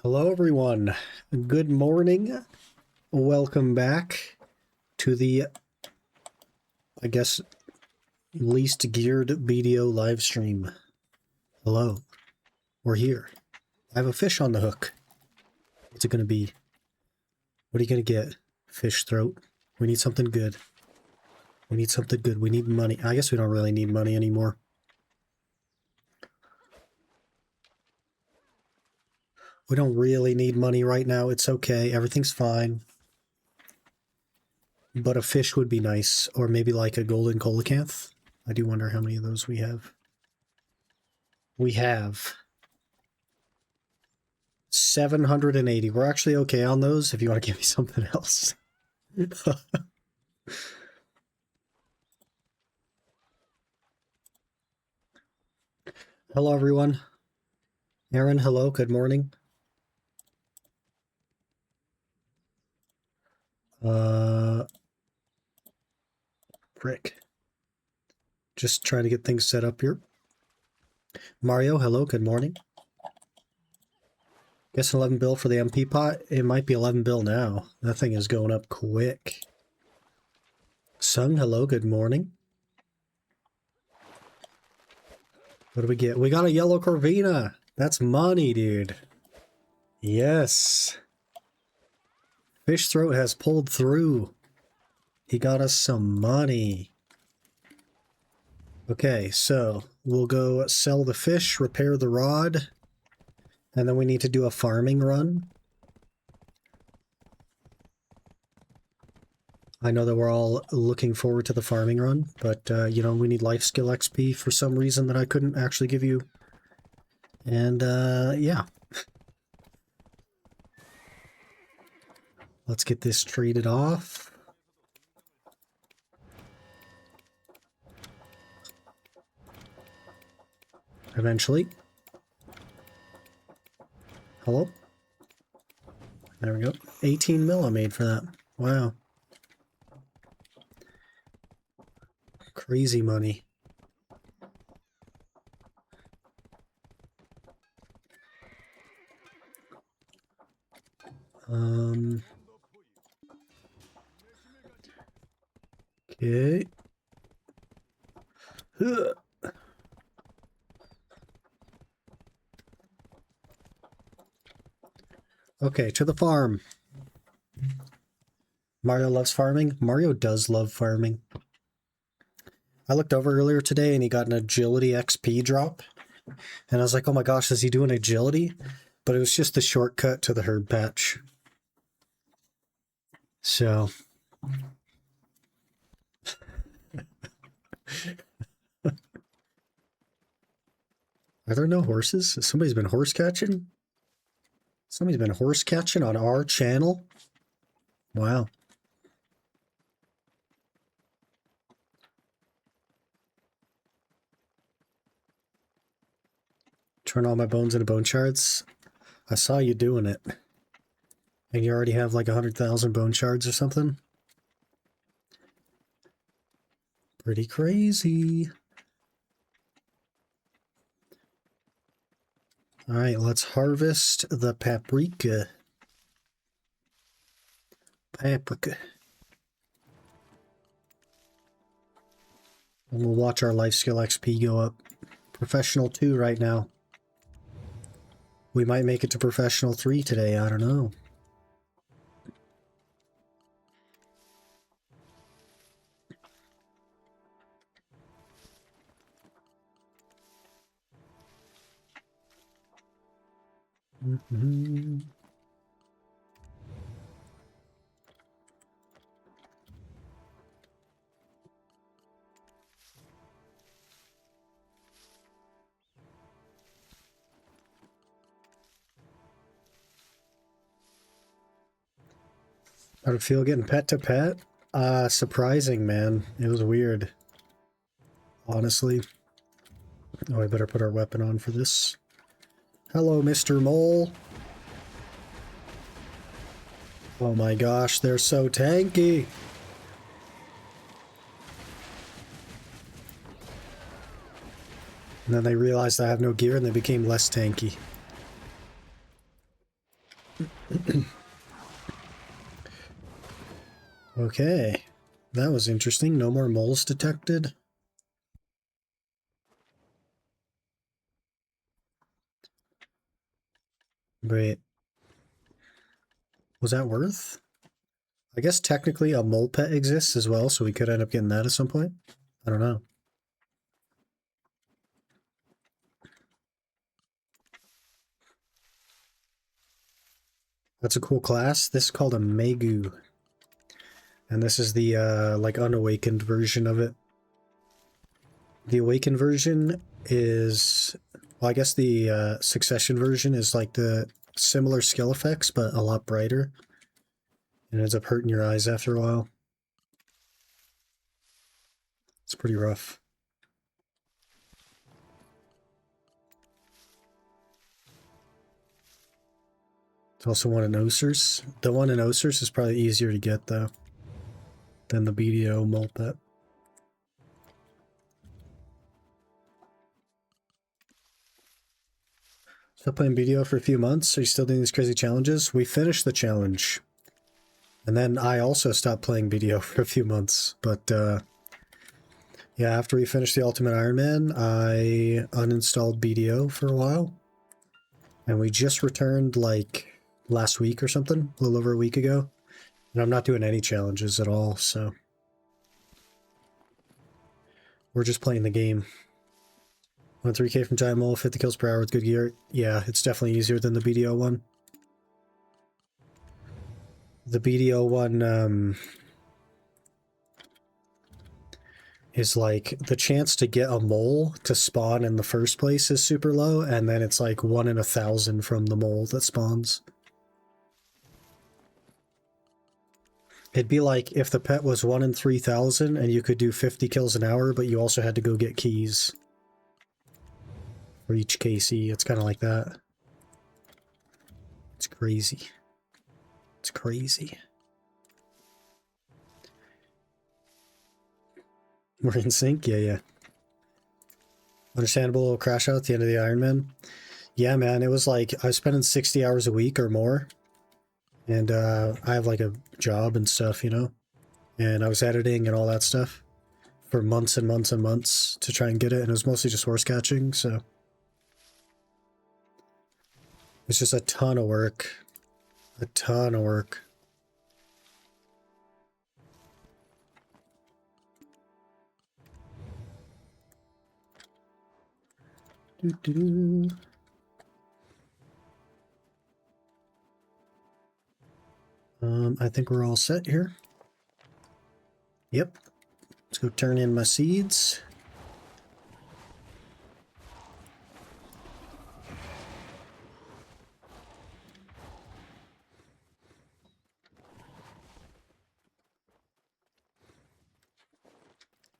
Hello everyone, good morning, welcome back to the, I guess, least geared BDO live stream. Hello, we're here. I have a fish on the hook. What's it gonna be? What are you gonna get? Fish throat? We need something good. We need something good. We need money. I guess we don't really need money anymore. We don't really need money right now. It's okay. Everything's fine. But a fish would be nice. Or maybe like a golden coelacanth. I do wonder how many of those we have. We have 780. We're actually okay on those if you want to give me something else. Hello, everyone. Aaron, hello. Good morning. Frick. Just trying to get things set up here. Mario, hello. Good morning. Guess 11 bill for the MP pot. It might be 11 bill now. That thing is going up quick. Sung, hello. Good morning. What do we get? We got a yellow Corvina. That's money, dude. Yes. Fish throat has pulled through. He got us some money. Okay, so we'll go sell the fish, repair the rod, and then we need to do a farming run. I know that we're all looking forward to the farming run, but, you know, we need life skill XP for some reason that I couldn't actually give you. And, yeah. Let's get this traded off. Eventually. Hello? There we go. 18 mil I made for that. Wow. Crazy money. Okay. Okay, to the farm. Mario loves farming. Mario does love farming. I looked over earlier today and he got an agility XP drop. And I was like, oh my gosh, is he doing agility? But it was just the shortcut to the herb patch. So. Are there no horses? Somebody's been horse catching? Somebody's been horse catching on our channel? Wow. Turn all my bones into bone shards. I saw you doing it. And you already have like 100,000 bone shards or something? Pretty crazy. Alright, let's harvest the paprika. Paprika. And we'll watch our life skill XP go up. Professional 2 right now. We might make it to Professional 3 today, I don't know. How'd it feel getting pet to pet? Surprising, man. It was weird. Honestly. Oh, I better put our weapon on for this. Hello, Mr. Mole. Oh my gosh, they're so tanky. And then they realized I have no gear and they became less tanky. Okay, that was interesting. No more moles detected. Wait, was that worth? I guess technically a mole pet exists as well, so we could end up getting that at some point. I don't know. That's a cool class. This is called a Megu. And this is the like unawakened version of it. The awakened version is, well, I guess the succession version is like the similar skill effects, but a lot brighter. It ends up hurting your eyes after a while. It's pretty rough. It's also one in Osers. The one in Osers is probably easier to get though than the BDO mole pet. Still playing BDO for a few months. Are you still doing these crazy challenges? We finished the challenge. And then I also stopped playing BDO for a few months. But yeah, after we finished the Ultimate Iron Man, I uninstalled BDO for a while. And we just returned like last week or something, a little over a week ago. And I'm not doing any challenges at all, so we're just playing the game. 3K from Giant Mole, 50 kills per hour with good gear. Yeah, it's definitely easier than the BDO one. The BDO one is like the chance to get a mole to spawn in the first place is super low, and then it's like 1 in 1,000 from the mole that spawns. It'd be like if the pet was 1 in 3,000 and you could do 50 kills an hour, but you also had to go get keys for each KC. It's kind of like that. It's crazy. It's crazy. We're in sync? Yeah, yeah. Understandable crash out at the end of the Iron Man. Yeah, man, it was like I was spending 60 hours a week or more. And I have like a job and stuff, you know? And I was editing and all that stuff for months and months and months to try and get it. And it was mostly just horse catching, so it's just a ton of work. A ton of work. Doo-doo-doo. I think we're all set here. Yep. Let's go turn in my seeds.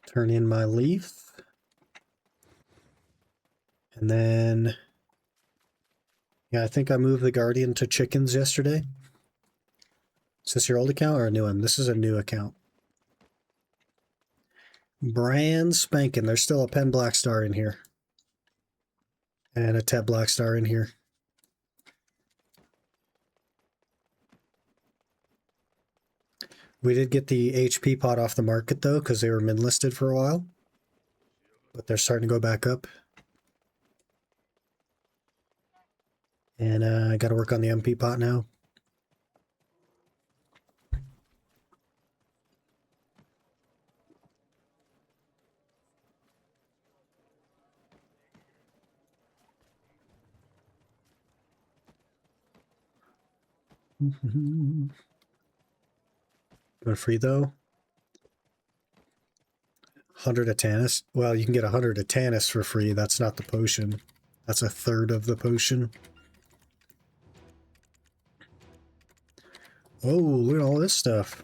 Turn in my leaf. And then, yeah, I think I moved the Guardian to chickens yesterday. Is this your old account or a new one? This is a new account. Brand spanking. There's still a Pen Black Star in here. And a Ted Black Star in here. We did get the HP pot off the market though, because they were min listed for a while. But they're starting to go back up. And I got to work on the MP pot now. Going free though. 100 of Tannis. Well, you can get 100 of Tannis for free. That's not the potion. That's a third of the potion. Oh, look at all this stuff.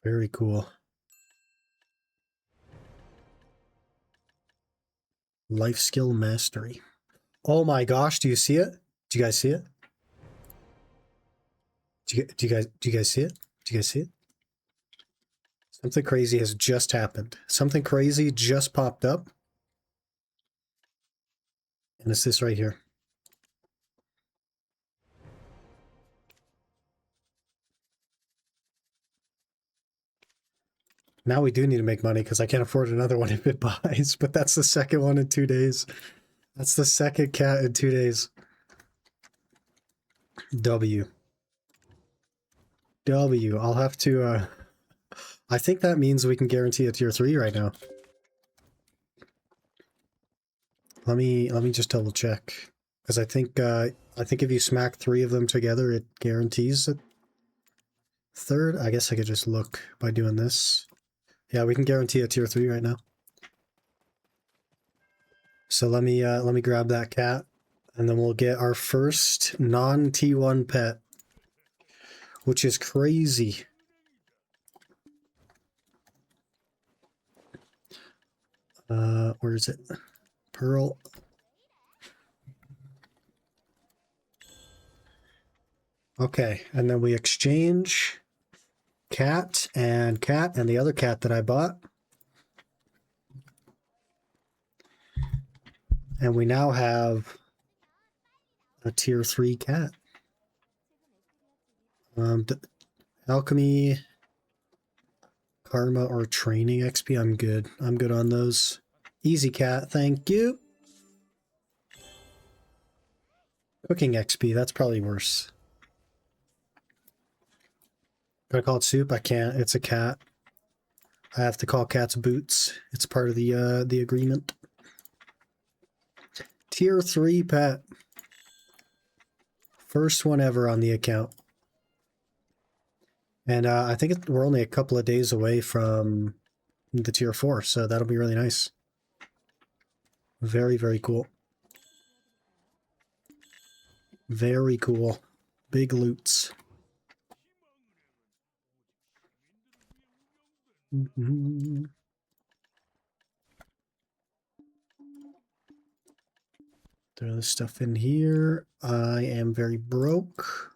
Very cool. Life skill mastery. Oh my gosh, do you see it? Do you guys see it? Do you guys see it? Do you guys see it? Something crazy has just happened. Something crazy just popped up. And it's this right here. Now we do need to make money because I can't afford another one if it buys, but that's the second one in 2 days. That's the second cat in 2 days. W. I'll have to, I think that means we can guarantee a tier 3 right now. Let me just double check. Because I think if you smack 3 of them together, it guarantees a third. I guess I could just look by doing this. Yeah, we can guarantee a tier 3 right now. So let me grab that cat, and then we'll get our first non-T1 pet, which is crazy. Where is it? Pearl. Okay, and then we exchange cat and the other cat that I bought. And we now have a tier 3 cat. Alchemy, Karma, or Training XP. I'm good. I'm good on those. Easy cat, thank you. Cooking XP, that's probably worse. Gotta call it soup? I can't. It's a cat. I have to call cats boots. It's part of the agreement. Tier 3 pet. First one ever on the account. And I think we're only a couple of days away from the tier 4, so that'll be really nice. Very, very cool. Very cool. Big loots. Throw this stuff in here. I am very broke.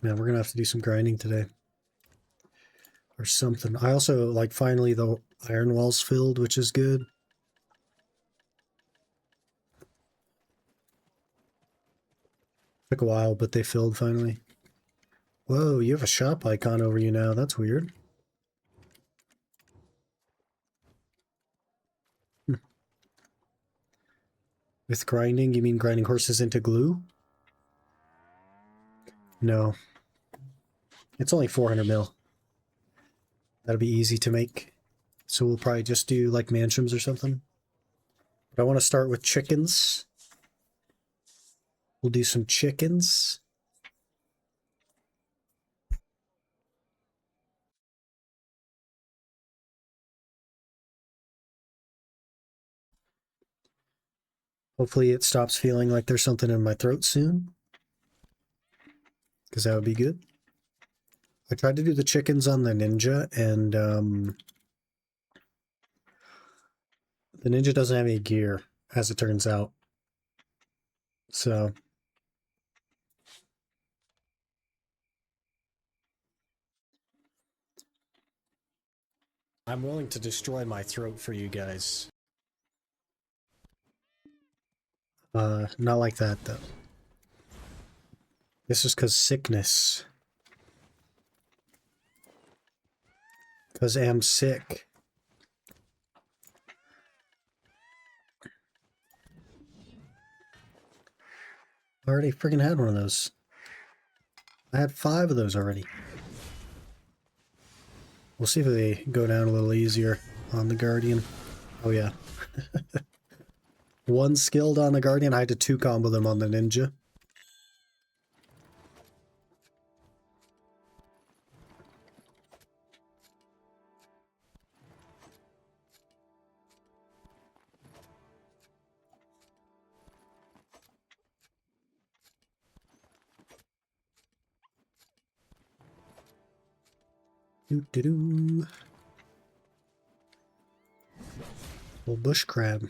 Man, we're gonna have to do some grinding today. Or something. I also, like, finally the iron wall's filled, which is good. Took a while, but they filled finally. Whoa, you have a shop icon over you now. That's weird. With grinding, you mean grinding horses into glue? No. It's only 400 mil. That'll be easy to make. So we'll probably just do like mansions or something. But I want to start with chickens. We'll do some chickens. Hopefully it stops feeling like there's something in my throat soon. Because that would be good. I tried to do the chickens on the ninja, and the ninja doesn't have any gear, as it turns out. So I'm willing to destroy my throat for you guys. Not like that, though. This is because sickness. Because I'm sick. I already freaking had one of those. I had 5 of those already. We'll see if they go down a little easier on the Guardian. Oh yeah. 1 skilled on the Guardian. I had to 2 combo them on the Ninja. Doo-doo-doo. Little bush crab.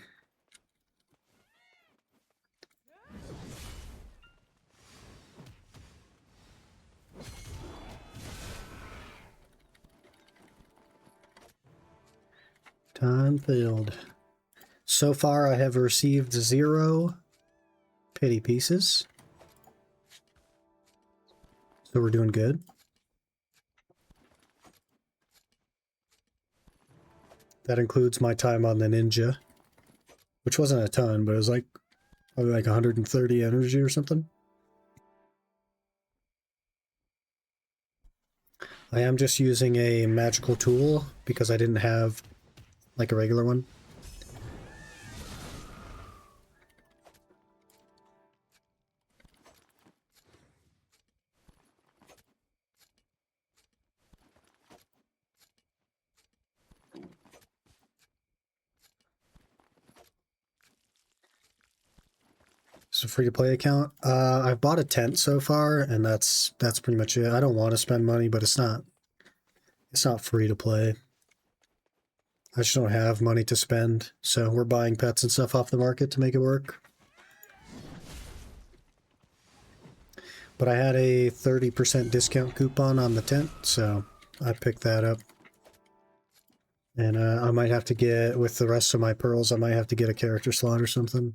Time filled. So far I have received 0 pity pieces. So we're doing good. That includes my time on the Ninja, which wasn't a ton, but it was like probably like 130 energy or something. I am just using a magical tool because I didn't have like a regular one. It's a free-to-play account. I've bought a tent so far, and that's pretty much it. I don't want to spend money, but it's not free to play. I just don't have money to spend, so we're buying pets and stuff off the market to make it work. But I had a 30% discount coupon on the tent, so I picked that up. And I might have to get, with the rest of my pearls, I might have to get a character slot or something.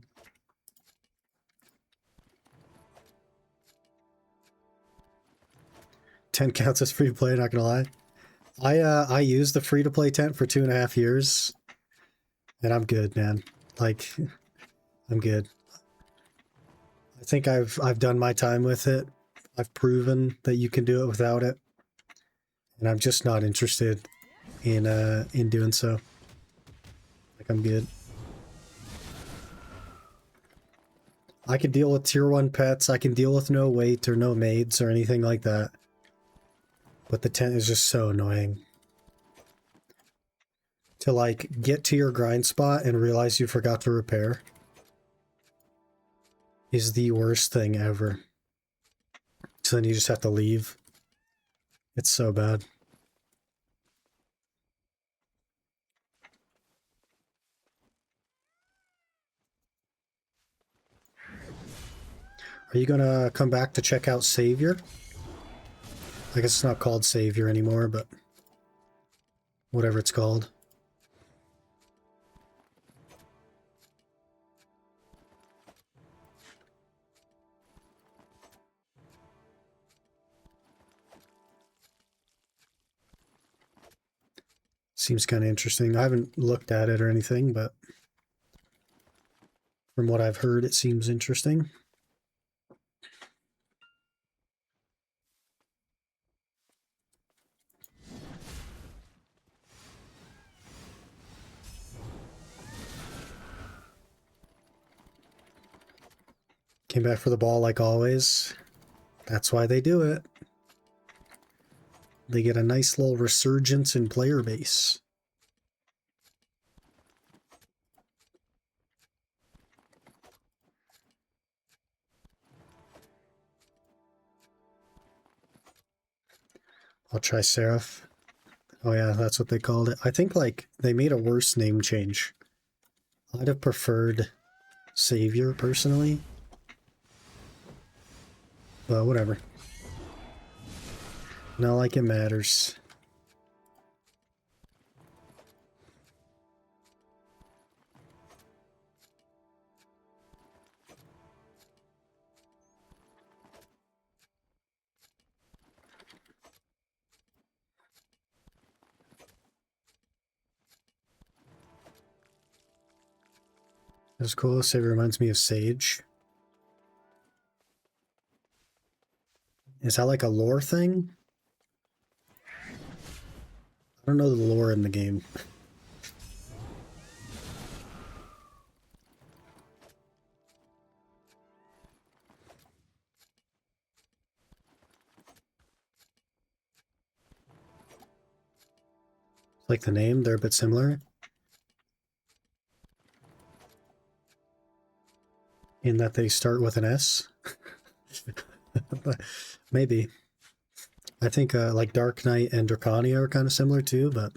Tent counts as free to play, not gonna lie. I used the free to play tent for 2.5 years, and I'm good, man. Like, I'm good. I think I've done my time with it. I've proven that you can do it without it, and I'm just not interested in doing so. Like, I'm good. I can deal with tier 1 pets. I can deal with no weight or no maids or anything like that. But the tent is just so annoying. To like get to your grind spot and realize you forgot to repair is the worst thing ever. So then you just have to leave. It's so bad. Are you gonna come back to check out Savior? I guess it's not called Savior anymore, but whatever it's called. Seems kind of interesting. I haven't looked at it or anything, but from what I've heard, it seems interesting. Came back for the ball like always. That's why they do it. They get a nice little resurgence in player base. I'll try Seraph. Oh yeah, that's what they called it. I think like they made a worse name change. I'd have preferred Savior personally. But whatever. Not like it matters. That's cool. It reminds me of Sage. Is that like a lore thing? I don't know the lore in the game. Like the name, they're a bit similar. In that they start with an S. Maybe. I think like Dark Knight and Draconia are kind of similar too, but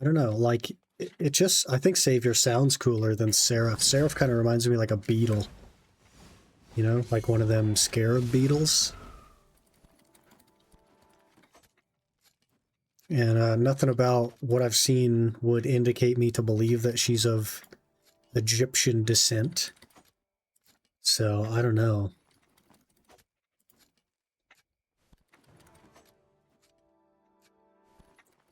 I don't know. Like it just, I think Savior sounds cooler than Seraph. Seraph kind of reminds me like a beetle. You know, like one of them scarab beetles. And nothing about what I've seen would indicate me to believe that she's of Egyptian descent. So, I don't know.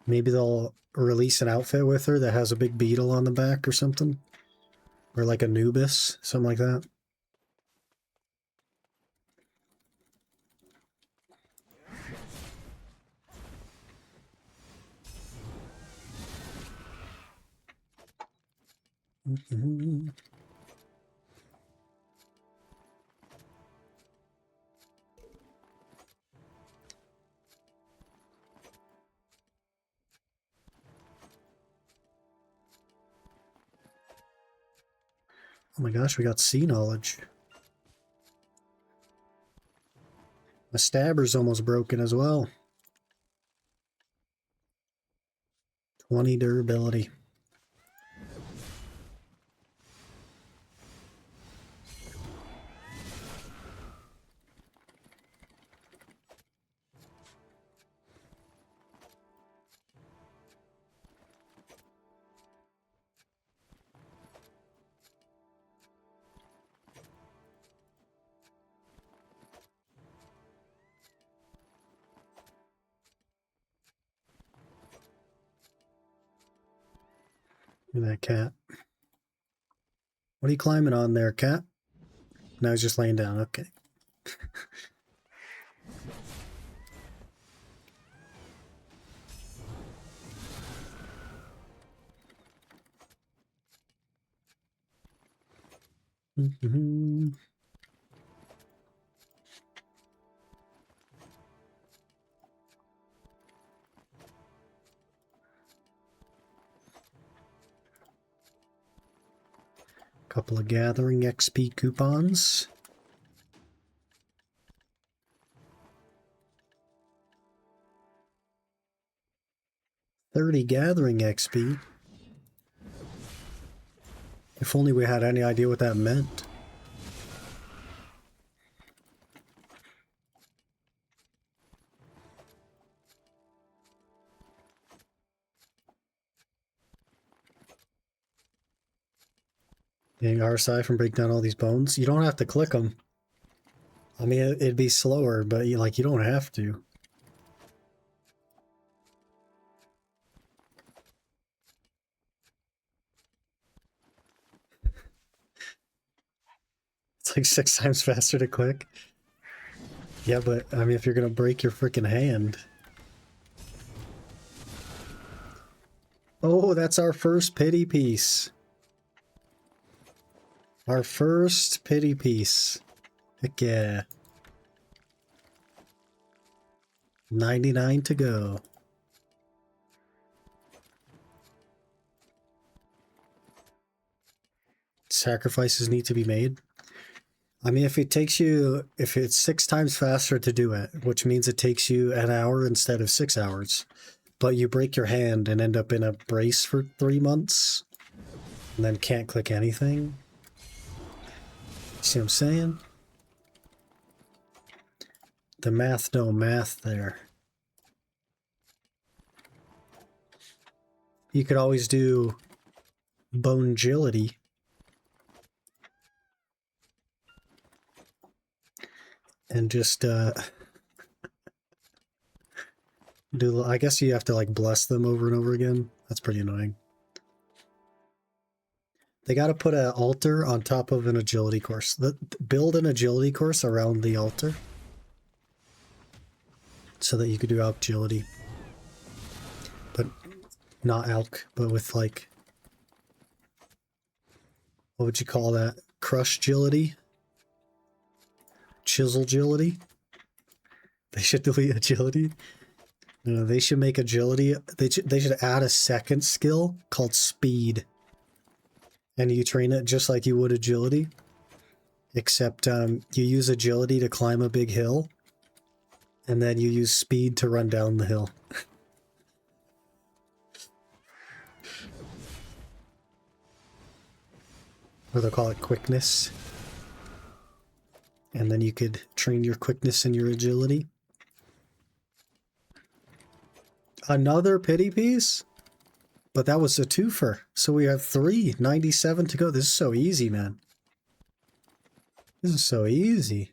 Maybe they'll release an outfit with her that has a big beetle on the back or something. Or like Anubis, something like that. Mm-hmm. Oh my gosh, we got sea knowledge. My stabber's almost broken as well. 20 durability. Look at that cat. What are you climbing on there, cat? No, he's just laying down. Okay. Mm-hmm. Couple of gathering XP coupons. $30 gathering XP. If only we had any idea what that meant. Getting RSI from break down all these bones. You don't have to click them. I mean, it'd be slower, but you don't have to. It's like 6 times faster to click. Yeah, but I mean, if you're gonna break your freaking hand. Oh, that's our first pity piece. Our first pity piece. Heck yeah. 99 to go. Sacrifices need to be made. I mean, if it's 6 times faster to do it, which means it takes you an hour instead of 6 hours, but you break your hand and end up in a brace for 3 months, and then can't click anything. See what I'm saying? The math don't math there. You could always do bone agility. And just do, I guess you have to like bless them over and over again. That's pretty annoying. They got to put an altar on top of an agility course. Build an agility course around the altar so that you could do agility. But not elk, but with like, what would you call that? Crush agility? Chisel agility? They should delete agility. No, they should make agility. They should add a second skill called speed. And you train it just like you would agility. Except you use agility to climb a big hill. And then you use speed to run down the hill. Or they'll call it quickness. And then you could train your quickness and your agility. Another pity piece? But that was a twofer. So we have 3, 97 to go. This is so easy, man. This is so easy.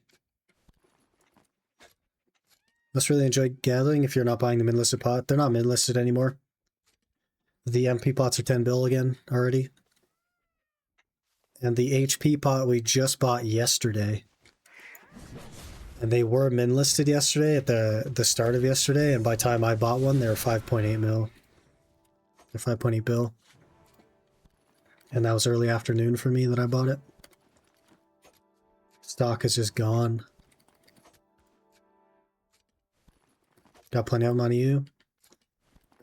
Must really enjoy gathering if you're not buying the min-listed pot. They're not min-listed anymore. The MP pots are 10 bill again already. And the HP pot we just bought yesterday. And they were min-listed yesterday at the start of yesterday, and by the time I bought one, they were 5.8 mil. They're 5.8 bill. And that was early afternoon for me that I bought it. Stock is just gone. Got plenty of them on you.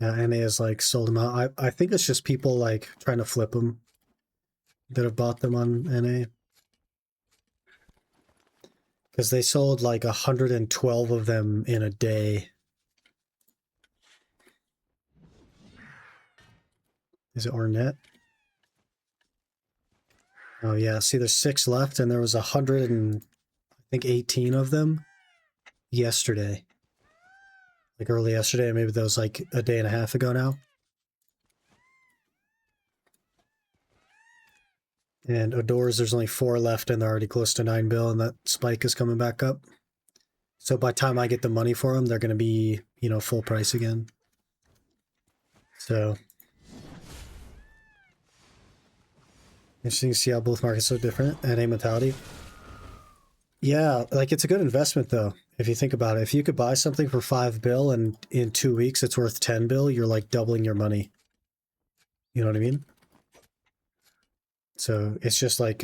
Yeah, NA has like sold them out. I think it's just people like trying to flip them that have bought them on NA. Because they sold like 112 of them in a day. Is it Ornette? Oh yeah, see there's 6 left and there was 118 of them yesterday. Like early yesterday, maybe that was like a day and a half ago now. And Odors, there's only 4 left and they're already close to 9 bill and that spike is coming back up. So by the time I get the money for them, they're going to be, you know, full price again. So interesting to see how both markets are different. NA mentality. Yeah, like it's a good investment though. If you think about it, if you could buy something for 5 bill and in 2 weeks it's worth 10 bill, you're like doubling your money. You know what I mean? So it's just like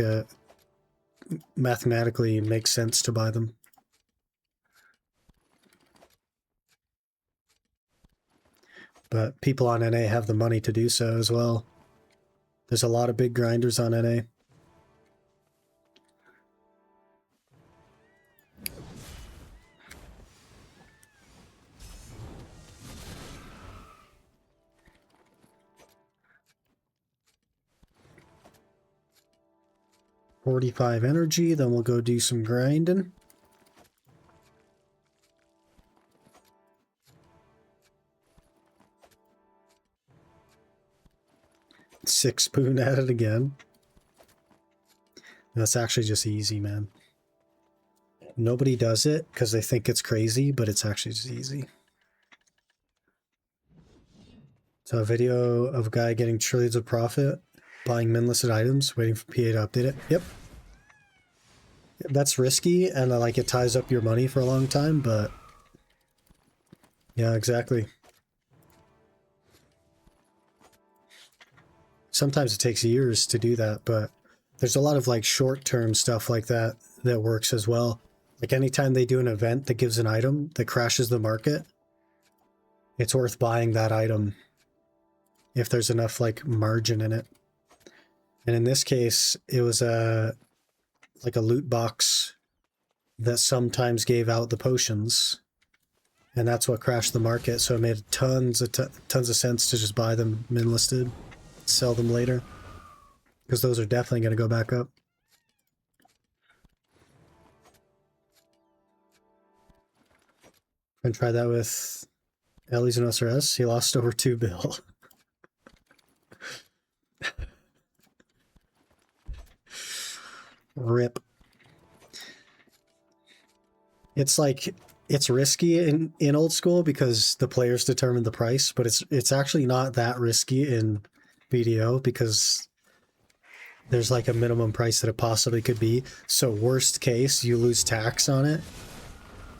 mathematically makes sense to buy them. But people on NA have the money to do so as well. There's a lot of big grinders on NA. $45 energy, then we'll go do some grinding. Six spoon at it again. That's actually just easy, man. Nobody does it because they think it's crazy, but it's actually just easy. So a video of a guy getting trillions of profit, buying min-listed items, waiting for PA to update it. Yep. That's risky, and like it ties up your money for a long time, but yeah, exactly. Sometimes it takes years to do that, but there's a lot of like short-term stuff like that that works as well. Like anytime they do an event that gives an item that crashes the market, it's worth buying that item if there's enough like margin in it. And in this case, it was like a loot box that sometimes gave out the potions, and that's what crashed the market. So it made tons of sense to just buy them min listed, sell them later, because those are definitely going to go back up. And try that with Ellie's and SRS. He lost over 2 bill. Rip. It's like, it's risky in old school because the players determine the price, but it's actually not that risky in BDO because there's like a minimum price that it possibly could be. So worst case, you lose tax on it.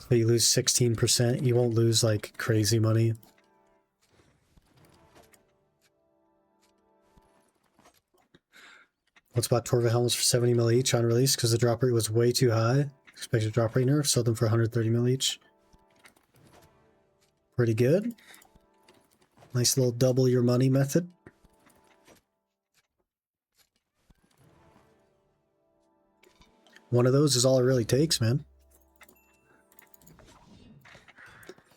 So you lose 16%. You won't lose like crazy money. Let's buy Torva helmets for 70 mil each on release because the drop rate was way too high. Expected drop rate nerf. Sold them for 130 mil each. Pretty good. Nice little double your money method. One of those is all it really takes, man.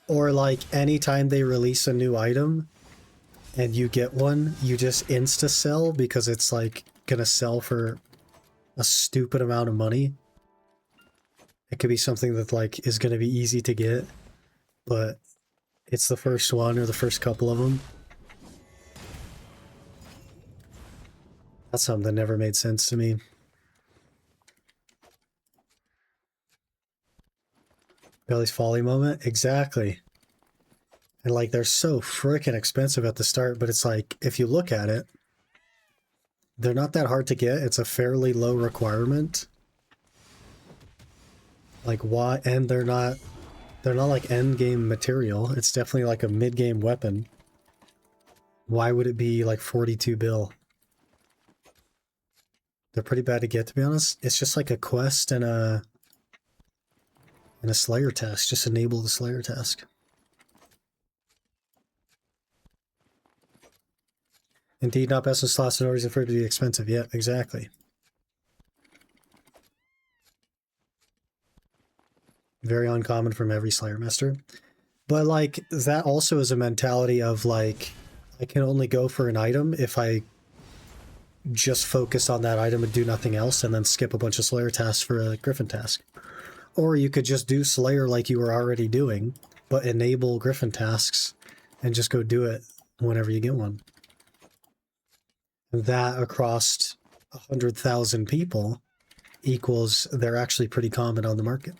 Or like anytime they release a new item and you get one, you just insta sell because it's like gonna sell for a stupid amount of money. It could be something that like is gonna be easy to get, but it's the first one or the first couple of them. That's something that never made sense to me. Bailey's Folly moment? Exactly. And like they're so freaking expensive at the start, but it's like if you look at it, they're not that hard to get. It's a fairly low requirement. Like why? And they're not like end game material. It's definitely like a mid game weapon. Why would it be like 42 bill? They're pretty bad to get, to be honest. It's just like a quest and a Slayer task. Just enable the Slayer task. Indeed, not best in slots and always for it to be expensive. Yeah, exactly. Very uncommon from every Slayer master. But like that also is a mentality of like I can only go for an item if I just focus on that item and do nothing else and then skip a bunch of Slayer tasks for a Griffin task. Or you could just do Slayer like you were already doing, but enable Griffin tasks and just go do it whenever you get one. That across 100,000 people equals they're actually pretty common on the market.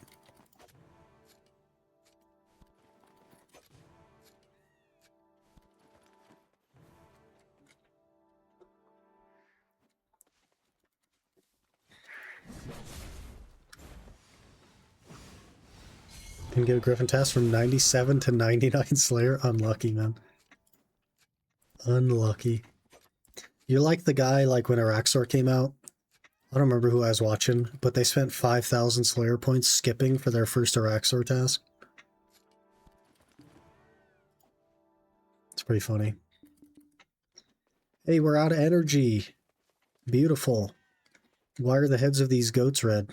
Can get a Griffin task from 97 to 99 Slayer. Unlucky, man. Unlucky. You're like the guy, like when Araxor came out. I don't remember who I was watching, but they spent 5,000 Slayer points skipping for their first Araxor task. It's pretty funny. Hey, we're out of energy. Beautiful. Why are the heads of these goats red?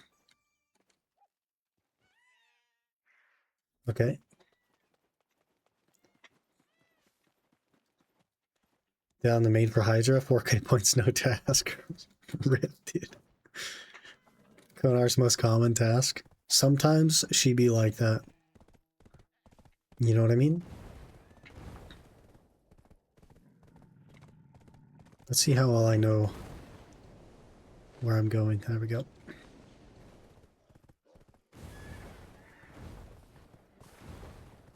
Okay. Down the main for Hydra, 4k points, no task. Rip, dude. Konar's most common task. Sometimes she be like that. You know what I mean? Let's see how well I know where I'm going. There we go.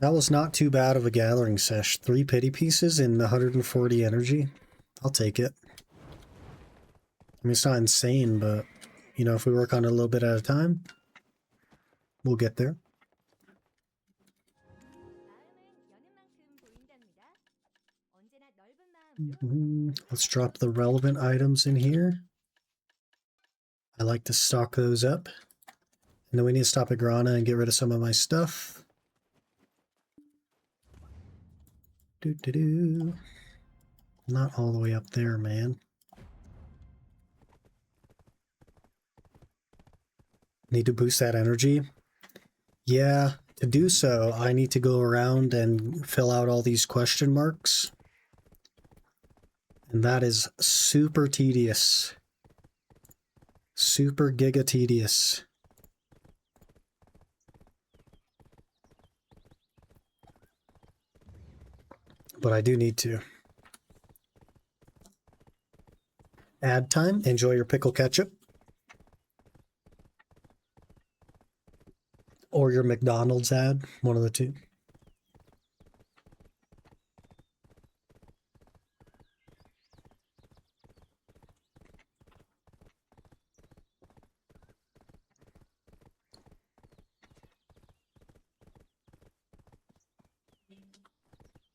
That was not too bad of a gathering sesh. 3 pity pieces and 140 energy. I'll take it. I mean, it's not insane, but, you know, if we work on it a little bit at a time, we'll get there. Let's drop the relevant items in here. I like to stock those up. And then we need to stop at Grana and get rid of some of my stuff. Not all the way up there, man. Need to boost that energy. Yeah, to do so, I need to go around and fill out all these question marks. And that is super tedious. Super giga tedious. But I do need to. Ad time. Enjoy your pickle ketchup. Or your McDonald's ad. One of the two.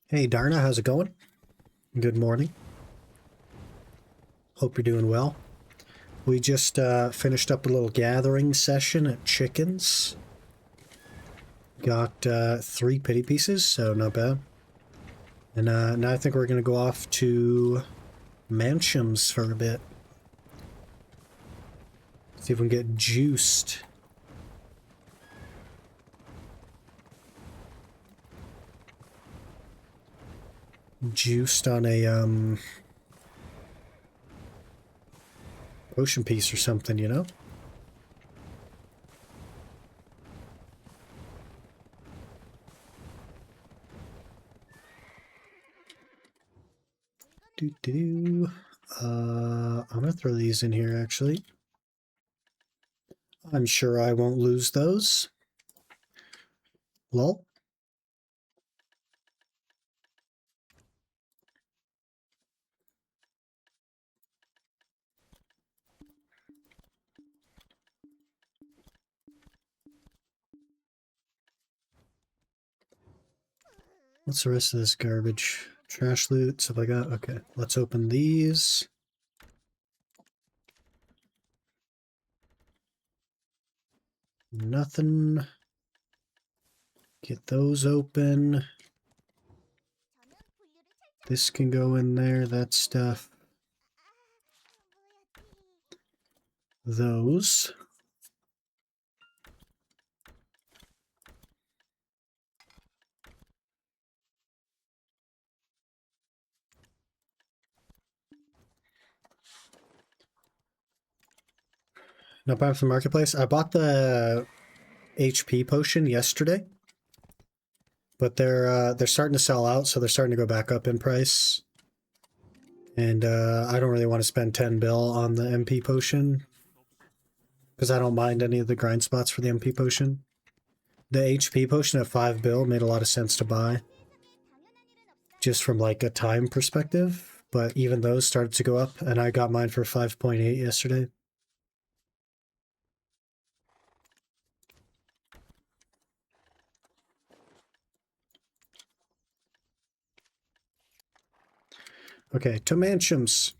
Hey Darna, how's it going? Good morning. Hope you're doing well. We just finished up a little gathering session at Chickens. Got 3 pity pieces, so not bad. And now I think we're going to go off to Mansions for a bit. See if we can get juiced. Juiced on a potion piece or something, you know? I'm gonna throw these in here actually. I'm sure I won't lose those. Lol. What's the rest of this garbage? Trash loot, stuff like that. Okay, let's open these. Nothing. Get those open. This can go in there, that stuff. Those. No buy from the marketplace. I bought the HP potion yesterday, but they're starting to sell out, so they're starting to go back up in price. And I don't really want to spend 10 bill on the MP potion because I don't mind any of the grind spots for the MP potion. The HP potion at 5 bill made a lot of sense to buy, just from like a time perspective. But even those started to go up, and I got mine for 5.8 yesterday. Okay, to Manchums.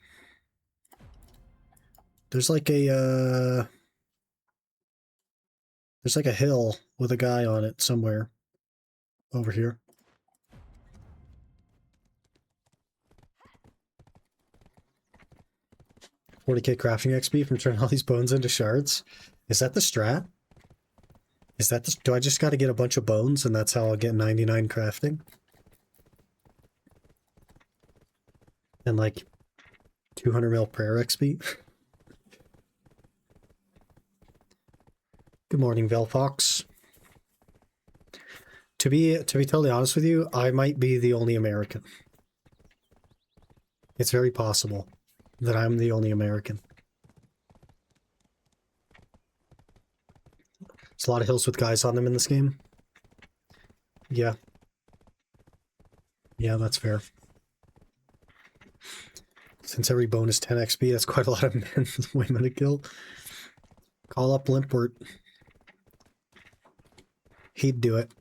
There's like a hill with a guy on it somewhere over here. 40k crafting XP from turning all these bones into shards. Is that the strat? Is that the, do I just got to get a bunch of bones and that's how I'll get 99 crafting? And like 200 mil prayer XP? Good morning, Velfox. To be totally honest with you, I might be the only American. It's very possible that I'm the only American. There's a lot of hills with guys on them in this game. Yeah. Yeah, that's fair. Since every bone is 10 XP, that's quite a lot of men women to kill. Call up Limpwort. He'd do it.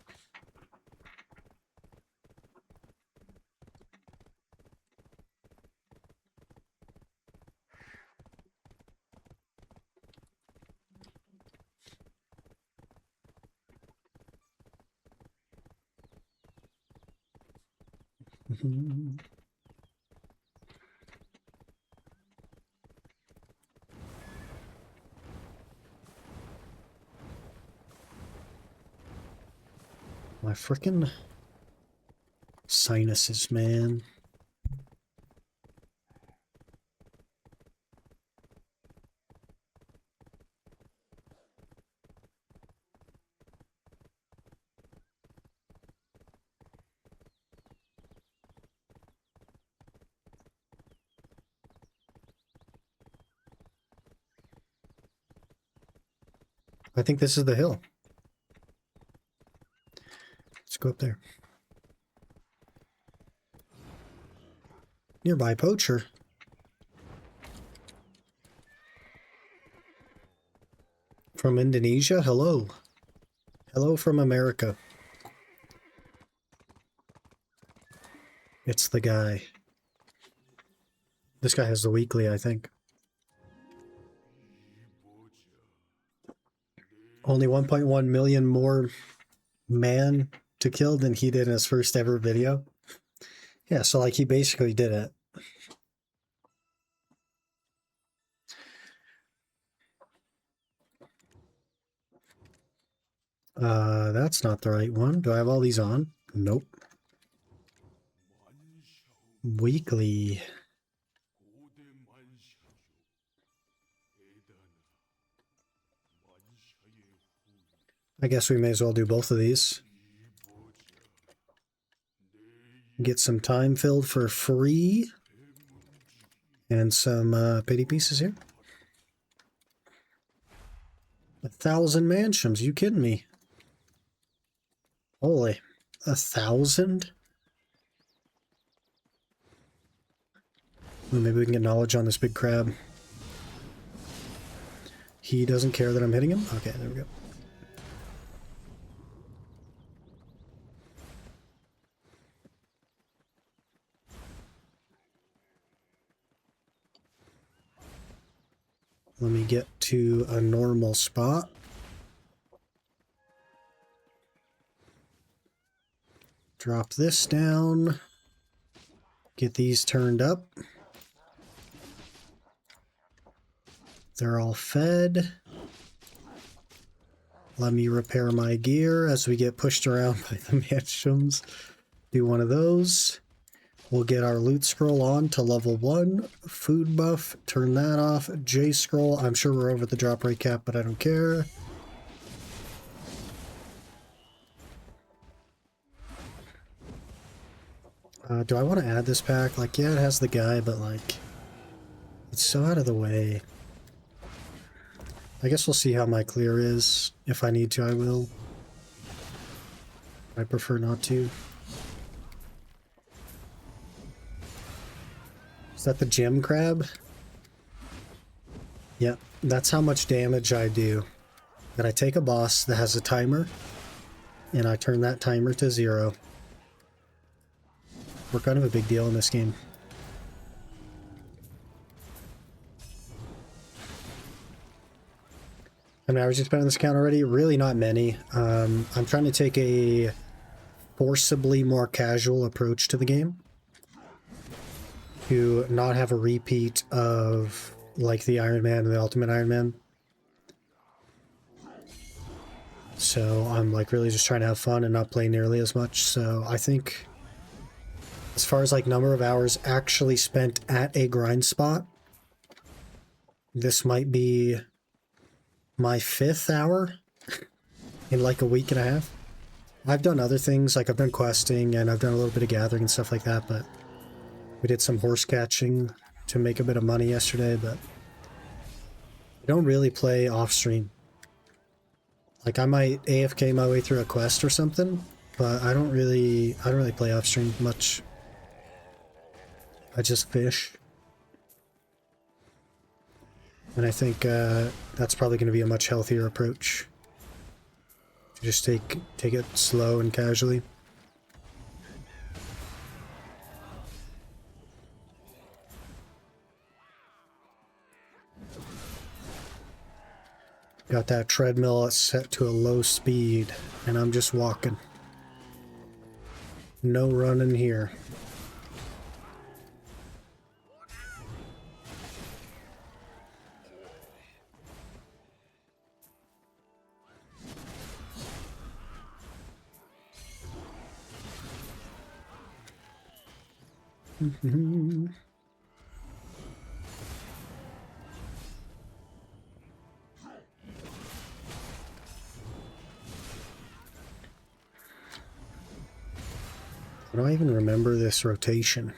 My frickin' sinuses, man. I think this is the hill. Let's go up there. Nearby poacher. From Indonesia? Hello. Hello from America. It's the guy. This guy has the weekly, I think. Only 1.1 million more man to kill than he did in his first ever video. Yeah, so like he basically did it. That's not the right one. Do I have all these on? Nope. Weekly. I guess we may as well do both of these. Get some time filled for free. And some pity pieces here. 1,000 mansions, you kidding me? Holy, 1,000? Ooh, maybe we can get knowledge on this big crab. He doesn't care that I'm hitting him? Okay, there we go. Let me get to a normal spot. Drop this down. Get these turned up. They're all fed. Let me repair my gear as we get pushed around by the manshoms. Do one of those. We'll get our loot scroll on to level 1. Food buff, turn that off. J scroll, I'm sure we're over the drop rate cap, but I don't care. Do I want to add this pack? Like, yeah, it has the guy, but like, it's so out of the way. I guess we'll see how my clear is. If I need to, I will. I prefer not to. Is that the gem crab? Yep, that's how much damage I do. That I take a boss that has a timer, and I turn that timer to 0. We're kind of a big deal in this game. How many hours you spent on this account already? Really not many. I'm trying to take a forcibly more casual approach to the game. To not have a repeat of like the Iron Man and the Ultimate Iron Man. So I'm like really just trying to have fun and not play nearly as much. So I think as far as like number of hours actually spent at a grind spot, this might be my 5th hour in like a week and a half. I've done other things, like I've done questing and I've done a little bit of gathering and stuff like that, but we did some horse catching to make a bit of money yesterday, but I don't really play off stream. Like I might AFK my way through a quest or something, but I don't really play off stream much. I just fish. And I think that's probably going to be a much healthier approach. Just take it slow and casually. Got that treadmill set to a low speed, and I'm just walking. No running here. I don't even remember this rotation.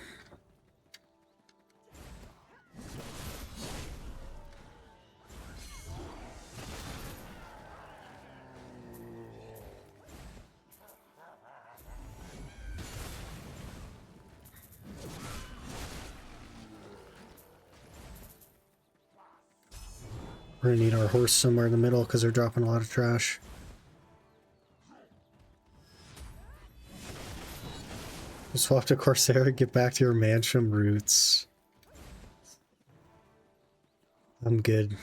We're gonna need our horse somewhere in the middle because they're dropping a lot of trash. Swap to Corsair, get back to your Mansham roots. I'm good.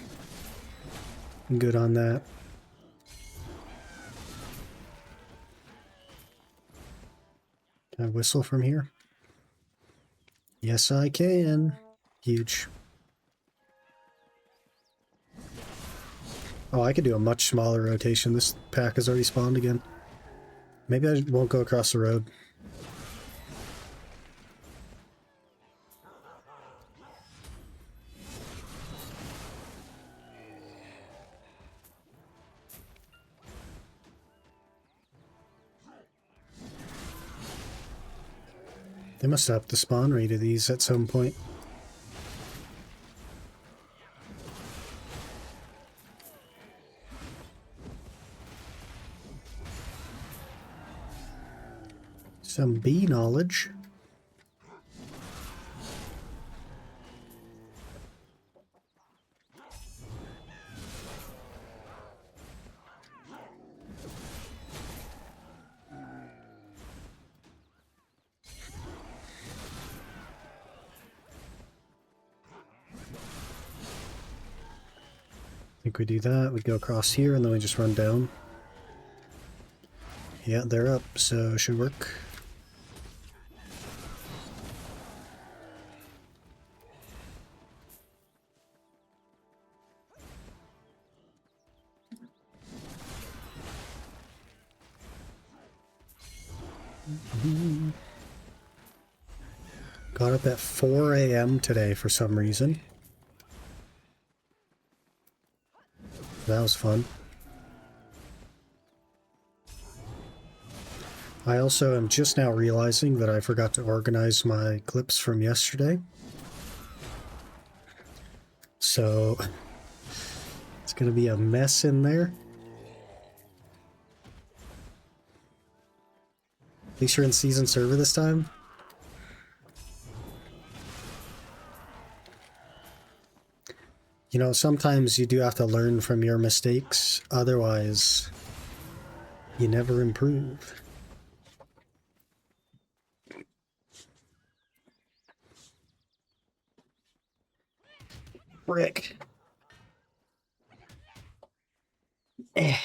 I'm good on that. Can I whistle from here? Yes, I can. Huge. Oh, I could do a much smaller rotation. This pack has already spawned again. Maybe I won't go across the road. They must up the spawn rate of these at some point. Some bee knowledge. I think we do that. We go across here and then we just run down. Yeah, they're up, so should work. Got up at 4 a.m. today for some reason. That was fun. I also am just now realizing that I forgot to organize my clips from yesterday. So it's going to be a mess in there. At least you're in season server this time. You know, sometimes you do have to learn from your mistakes, otherwise you never improve. Frick. Eh.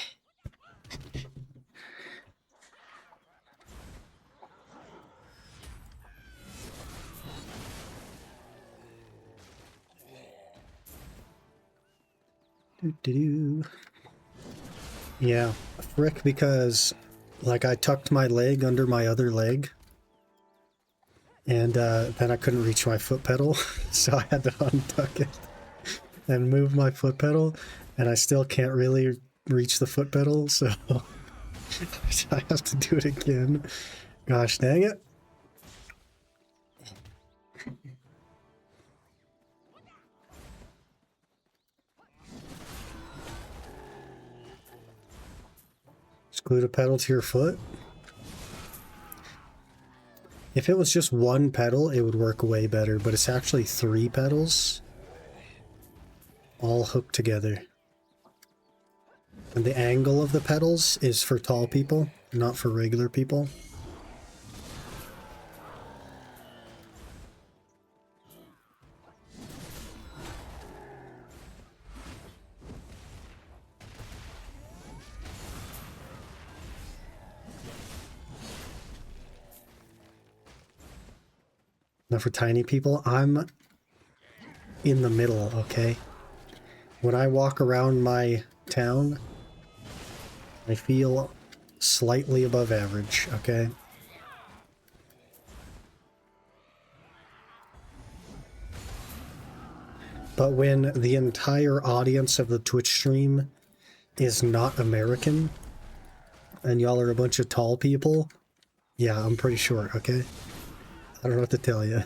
Doo-doo-doo. Yeah, frick, because like I tucked my leg under my other leg and then I couldn't reach my foot pedal, so I had to untuck it and move my foot pedal, and I still can't really reach the foot pedal, so I have to do it again. Gosh dang it. Just glue the pedal to your foot. If it was just one pedal, it would work way better, but it's actually 3 pedals all hooked together. And the angle of the pedals is for tall people, not for regular people. Now for tiny people, I'm in the middle, okay? When I walk around my town, I feel slightly above average, okay? But when the entire audience of the Twitch stream is not American, and y'all are a bunch of tall people, yeah, I'm pretty short, okay? I don't know what to tell you.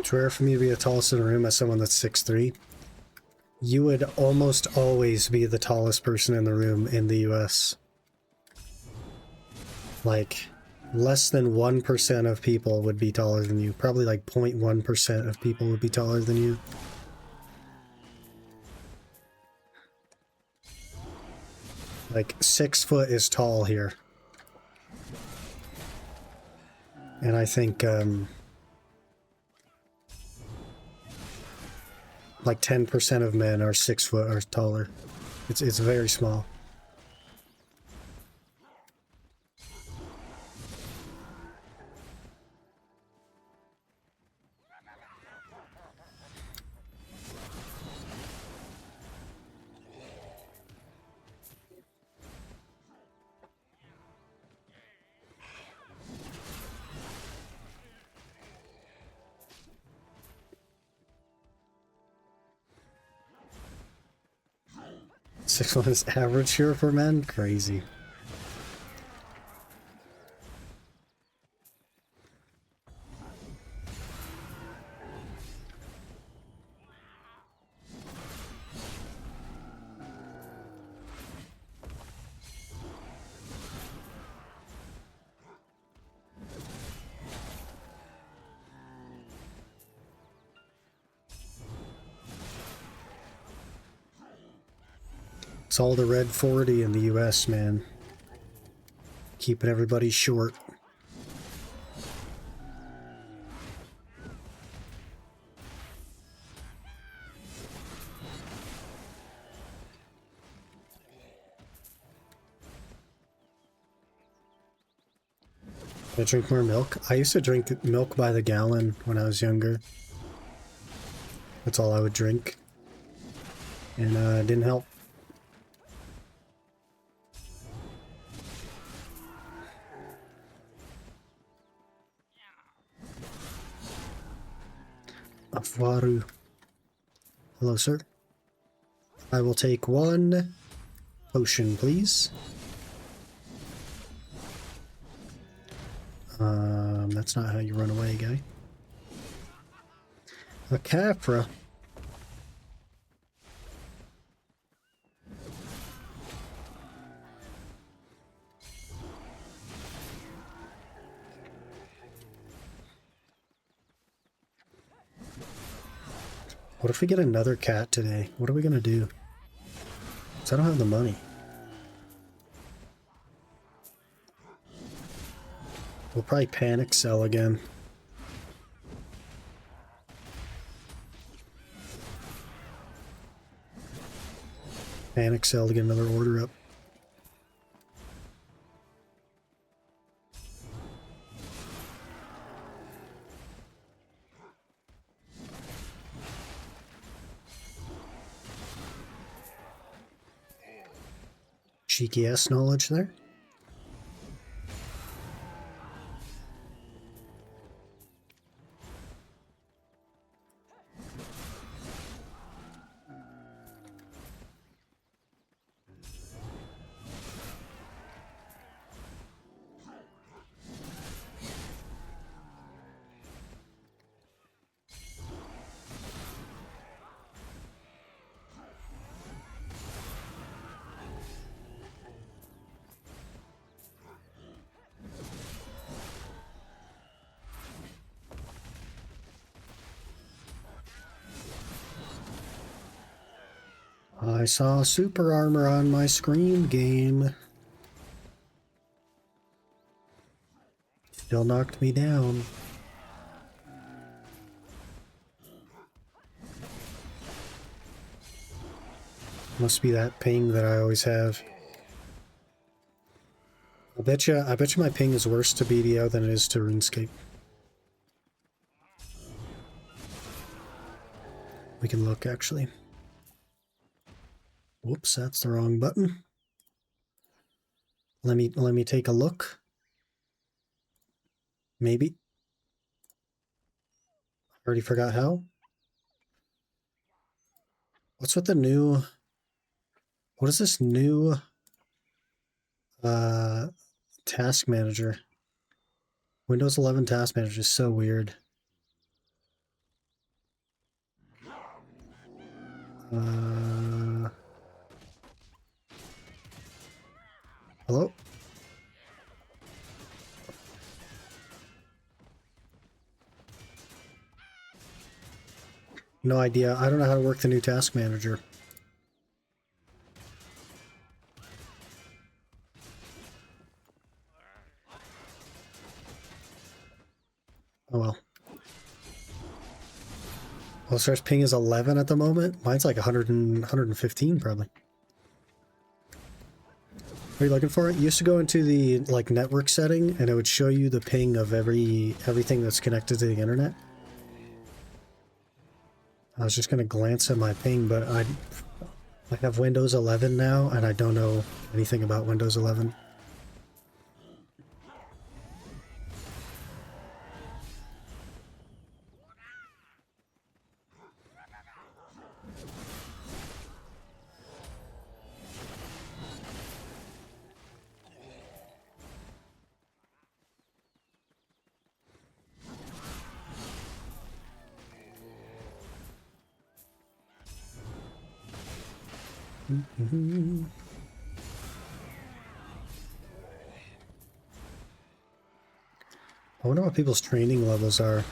It's rare for me to be the tallest in the room as someone that's 6'3". You would almost always be the tallest person in the room in the US. Like, less than 1% of people would be taller than you. Probably like 0.1% of people would be taller than you. Like, 6 foot is tall here. And I think, like 10% of men are 6 foot or taller. It's very small. 6'1" is average here for men? Crazy. It's all the red 40 in the US, man. Keeping everybody short. I drink more milk. I used to drink milk by the gallon when I was younger. That's all I would drink. And it didn't help. Afwaru. Hello, sir. I will take 1 potion, please. That's not how you run away, guy. A Capra. What if we get another cat today? What are we gonna do? Because I don't have the money. We'll probably panic sell again. Panic sell to get another order up. Cheeky ass knowledge there. I saw super armor on my screen game. Still knocked me down. Must be that ping that I always have. I bet you my ping is worse to BDO than it is to RuneScape. We can look actually. Whoops, that's the wrong button. Let me take a look. Maybe. Already forgot how. What's with the new... What is this new task manager? Windows 11 task manager is so weird. Hello? No idea. I don't know how to work the new task manager. Oh well. Well, Star's ping is 11 at the moment. Mine's like 115 probably. What are you looking for? You used to go into the like network setting and it would show you the ping of everything that's connected to the internet. I was just gonna glance at my ping, but I have Windows 11 now and I don't know anything about Windows 11. I wonder what people's training levels are.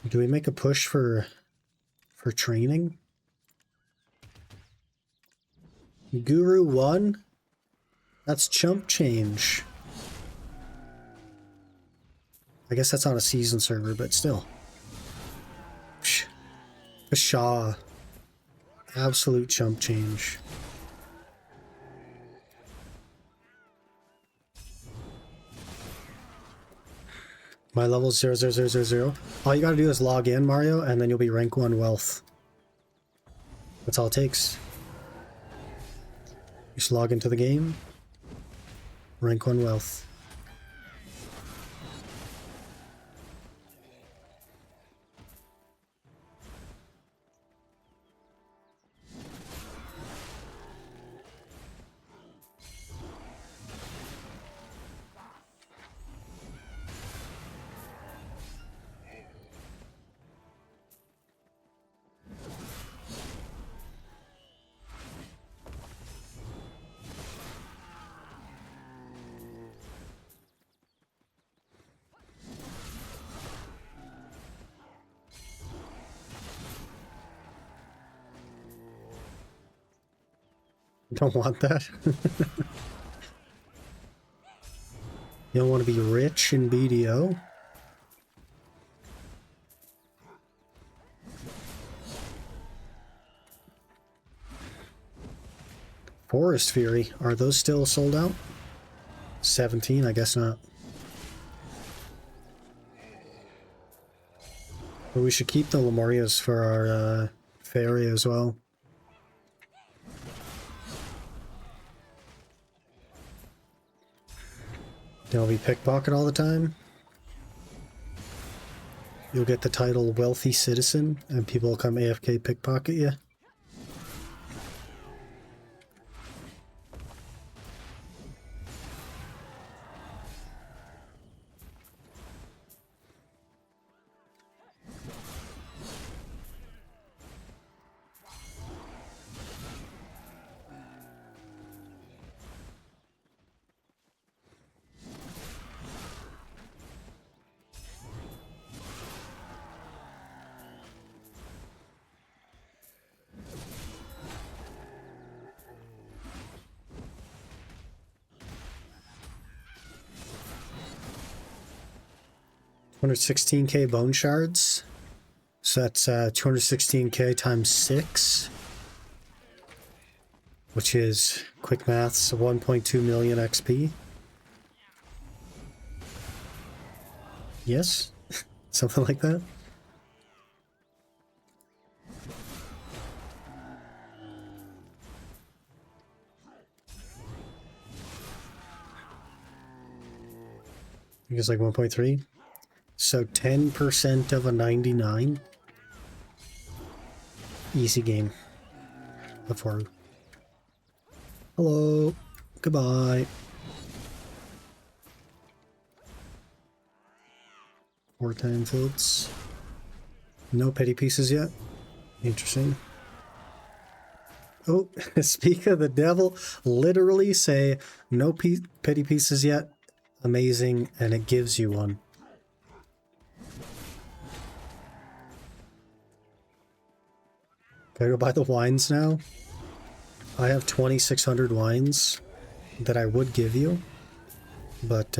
Do we make a push for training? Guru 1? That's chump change. I guess that's on a season server, but still. Pshaw. Absolute chump change. My level's 00000. All you gotta do is log in, Mario, and then you'll be rank 1 wealth. That's all it takes. Just log into the game. Rank 1 wealth. Don't want that. You don't want to be rich in BDO? Forest Fury, are those still sold out? 17, I guess not. But we should keep the Lemurias for our fairy as well. They'll be pickpocket all the time. You'll get the title Wealthy Citizen, and people will come AFK pickpocket you. $216k bone shards. So that's 216k times 6. Which is, quick maths, 1.2 million XP. Yes? Something like that? I think it's like 1.3. So 10% of a 99. Easy game. Before. Hello. Goodbye. 4-time fields. No petty pieces yet. Interesting. Oh, speak of the devil. Literally say no petty pieces yet. Amazing. And it gives you one. Can I go buy the wines now? I have 2,600 wines that I would give you, but,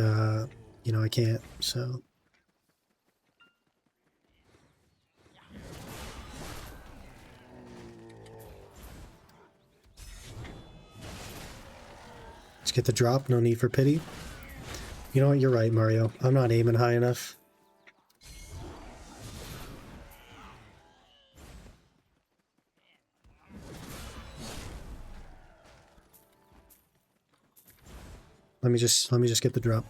you know, I can't, so. Let's get the drop, no need for pity. You know what, you're right, Mario. I'm not aiming high enough. Let me just get the drop.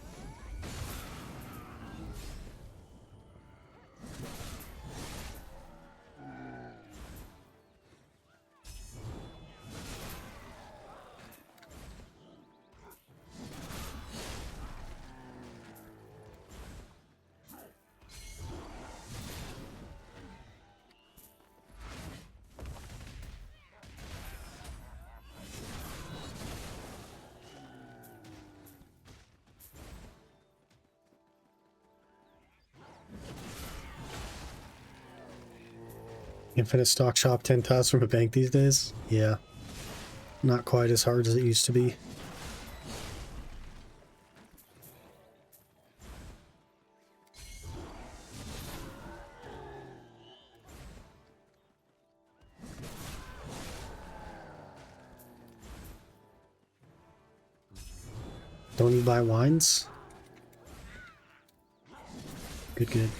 Infinite stock shop 10 times from a bank these days? Yeah. Not quite as hard as it used to be. Don't you buy wines? Good, good.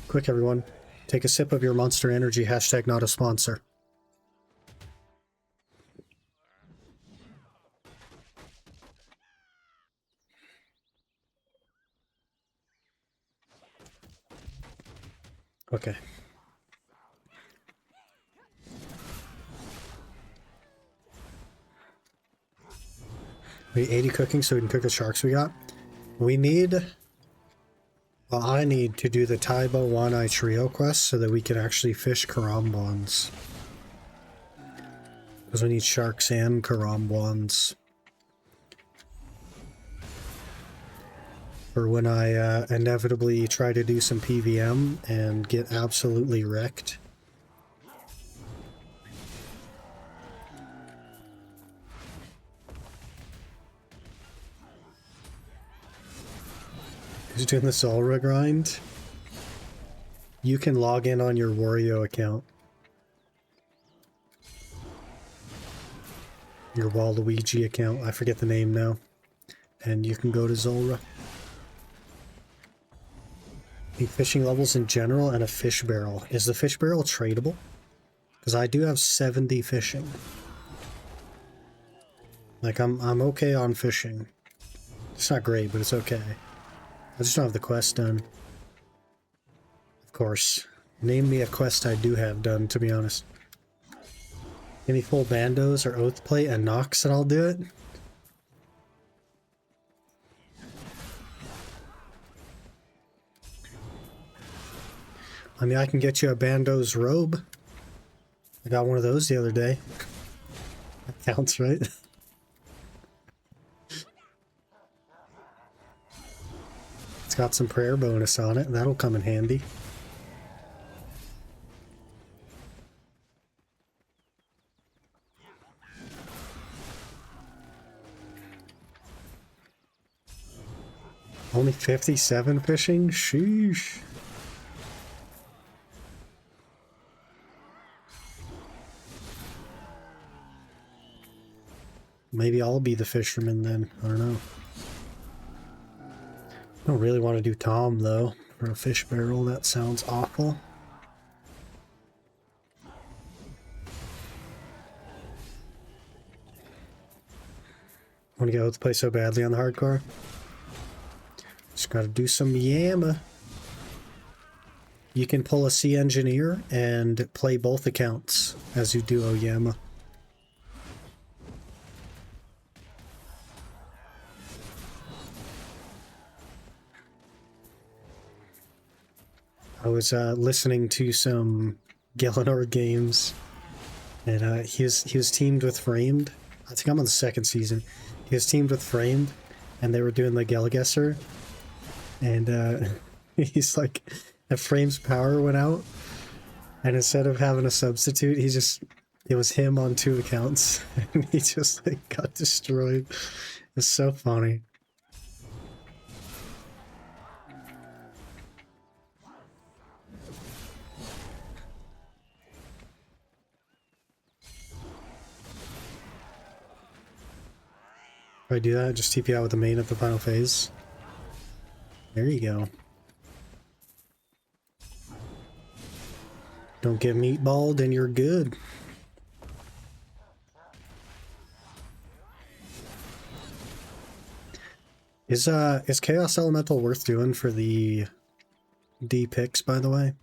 Quick, everyone. Take a sip of your Monster Energy. Hashtag not a sponsor. Okay. We 80 cooking so we can cook the sharks we got. We need... Well, I need to do the Taibo One-Eye Trio quest so that we can actually fish Karambwans. Because we need sharks and Karambwans. For when I inevitably try to do some PVM and get absolutely wrecked. Who's doing the Zulrah grind? You can log in on your Wario account. Your Waluigi account. I forget the name now. And you can go to Zulrah. Need fishing levels in general and a fish barrel. Is the fish barrel tradable? Because I do have 70 fishing. Like, I'm okay on fishing. It's not great, but it's okay. I just don't have the quest done. Of course. Name me a quest I do have done, to be honest. Give me full bandos or oath plate and Nox and I'll do it. I mean, I can get you a bandos robe. I got one of those the other day. That counts, right? It's got some prayer bonus on it. That'll come in handy. Only 57 fishing? Sheesh. Maybe I'll be the fisherman then. I don't know. I don't really want to do Tom, though, for a fish barrel. That sounds awful. Want to get out to play so badly on the hardcore? Just gotta do some Yama. You can pull a Sea Engineer and play both accounts as you do Oyama. I was listening to some Galanor games, and he was teamed with Framed. I think I'm on the second season. He was teamed with Framed, and they were doing the Gelgesser, and he's like, if Frame's power went out, and instead of having a substitute, it was him on 2 accounts, and he just like got destroyed. It's so funny. If I do that, just TP out with the main of the final phase. There you go. Don't get meatballed and you're good. Is Chaos Elemental worth doing for the D picks, by the way?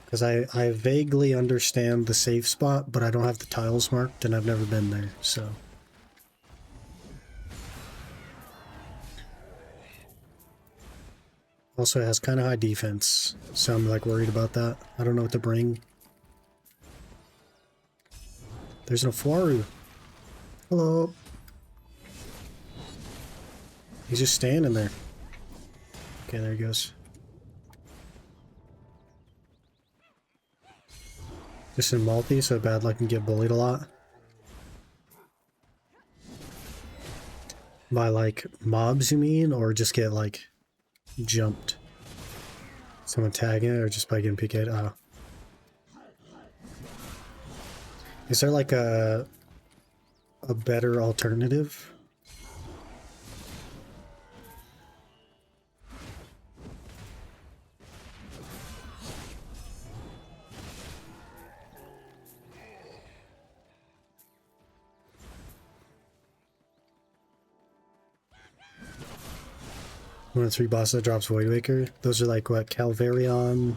Because I vaguely understand the safe spot, but I don't have the tiles marked, and I've never been there, so... Also, it has kind of high defense, so I'm, like, worried about that. I don't know what to bring. There's no Fuaru. Hello. He's just standing there. Okay, there he goes. Just in multi, so bad luck can get bullied a lot. By, like, mobs, you mean? Or just get, like, jumped? Someone tagging it, or just by getting PK'd? Oh. Is there, like, a better alternative? One of the 3 bosses that drops Voidwaker. Those are like what? Calvarion.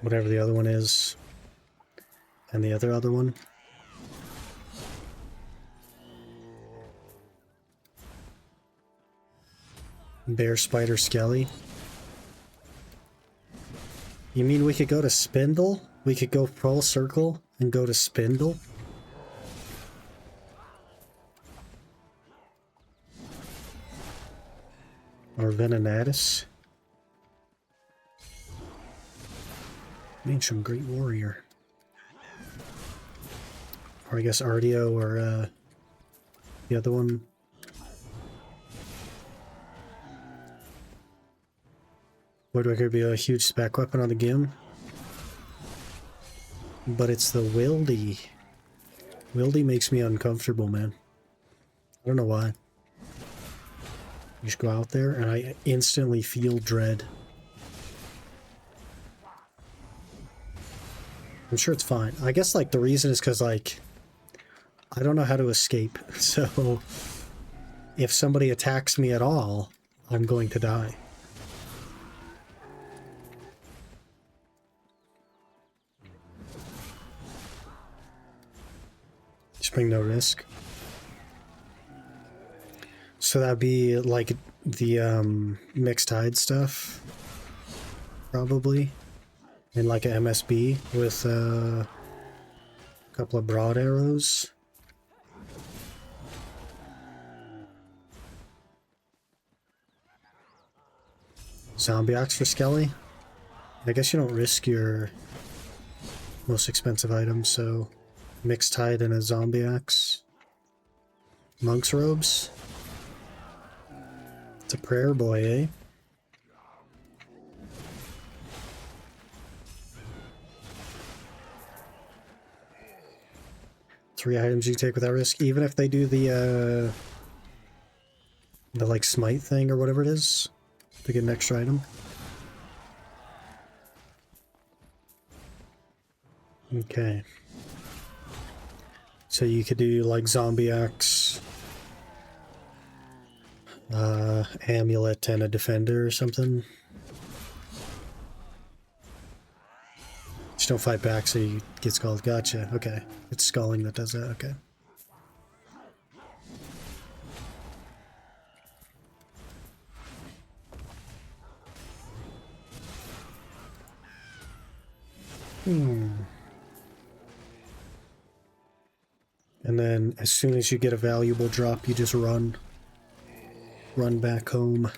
Whatever the other one is. And the other one. Bear, Spider, Skelly. You mean we could go to Spindle? We could go full circle and go to Spindle? Or Venenatus. Ancient Great Warrior. Or I guess Ardio or the other one. Woodwicker be a huge spec weapon on the Gim. But it's the Wildy. Wildy makes me uncomfortable, man. I don't know why. You just go out there and I instantly feel dread. I'm sure it's fine. I guess, like, the reason is because, like, I don't know how to escape. So, if somebody attacks me at all, I'm going to die. Just bring no risk. So that'd be like the mixed tide stuff, probably, and like a MSB with a couple of broad arrows. Zombie axe for Skelly. I guess you don't risk your most expensive items, so mixed tide and a zombie axe. Monk's robes. It's a prayer boy, eh? Three items you take without risk, even if they do the like smite thing or whatever it is, to get an extra item. Okay. So you could do like zombie axe, amulet, and a defender or something. Just don't fight back so you get skulled. Gotcha. Okay. It's sculling that does that. Okay. And then as soon as you get a valuable drop, you just run. Run back home.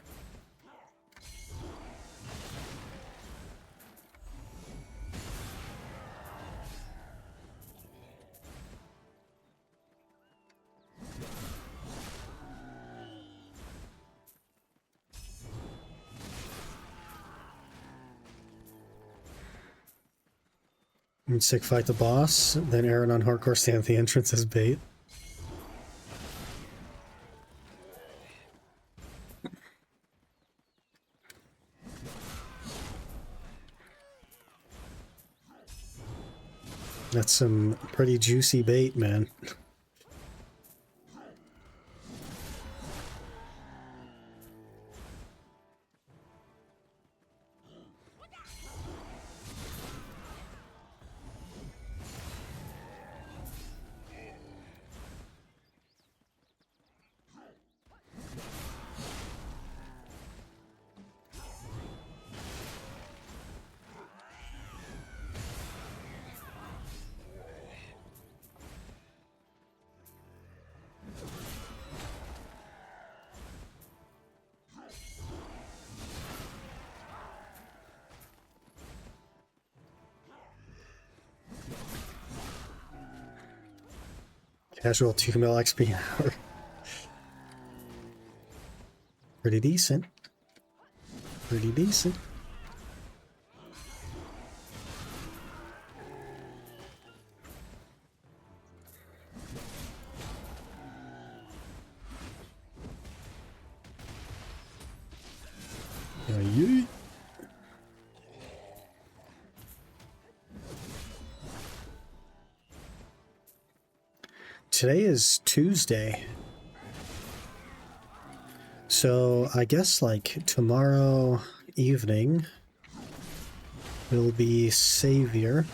And Sick fight the boss, then Aaron on hardcore stand at the entrance as bait. That's some pretty juicy bait, man. Casual 2 mil XP an hour. Pretty decent. Pretty decent. Yeet. Today is Tuesday. So I guess like tomorrow evening will be Savior,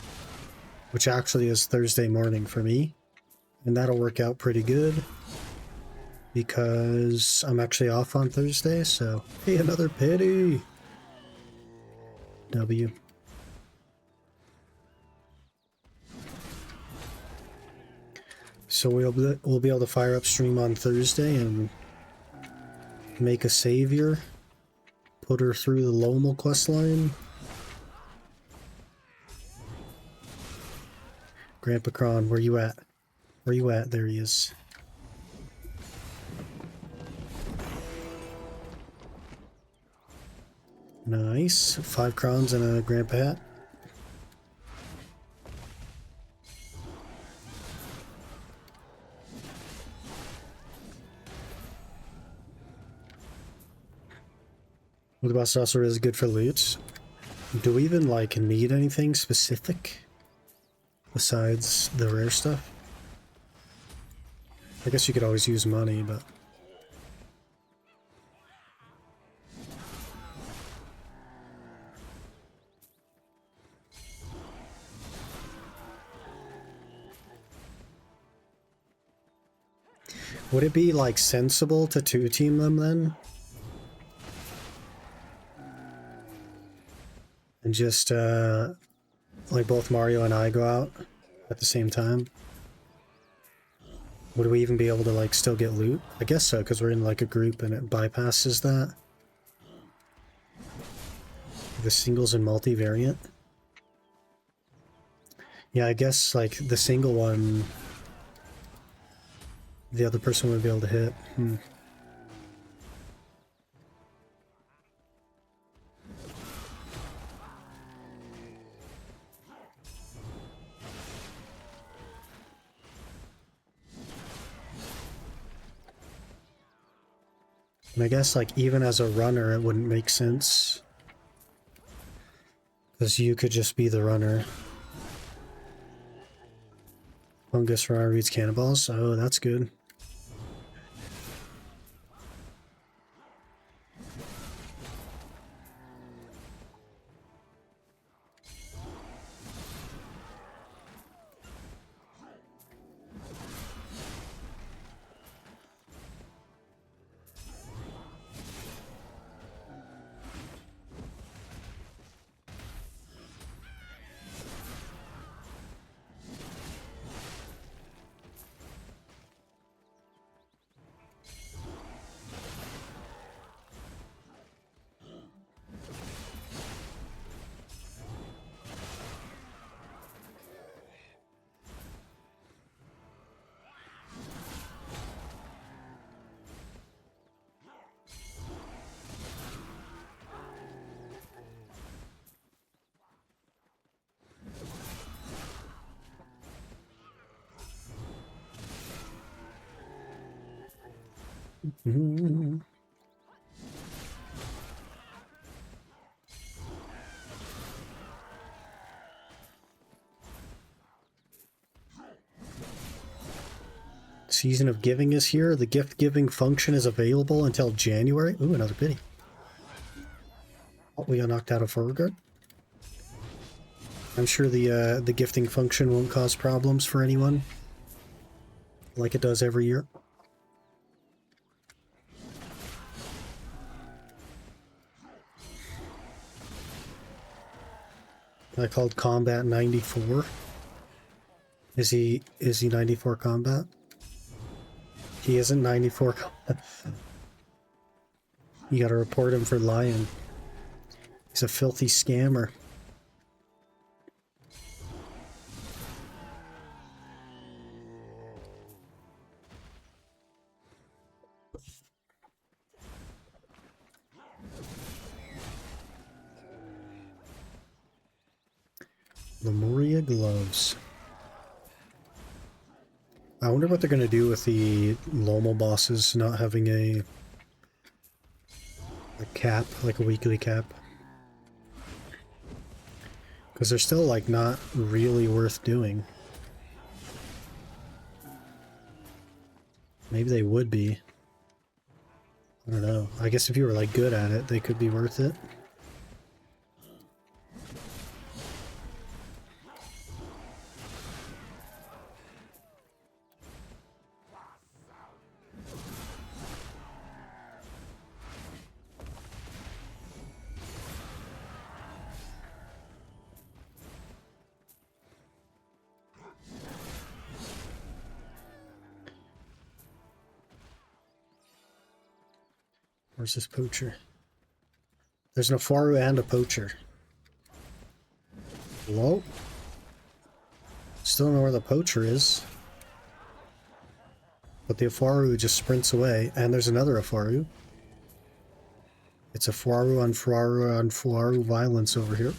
which actually is Thursday morning for me. And that'll work out pretty good because I'm actually off on Thursday, so hey, another pity. W. So we'll be able to fire up stream on Thursday and make a Savior, put her through the Lomal questline. Grandpa Kron, where you at? Where you at? There he is. Nice. 5 crowns and a grandpa hat. What about Saucer is good for loot? Do we even like need anything specific besides the rare stuff? I guess you could always use money, but would it be like sensible to 2-team them then? And just like both Mario and I go out at the same time? Would we even be able to like still get loot? I guess so, because we're in like a group and it bypasses that. The singles and multi-variant. Yeah, I guess like the single one, the other person would be able to hit. And I guess like even as a runner it wouldn't make sense, because you could just be the runner. Fungus Runner reads cannonballs, oh that's good. Season of Giving is here. The gift giving function is available until January. Ooh, another pity. Oh, we got knocked out of forward guard. I'm sure the gifting function won't cause problems for anyone, like it does every year. I called combat 94. Is he 94 combat? He isn't 94 combat. You gotta report him for lying. He's a filthy scammer. Lemuria gloves. I wonder what they're going to do with the Lomo bosses not having a cap, like a weekly cap. Because they're still, like, not really worth doing. Maybe they would be. I don't know. I guess if you were, like, good at it, they could be worth it. Where's this poacher? There's an Afaru and a poacher. Hello? Still don't know where the poacher is. But the Afaru just sprints away, and there's another Afaru. It's Afaru on Faru on Faru violence over here.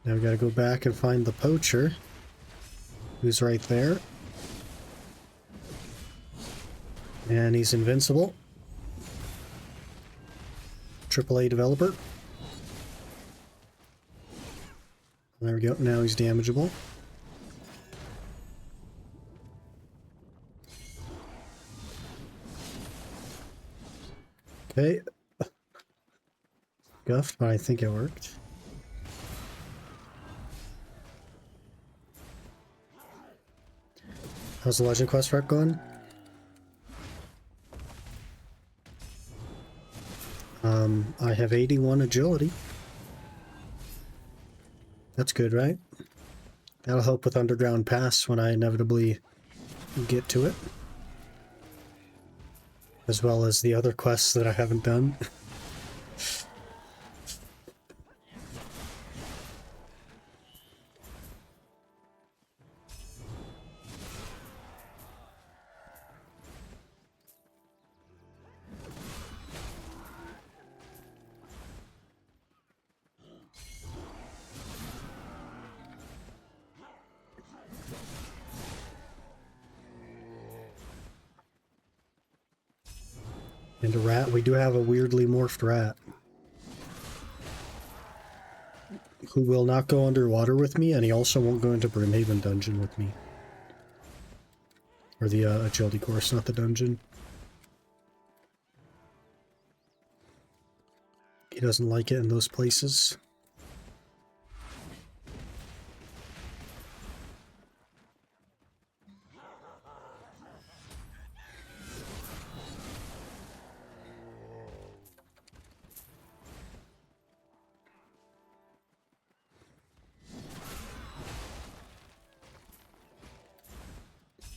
Now we gotta go back and find the poacher, who's right there. And he's invincible. AAA developer. There we go, now he's damageable. Okay. Guffed, but I think it worked. How's the Legend Quest rec going? I have 81 agility. That's good, right? That'll help with Underground Pass when I inevitably get to it. As well as the other quests that I haven't done. And a rat. We do have a weirdly morphed rat. Who will not go underwater with me, and he also won't go into Brimhaven dungeon with me. Or the agility course, not the dungeon. He doesn't like it in those places.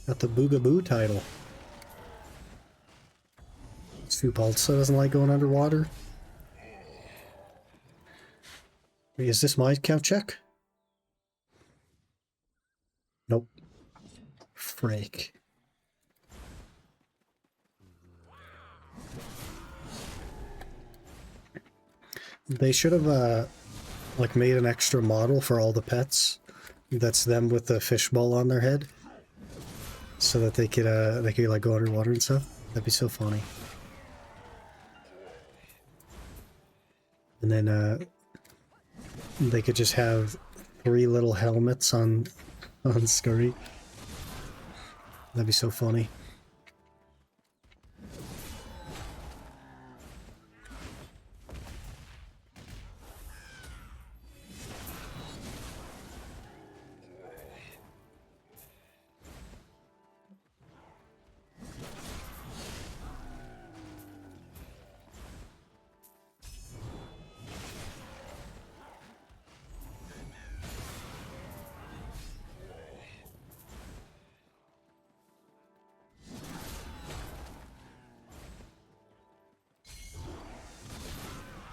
Got the Boogaboo title. Swoop also doesn't like going underwater. Wait, is this my count check? Nope. Freak. They should have like made an extra model for all the pets. That's them with the fishbowl on their head. So that they could like go underwater and stuff. That'd be so funny. And then they could just have 3 little helmets on Scurry. That'd be so funny.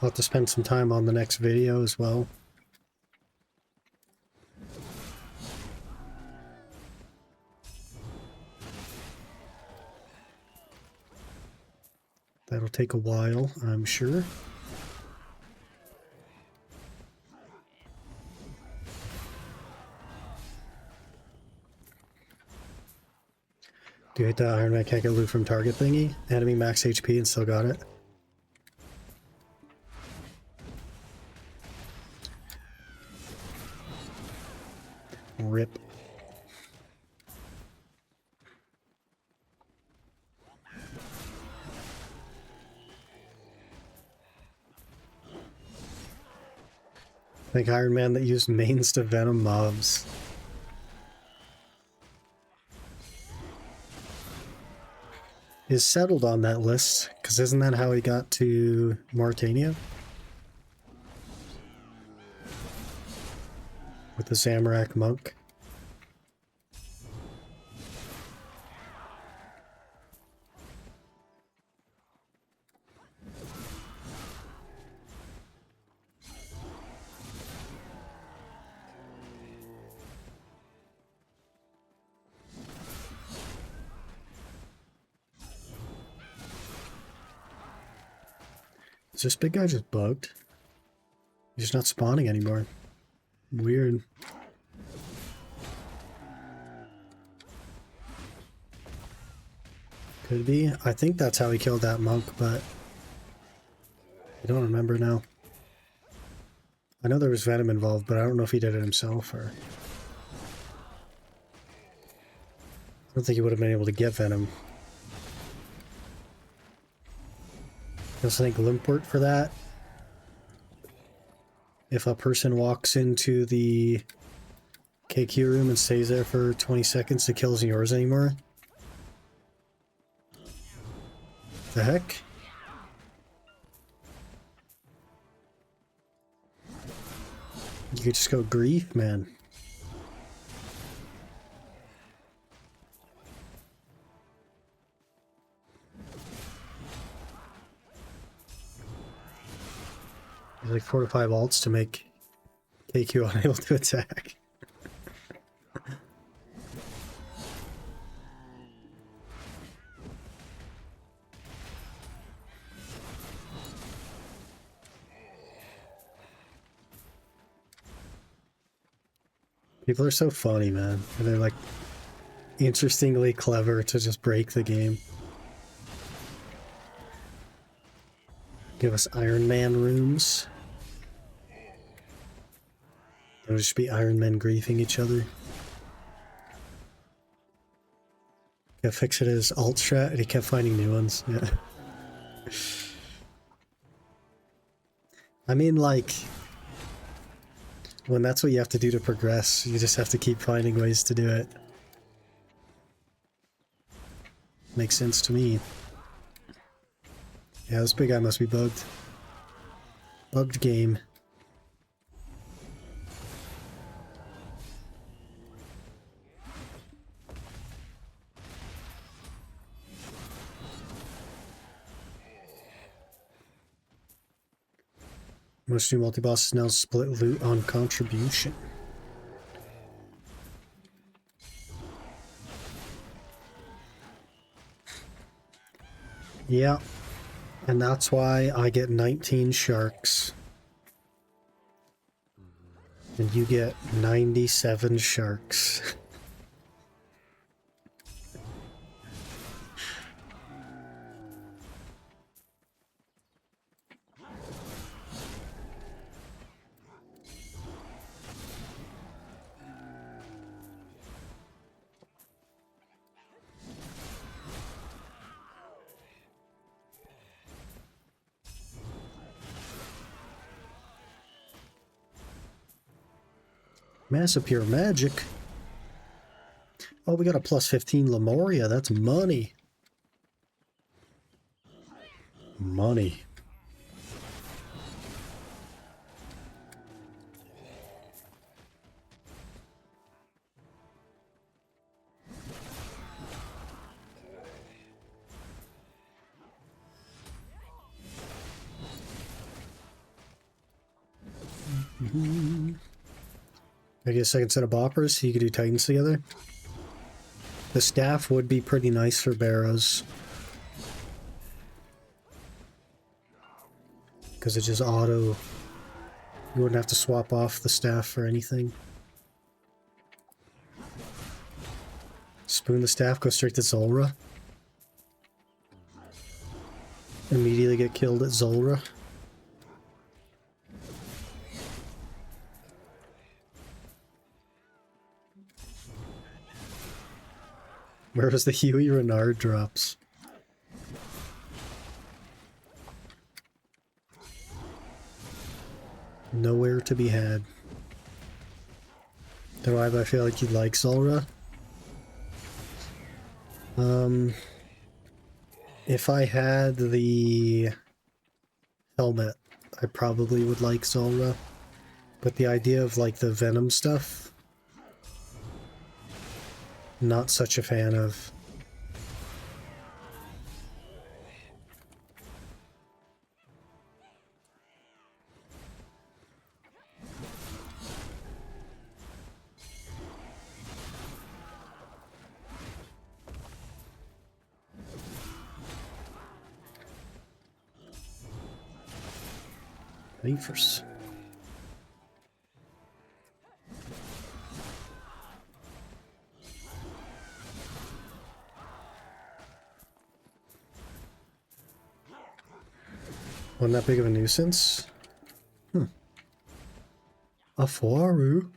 I'll have to spend some time on the next video as well. That'll take a while, I'm sure. Do you hate that Iron Man can't get loot from target thingy? Enemy max HP and still got it. Rip. I think Iron Man that used mains to venom mobs. Is settled on that list, because isn't that how he got to Mauritania? With the Zamorak monk. Is this big guy just bugged? He's just not spawning anymore. Weird. Could be. I think that's how he killed that monk, but I don't remember now. I know there was venom involved, but I don't know if he did it himself or... I don't think he would have been able to get venom. I also think Limport for that. If a person walks into the KQ room and stays there for 20 seconds, the kill isn't yours anymore. The heck? You could just go grief, man. There's like 4 to 5 ults to make KQ unable to attack. People are so funny, man. And they're like interestingly clever to just break the game. Give us Iron Man rooms. It'll just be Iron Men griefing each other. Yeah, fix it as alt strat, and he kept finding new ones. Yeah. I mean, like, when that's what you have to do to progress, you just have to keep finding ways to do it. Makes sense to me. Yeah, this big guy must be bugged. Bugged game. Most new multi-bosses now split loot on contribution. Yeah. And that's why I get 19 sharks. And you get 97 sharks. Massive pure magic. Oh, we got a plus 15 Lemuria. That's money. Money. I get a second set of boppers so you could do Titans together. The staff would be pretty nice for barrows. Because it just auto... You wouldn't have to swap off the staff for anything. Spoon the staff, go straight to Zulrah. Immediately get killed at Zulrah. Where was the Huey Renard drops? Nowhere to be had. Do I feel like you'd like Zulrah? If I had the helmet, I probably would like Zulrah. But the idea of like the Venom stuff, not such a fan of. Wafers. Wasn't that big of a nuisance? A Faru.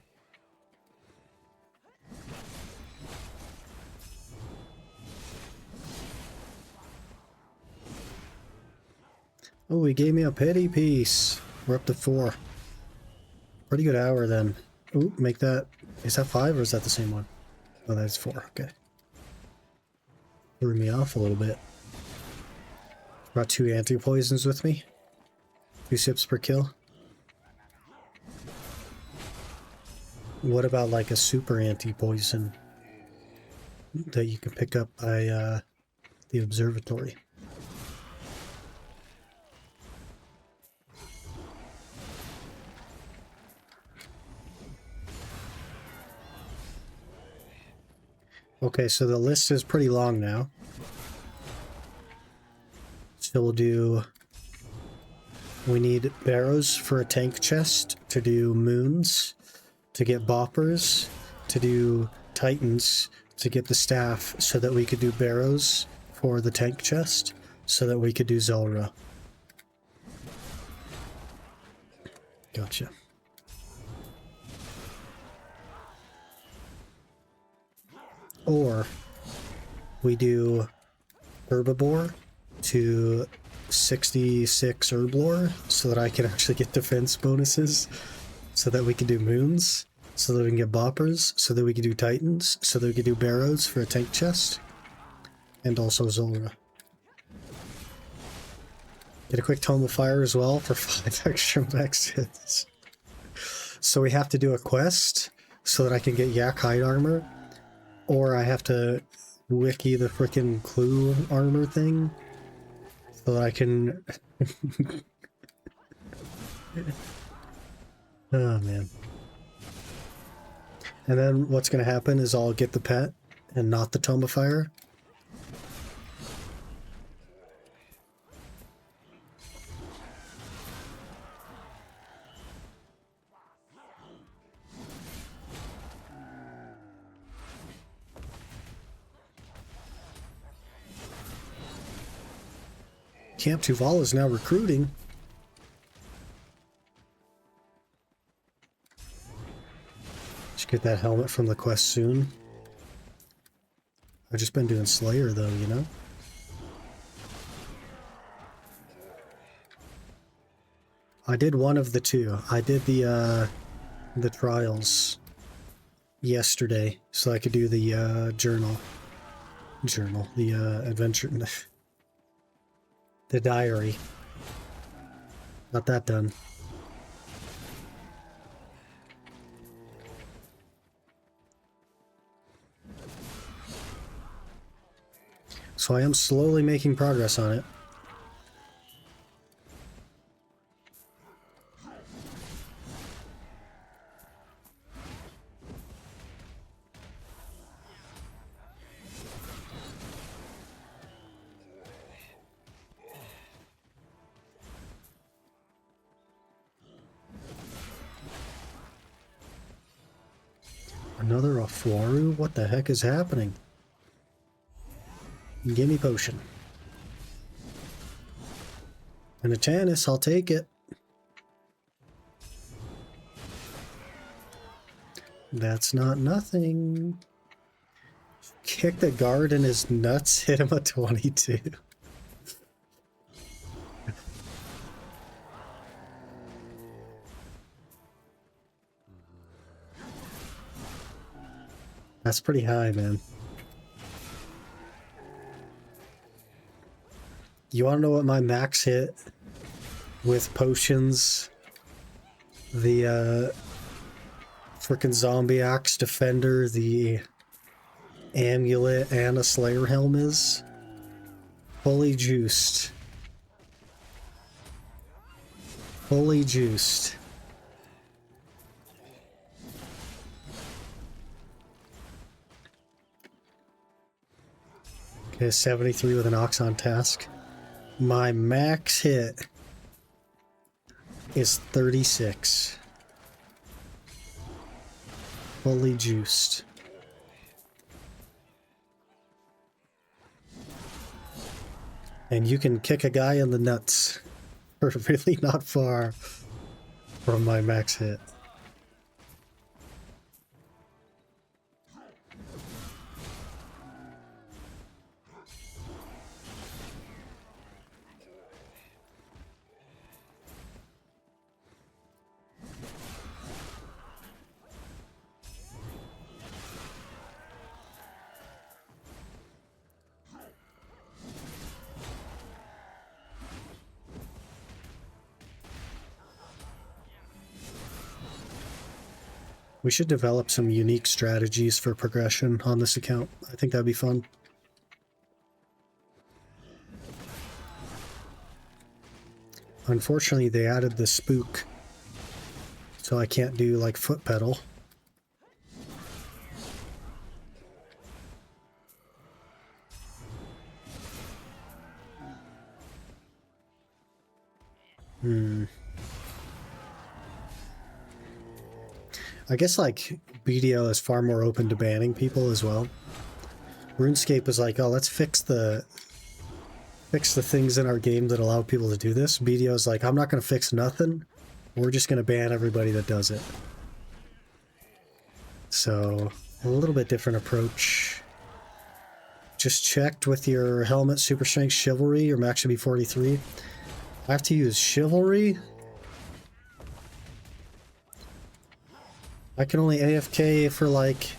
Oh, he gave me a pity piece. We're up to 4. Pretty good hour then. Ooh, make that... Is that 5 or is that the same one? Oh, that's 4. Okay. Threw me off a little bit. Brought 2 anti-poisons with me. 2 sips per kill. What about like a super anti-poison that you can pick up by the observatory? Okay, so the list is pretty long now. So we'll do... We need barrows for a tank chest, to do moons, to get boppers, to do titans, to get the staff, so that we could do barrows for the tank chest, so that we could do Zulrah. Gotcha. Or we do herbivore to 66 herblore so that I can actually get defense bonuses, so that we can do moons, so that we can get boppers, so that we can do titans, so that we can do barrows for a tank chest, and also Zulrah. Get a quick Tome of Fire as well for 5 extra max hits. So we have to do a quest so that I can get Yak Hide armor, or I have to wiki the frickin' clue armor thing so that I can... Oh man. And then what's gonna happen is I'll get the pet and not the Tome of Fire. Camp Tuval is now recruiting. Should get that helmet from the quest soon. I've just been doing Slayer though, you know? I did one of the 2. I did the trials yesterday so I could do the the adventure, the diary. Got that done. So I am slowly making progress on it. Another Afuaru? What the heck is happening? Give me potion. And a Tannis, I'll take it. That's not nothing. Kick the guard in his nuts, hit him at 22. That's pretty high, man. You want to know what my max hit with potions? The frickin' zombie axe defender, the amulet, and a slayer helm is? Fully juiced. Fully juiced. Okay, 73 with an ox on task. My max hit is 36. Fully juiced. And you can kick a guy in the nuts. We're really not far from my max hit. We should develop some unique strategies for progression on this account. I think that'd be fun. Unfortunately, they added the spook, so I can't do like foot pedal. I guess like BDO is far more open to banning people as well. RuneScape is like, oh, let's fix the things in our game that allow people to do this. BDO is like, I'm not going to fix nothing. We're just going to ban everybody that does it. So a little bit different approach. Just checked with your helmet, super strength, chivalry. Your max should be 43. I have to use chivalry. I can only AFK for like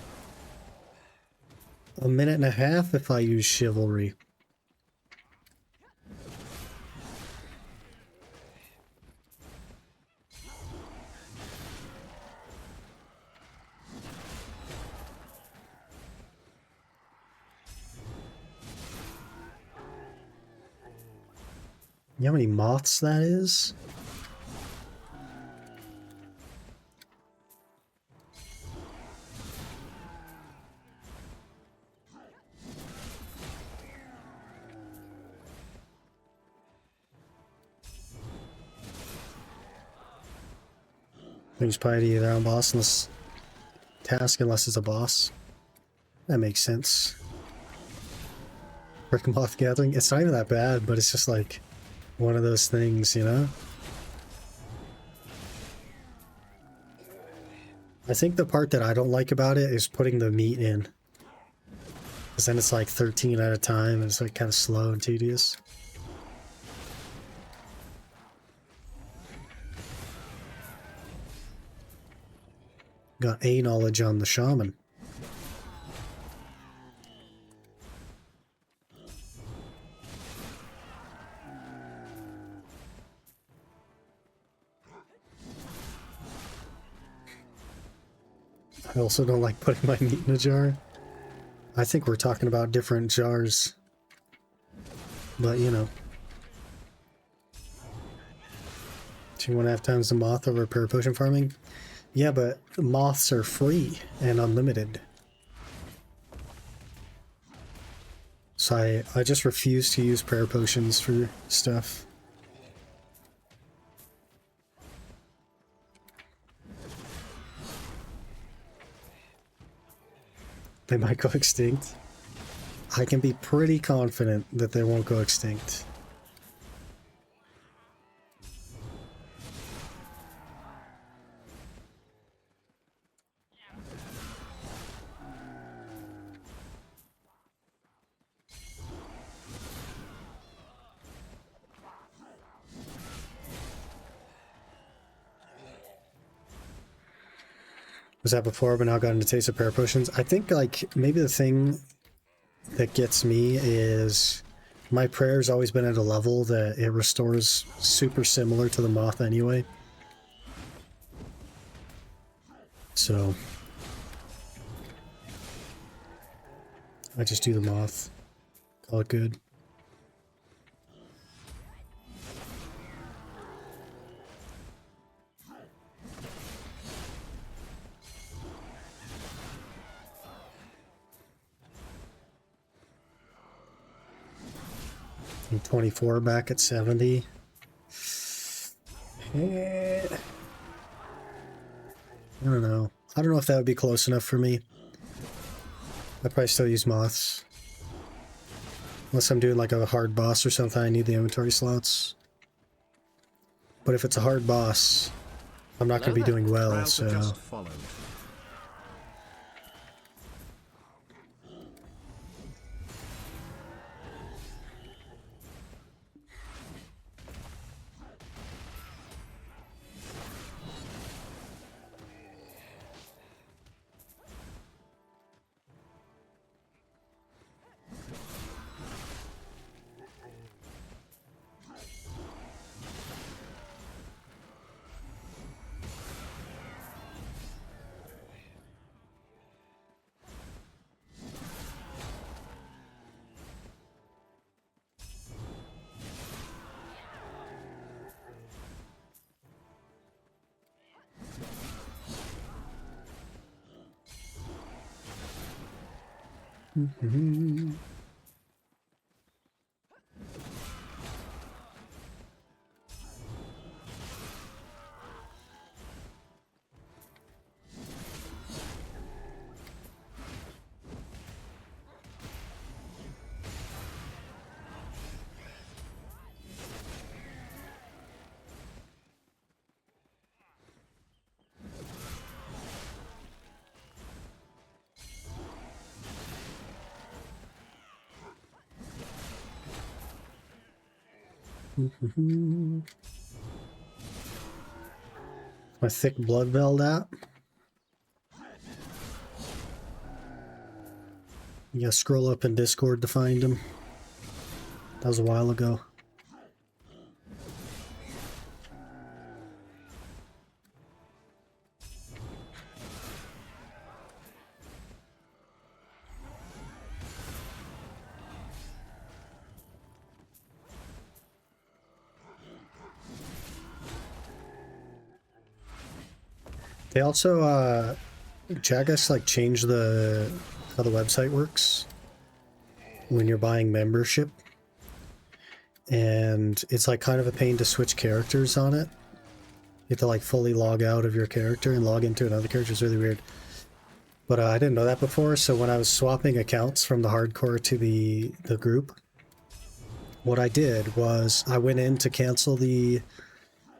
a minute and a half if I use chivalry. You know how many moths that is? Brings piety around boss unless task unless it's a boss. That makes sense. Brick moth gathering. It's not even that bad, but it's just like one of those things, you know? I think the part that I don't like about it is putting the meat in. Because then it's like 13 at a time and it's like kind of slow and tedious. Got A knowledge on the shaman. I also don't like putting my meat in a jar. I think we're talking about different jars. But, you know. Do you want to have times the moth over para potion farming? Yeah, but moths are free and unlimited. So I just refuse to use prayer potions for stuff. They might go extinct. I can be pretty confident that they won't go extinct. Was that before, but now got into taste of prayer potions? I think, like, maybe the thing that gets me is my prayer's always been at a level that it restores super similar to the moth anyway. So I just do the moth. Call it good. I'm 24 back at 70. I don't know. I don't know if that would be close enough for me. I'd probably still use moths. Unless I'm doing like a hard boss or something, I need the inventory slots. But if it's a hard boss, I'm not going to be doing well, so... My thick blood veld app. You gotta scroll up in Discord to find him. That was a while ago. They also, Jagus, like, changed how the website works when you're buying membership. And it's, like, kind of a pain to switch characters on it. You have to, like, fully log out of your character and log into another character. It's really weird. But I didn't know that before, so when I was swapping accounts from the hardcore to the group, what I did was I went in to cancel the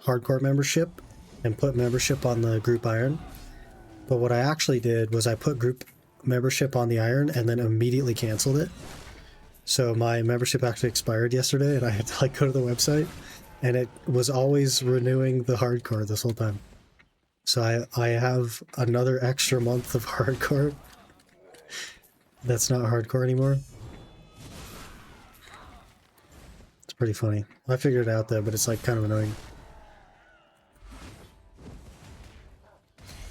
hardcore membership and put membership on the group iron. But what I actually did was I put group membership on the iron and then immediately canceled it. So my membership actually expired yesterday and I had to like go to the website and it was always renewing the hardcore this whole time. So I have another extra month of hardcore. That's not hardcore anymore. It's pretty funny. I figured it out though, but it's like kind of annoying.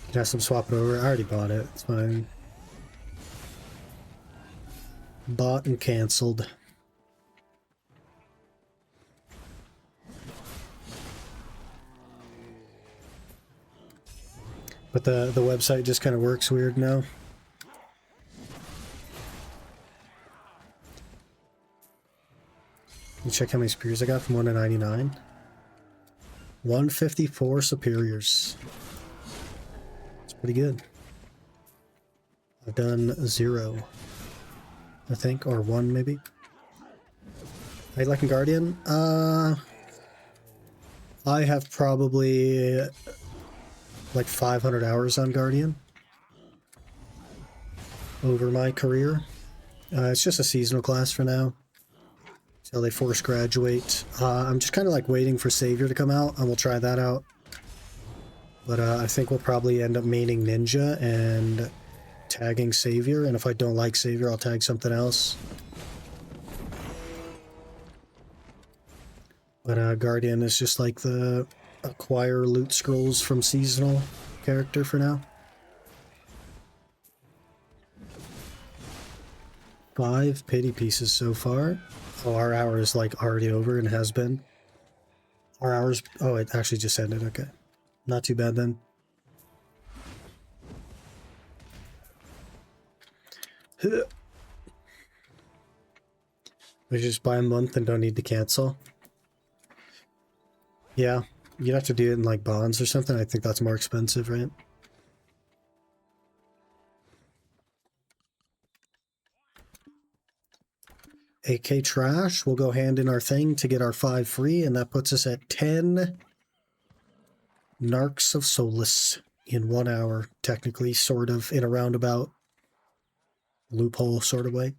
Can have some swap it over. I already bought it. It's fine. Bought and canceled. But the website just kind of works weird now. You check how many superiors I got from 1 to 99. 154 superiors. It's pretty good. I've done 0, I think, or 1 maybe. Are you liking Guardian? I have probably like 500 hours on Guardian over my career. It's just a seasonal class for now. So they force graduate. I'm just kind of like waiting for Savior to come out, and we'll try that out. But I think we'll probably end up maining Ninja and tagging Savior, and if I don't like Savior, I'll tag something else. But Guardian is just like the acquire loot scrolls from seasonal character for now. 5 pity pieces so far. Oh, our hour is like already over and has been. Our hours, oh, it actually just ended, okay. Not too bad then. We just buy a month and don't need to cancel. Yeah, you'd have to do it in like bonds or something. I think that's more expensive, right? AK trash. We'll go hand in our thing to get our 5 free, and that puts us at 10 Narcs of Solace in 1 hour, technically, sort of, in a roundabout loophole sort of way.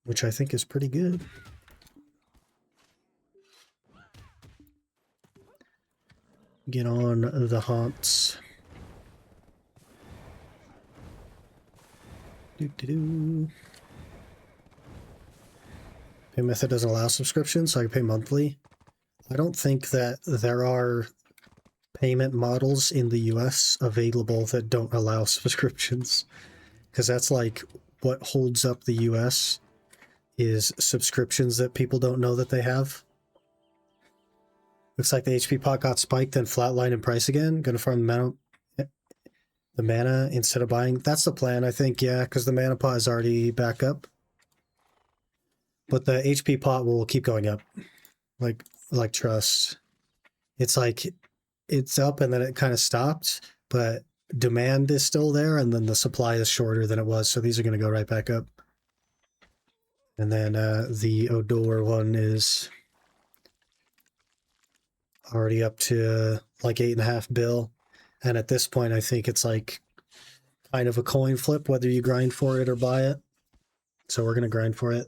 Which I think is pretty good. Get on the haunts. Doo-doo-doo. Pay method doesn't allow subscriptions, so I can pay monthly. I don't think that there are payment models in the US available that don't allow subscriptions, because that's like what holds up the US is subscriptions that people don't know that they have. Looks like the HP pot got spiked and flatlined in price again. Gonna farm the mana instead of buying. That's the plan, I think, yeah, because the mana pot is already back up. But the HP pot will keep going up. Like trust. It's like, it's up and then it kind of stopped, but demand is still there, and then the supply is shorter than it was, so these are going to go right back up. And then the Odor one is already up to like 8.5 bill, and at this point I think it's like kind of a coin flip whether you grind for it or buy it, so we're going to grind for it.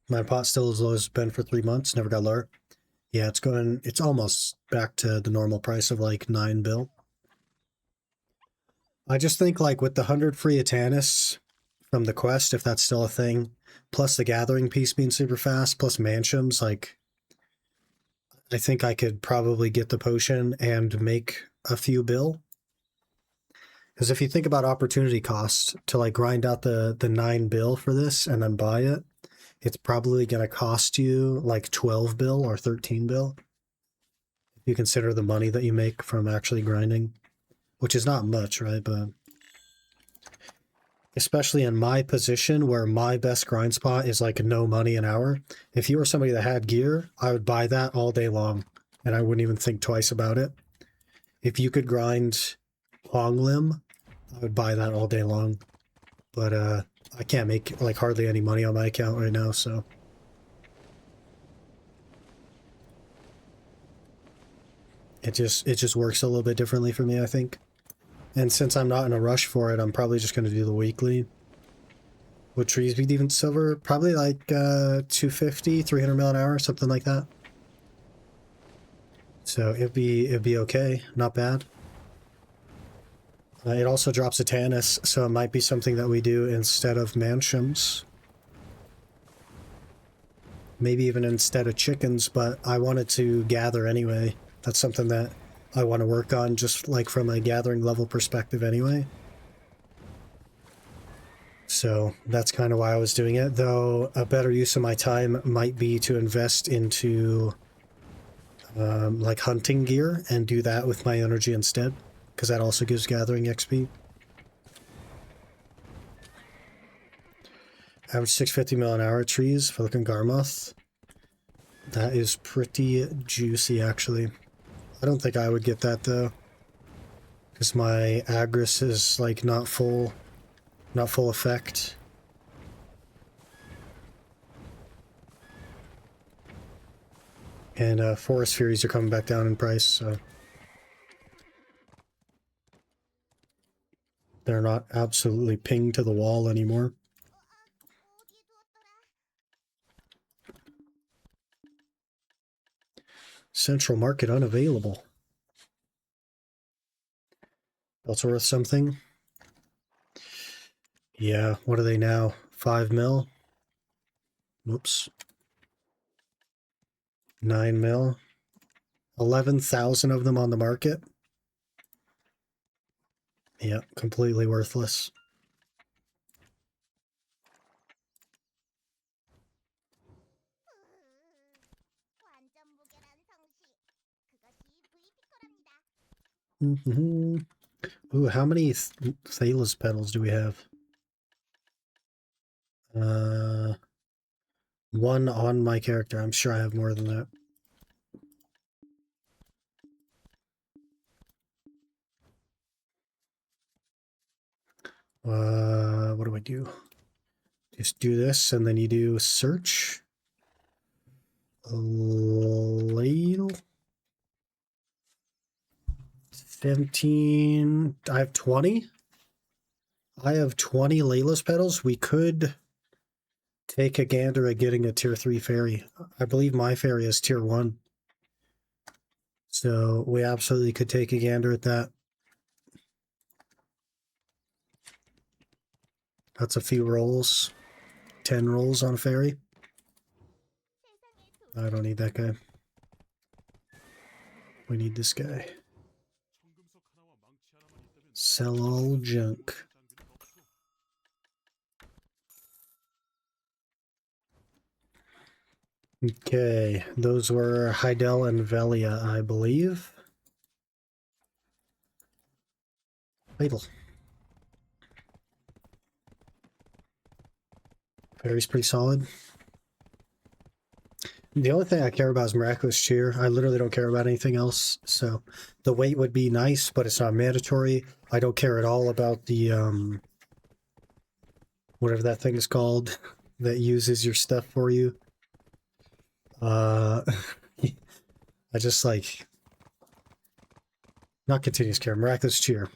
My pot still as low as it's been for 3 months, never got lower. Yeah, it's almost back to the normal price of like 9 bill. I just think like with the 100 free Atanis from the quest, if that's still a thing, plus the gathering piece being super fast, plus Mansions, like I think I could probably get the potion and make a few bill. Because if you think about opportunity cost to like grind out the 9 bill for this and then buy it, it's probably going to cost you like 12 bill or 13 bill. If you consider the money that you make from actually grinding, which is not much, right? But especially in my position where my best grind spot is like no money an hour, if you were somebody that had gear, I would buy that all day long and I wouldn't even think twice about it. If you could grind Long Limb, I would buy that all day long. But I can't make like hardly any money on my account right now, so it just works a little bit differently for me, I think. And since I'm not in a rush for it, I'm probably just going to do the weekly. Would trees be even silver? Probably like 250, 300 mil an hour, something like that. So it'd be okay, not bad. It also drops a Tannis, so it might be something that we do instead of mansions. Maybe even instead of chickens, but I wanted to gather anyway. That's something that I want to work on, just like from a gathering level perspective anyway. So that's kind of why I was doing it, though a better use of my time might be to invest into like hunting gear and do that with my energy instead, because that also gives gathering XP. Average 650 mil an hour trees for looking Garmoth. That is pretty juicy, actually. I don't think I would get that, though, because my Agris is like not full effect. And Forest Furies are coming back down in price, so they're not absolutely pinged to the wall anymore. Central Market unavailable. That's worth something. Yeah, what are they now? 5 mil? Whoops. 9 mil. 11,000 of them on the market. Yeah, completely worthless. Ooh, how many Thalas petals do we have? One on my character. I'm sure I have more than that. What do I do? Just do this, and then you do search. Ladle. 17. I have 20. I have 20 Layla's petals. We could take a gander at getting a tier 3 fairy. I believe my fairy is tier 1. So we absolutely could take a gander at that. That's a few rolls. 10 rolls on a fairy. I don't need that guy. We need this guy. Sell all junk. Okay, those were Heidel and Velia, I believe. Fatal. Fairy's pretty solid. The only thing I care about is Miraculous Cheer. I literally don't care about anything else. So the weight would be nice, but it's not mandatory. I don't care at all about the, whatever that thing is called that uses your stuff for you. I just like... Not Continuous Care, Miraculous Cheer.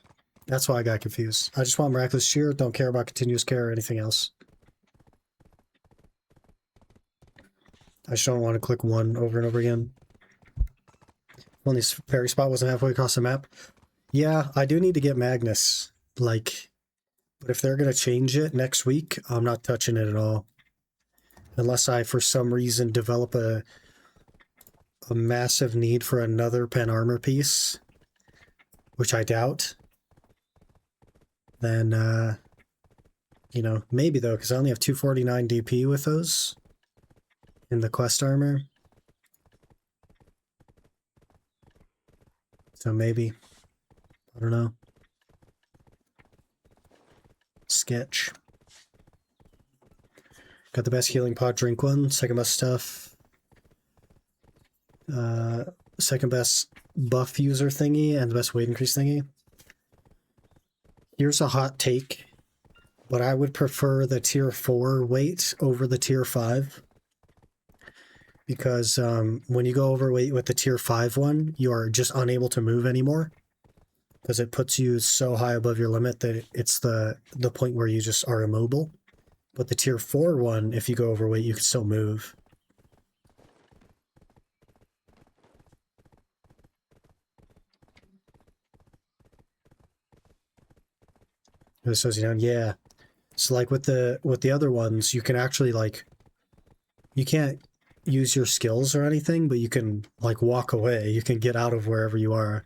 That's why I got confused. I just want Miraculous Cheer, don't care about Continuous Care or anything else. I just don't want to click one over and over again. When this fairy spot wasn't halfway across the map. Yeah, I do need to get Magnus. Like, but if they're going to change it next week, I'm not touching it at all. Unless I, for some reason, develop a massive need for another pen armor piece, which I doubt. Then, you know, maybe though, because I only have 249 DP with those in the quest armor. So maybe. I don't know. Sketch. Got the best healing pot, drink one. Second best stuff. Second best buff user thingy and the best weight increase thingy. Here's a hot take, but I would prefer the tier 4 weight over the tier 5. Because when you go overweight with the tier 5 one, you are just unable to move anymore. Because it puts you so high above your limit that it's the point where you just are immobile. But the tier 4 one, if you go overweight, you can still move. This slows you down, yeah. So like with the other ones, you can actually like, you can't use your skills or anything, but you can like walk away. You can get out of wherever you are.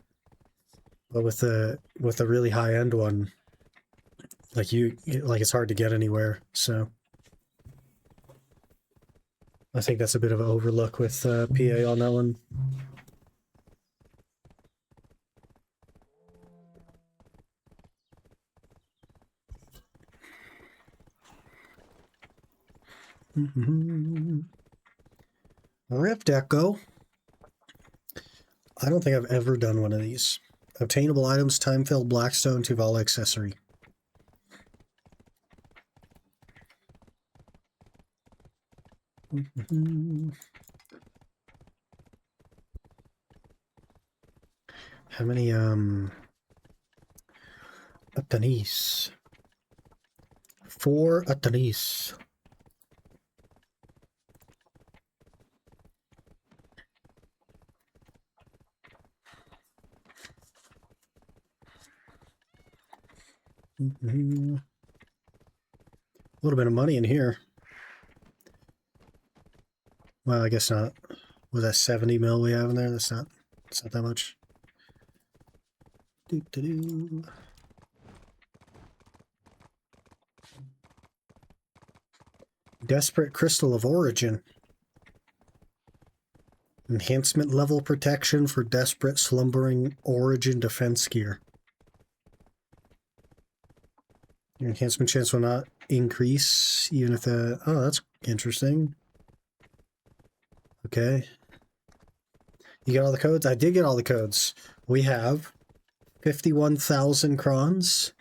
But with the really high end one, like it's hard to get anywhere. So I think that's a bit of an overlook with PA on that one. Rift Echo. I don't think I've ever done one of these. Obtainable items, time-filled Blackstone to Vala accessory. How many, Atanis? 4 Atanis. A little bit of money in here. Well, I guess not. Was that 70 mil we have in there? It's not that much. Desperate Crystal of Origin. Enhancement level protection for Desperate Slumbering Origin defense gear. Your enhancement chance will not increase even if the... Oh, that's interesting. Okay. You got all the codes? I did get all the codes. We have 51,000 crons,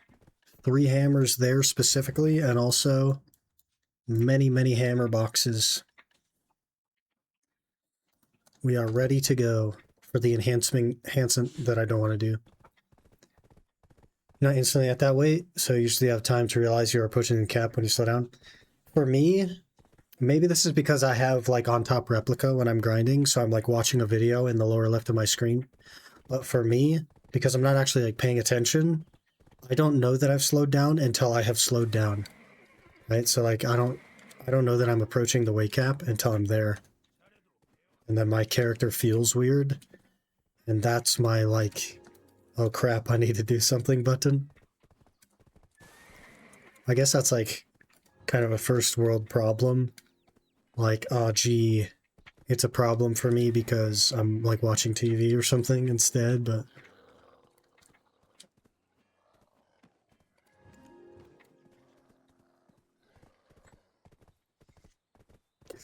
3 hammers there specifically, and also many, many hammer boxes. We are ready to go for the enhancement that I don't want to do. Not instantly at that weight, so you usually have time to realize you're approaching the cap when you slow down. For me, maybe this is because I have like on top replica when I'm grinding, so I'm like watching a video in the lower left of my screen. But for me, because I'm not actually like paying attention, I don't know that I've slowed down until I have slowed down. Right? So like I don't know that I'm approaching the weight cap until I'm there. And then my character feels weird. And that's my like, oh crap, I need to do something button. I guess that's like kind of a first world problem. Like, oh gee, it's a problem for me because I'm like watching TV or something instead, but...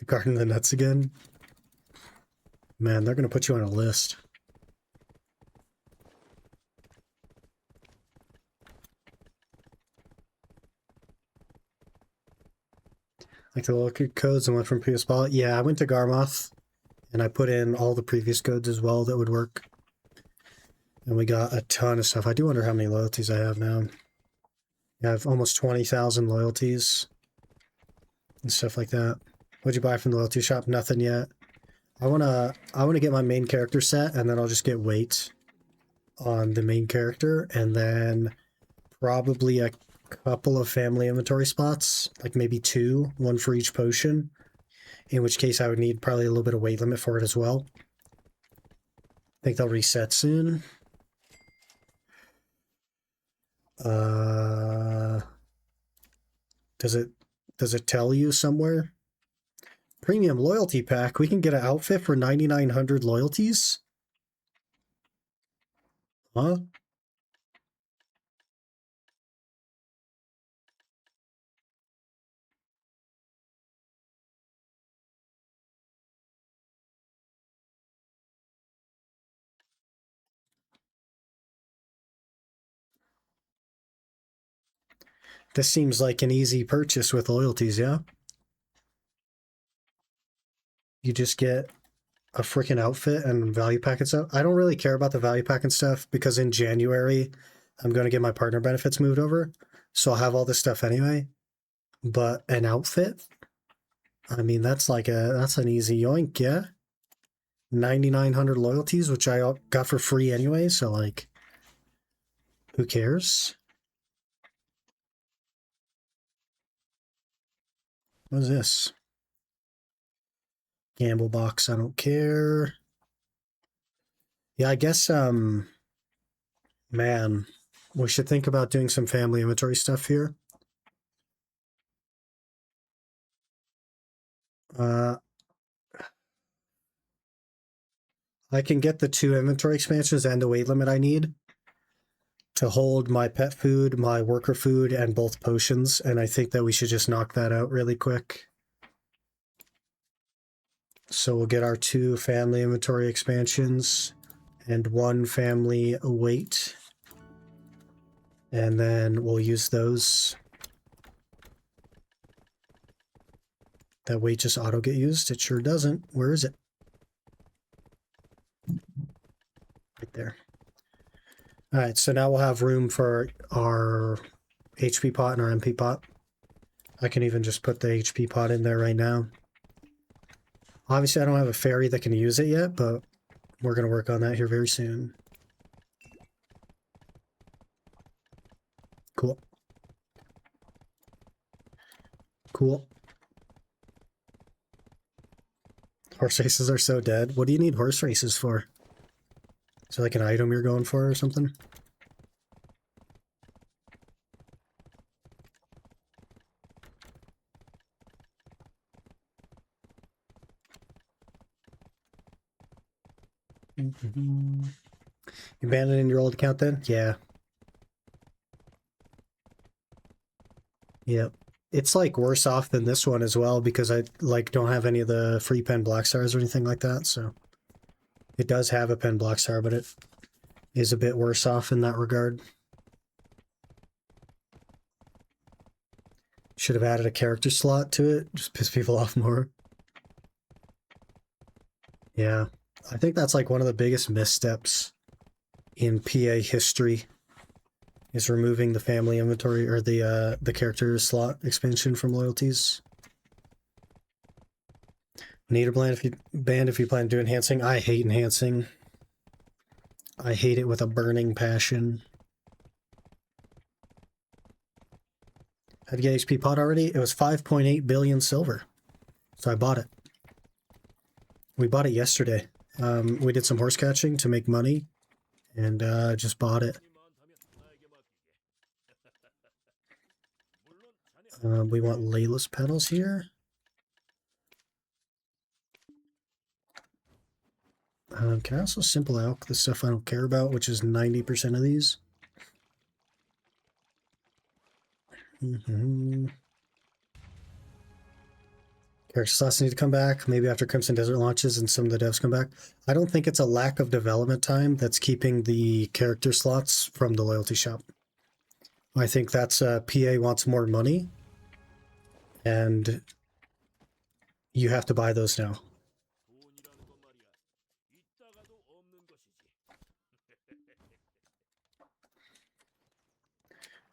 Garden the nuts again? Man, they're gonna put you on a list. Like the little codes and went from previous ball. Yeah, I went to Garmoth and I put in all the previous codes as well that would work. And we got a ton of stuff. I do wonder how many loyalties I have now. I have almost 20,000 loyalties and stuff like that. What'd you buy from the loyalty shop? Nothing yet. I wanna get my main character set, and then I'll just get weight on the main character, and then probably a couple of family inventory spots, like maybe 2, 1 for each potion, in which case I would need probably a little bit of weight limit for it as well. I think they'll reset soon. Does it tell you somewhere? Premium loyalty pack. We can get an outfit for 9,900 loyalties? Huh? This seems like an easy purchase with loyalties, yeah? You just get a freaking outfit and value pack and stuff. I don't really care about the value pack and stuff because in January, I'm going to get my partner benefits moved over. So I'll have all this stuff anyway. But an outfit? I mean, that's an easy yoink, yeah? 9,900 loyalties, which I got for free anyway, so like, who cares? What is this? Gamble box, I don't care. Yeah, I guess, man, we should think about doing some family inventory stuff here. I can get the 2 inventory expansions and the weight limit I need to hold my pet food, my worker food, and both potions, and I think that we should just knock that out really quick. So we'll get our 2 family inventory expansions and 1 family weight, and then we'll use those. That weight just auto get used? It sure doesn't. Where is it? Right there. All right, so now we'll have room for our HP pot and our MP pot. I can even just put the HP pot in there right now. Obviously, I don't have a fairy that can use it yet, but we're going to work on that here very soon. Cool. Cool. Horse races are so dead. What do you need horse races for? Is there like an item you're going for or something? You abandoning your old account then? Yeah. Yep. It's like worse off than this one as well because I like don't have any of the free pen black stars or anything like that, so it does have a pen black star, but it is a bit worse off in that regard. Should have added a character slot to it, just piss people off more. Yeah. I think that's like one of the biggest missteps in PA history is removing the family inventory or the character slot expansion from loyalties. Need a band if you plan to do enhancing. I hate enhancing. I hate it with a burning passion. Had to get HP pot already? It was 5.8 billion silver. So I bought it. We bought it yesterday. We did some horse catching to make money and just bought it. We want Layla's petals here. Can I also simple alch the stuff I don't care about, which is 90% of these? Character slots need to come back, maybe after Crimson Desert launches and some of the devs come back. I don't think it's a lack of development time that's keeping the character slots from the loyalty shop. I think that's PA wants more money, and you have to buy those now.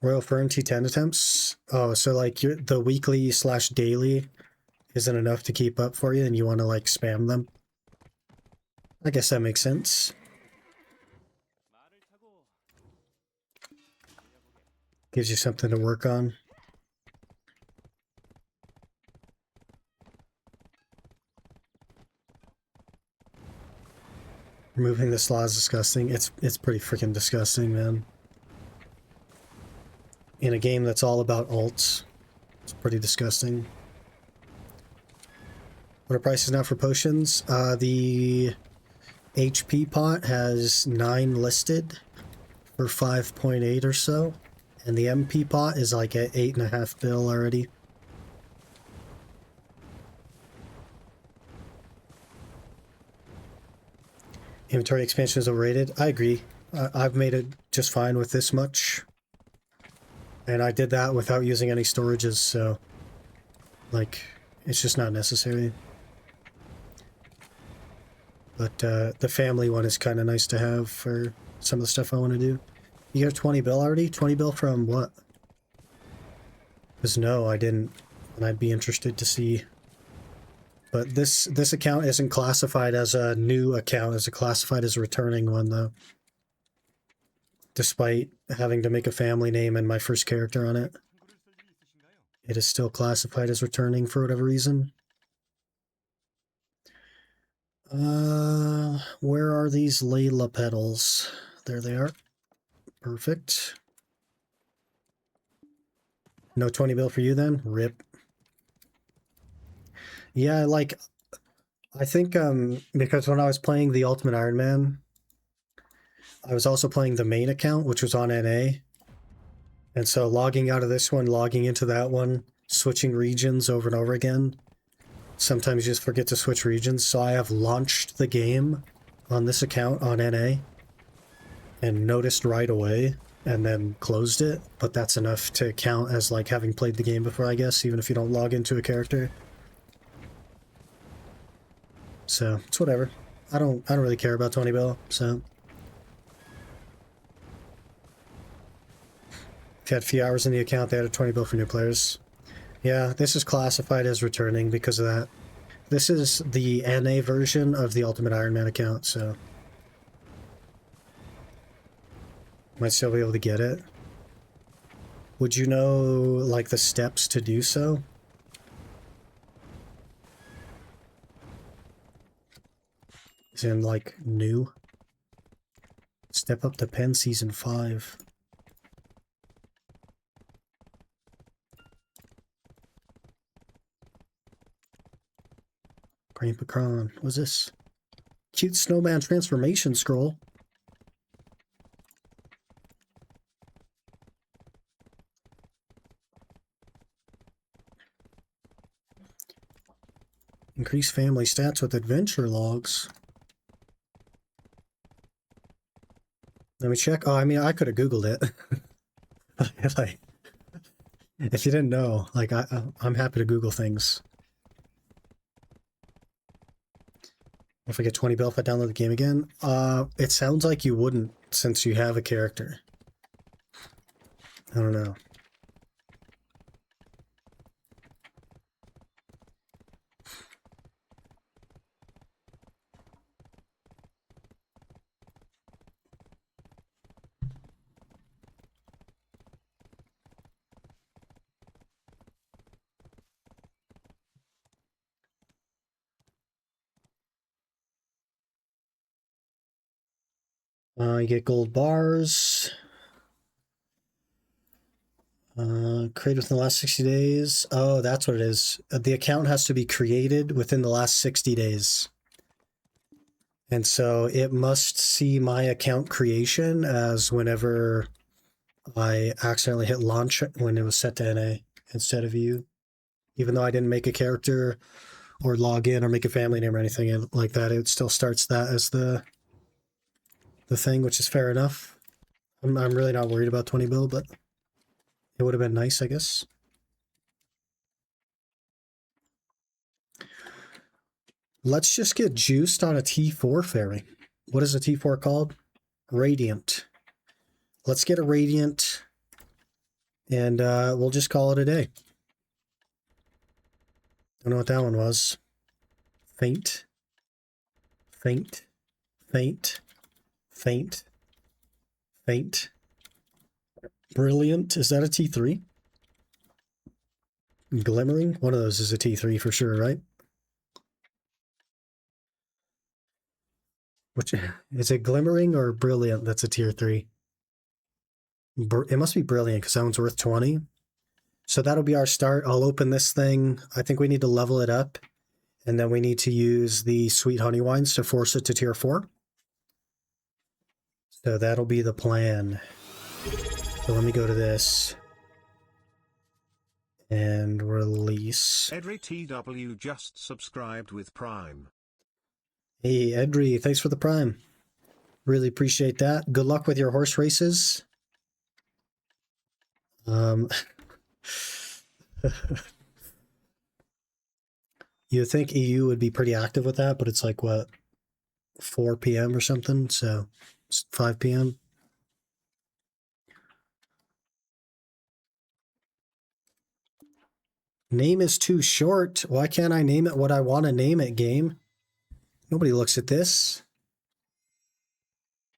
Royal Fern T10 attempts. Oh, so like the weekly / daily isn't enough to keep up for you and you want to like spam them. I guess that makes sense. Gives you something to work on. Removing the slaw is disgusting. It's pretty freaking disgusting, man. In a game that's all about ults, it's pretty disgusting. What are prices now for potions? The HP pot has 9 listed for 5.8 or so, and the MP pot is like at 8.5 bill already. Inventory expansion is overrated. I agree. I've made it just fine with this much. And I did that without using any storages, so like it's just not necessary. But the family one is kind of nice to have for some of the stuff I want to do. You got 20 bill already? 20 bill from what? Because no, I didn't, and I'd be interested to see. But this account isn't classified as a new account, it's classified as a returning one, though. Despite having to make a family name and my first character on it. It is still classified as returning for whatever reason. Where are these Layla petals? There they are. Perfect. No 20 bill for you then? Rip. Yeah, like, I think, because when I was playing the Ultimate Iron Man, I was also playing the main account, which was on NA. And so logging out of this one, logging into that one, switching regions over and over again. Sometimes you just forget to switch regions. So I have launched the game on this account on NA and noticed right away and then closed it. But that's enough to count as like having played the game before, I guess, even if you don't log into a character. So it's whatever. I don't really care about 20 bill, so. If you had a few hours in the account, they had a 20 bill for new players. Yeah, this is classified as returning because of that. This is the NA version of the Ultimate Iron Man account, so might still be able to get it. Would you know, like, the steps to do so? As in, like, new? Step up to Pen Season 5. Green Pecan. What's this? Cute snowman transformation scroll. Increase family stats with adventure logs. Let me check. Oh, I mean, I could have Googled it. Like, if you didn't know, like, I'm happy to Google things. If I get 20 bill if I download the game again, it sounds like you wouldn't since you have a character. I don't know. You get gold bars. Created within the last 60 days. Oh, that's what it is. The account has to be created within the last 60 days. And so it must see my account creation as whenever I accidentally hit launch when it was set to NA instead of you. Even though I didn't make a character or log in or make a family name or anything like that, it still starts that as the thing, which is fair enough. I'm really not worried about 20 bill, but it would have been nice, I guess. Let's just get juiced on a T4 fairy. What is a T4 called? Radiant. Let's get a Radiant, and we'll just call it a day. Don't know what that one was. Faint. Faint. Faint. Faint. Faint. Brilliant. Is that a T3? Glimmering? One of those is a T3 for sure, right? Which is it, glimmering or brilliant? That's a tier 3. It must be brilliant because that one's worth 20. So that'll be our start. I'll open this thing. I think we need to level it up, and then we need to use the sweet honey wines to force it to tier 4. So that'll be the plan. So let me go to this and release. Edry TW just subscribed with Prime. Hey, Edry, thanks for the Prime. Really appreciate that. Good luck with your horse races. You'd think EU would be pretty active with that, but it's like, what, 4 p.m. or something? So it's 5 p.m. Name is too short. Why can't I name it what I want to name it, game? Nobody looks at this.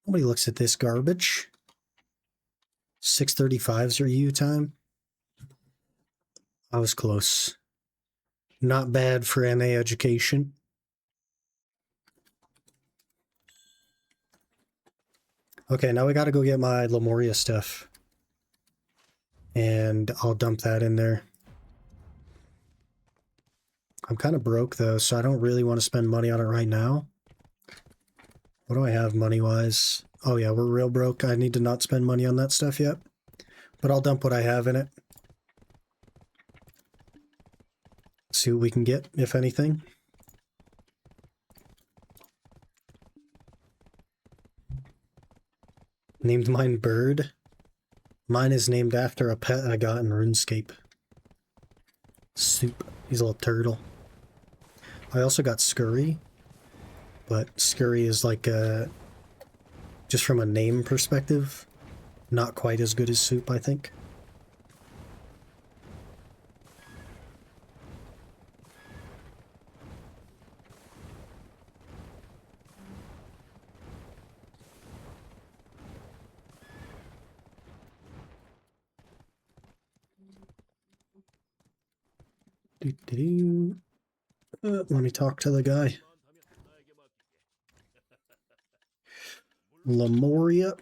Nobody looks at this garbage. 6:35's your U time. I was close. Not bad for MA education. Okay, now we gotta go get my Lemuria stuff. And I'll dump that in there. I'm kind of broke though, so I don't really want to spend money on it right now. What do I have money-wise? Oh yeah, we're real broke. I need to not spend money on that stuff yet. But I'll dump what I have in it. See what we can get, if anything. Named mine Bird. Mine is named after a pet I got in RuneScape. Soup. He's a little turtle. I also got Scurry. But Scurry is like just from a name perspective, not quite as good as Soup, I think. Let me talk to the guy. Lemuria.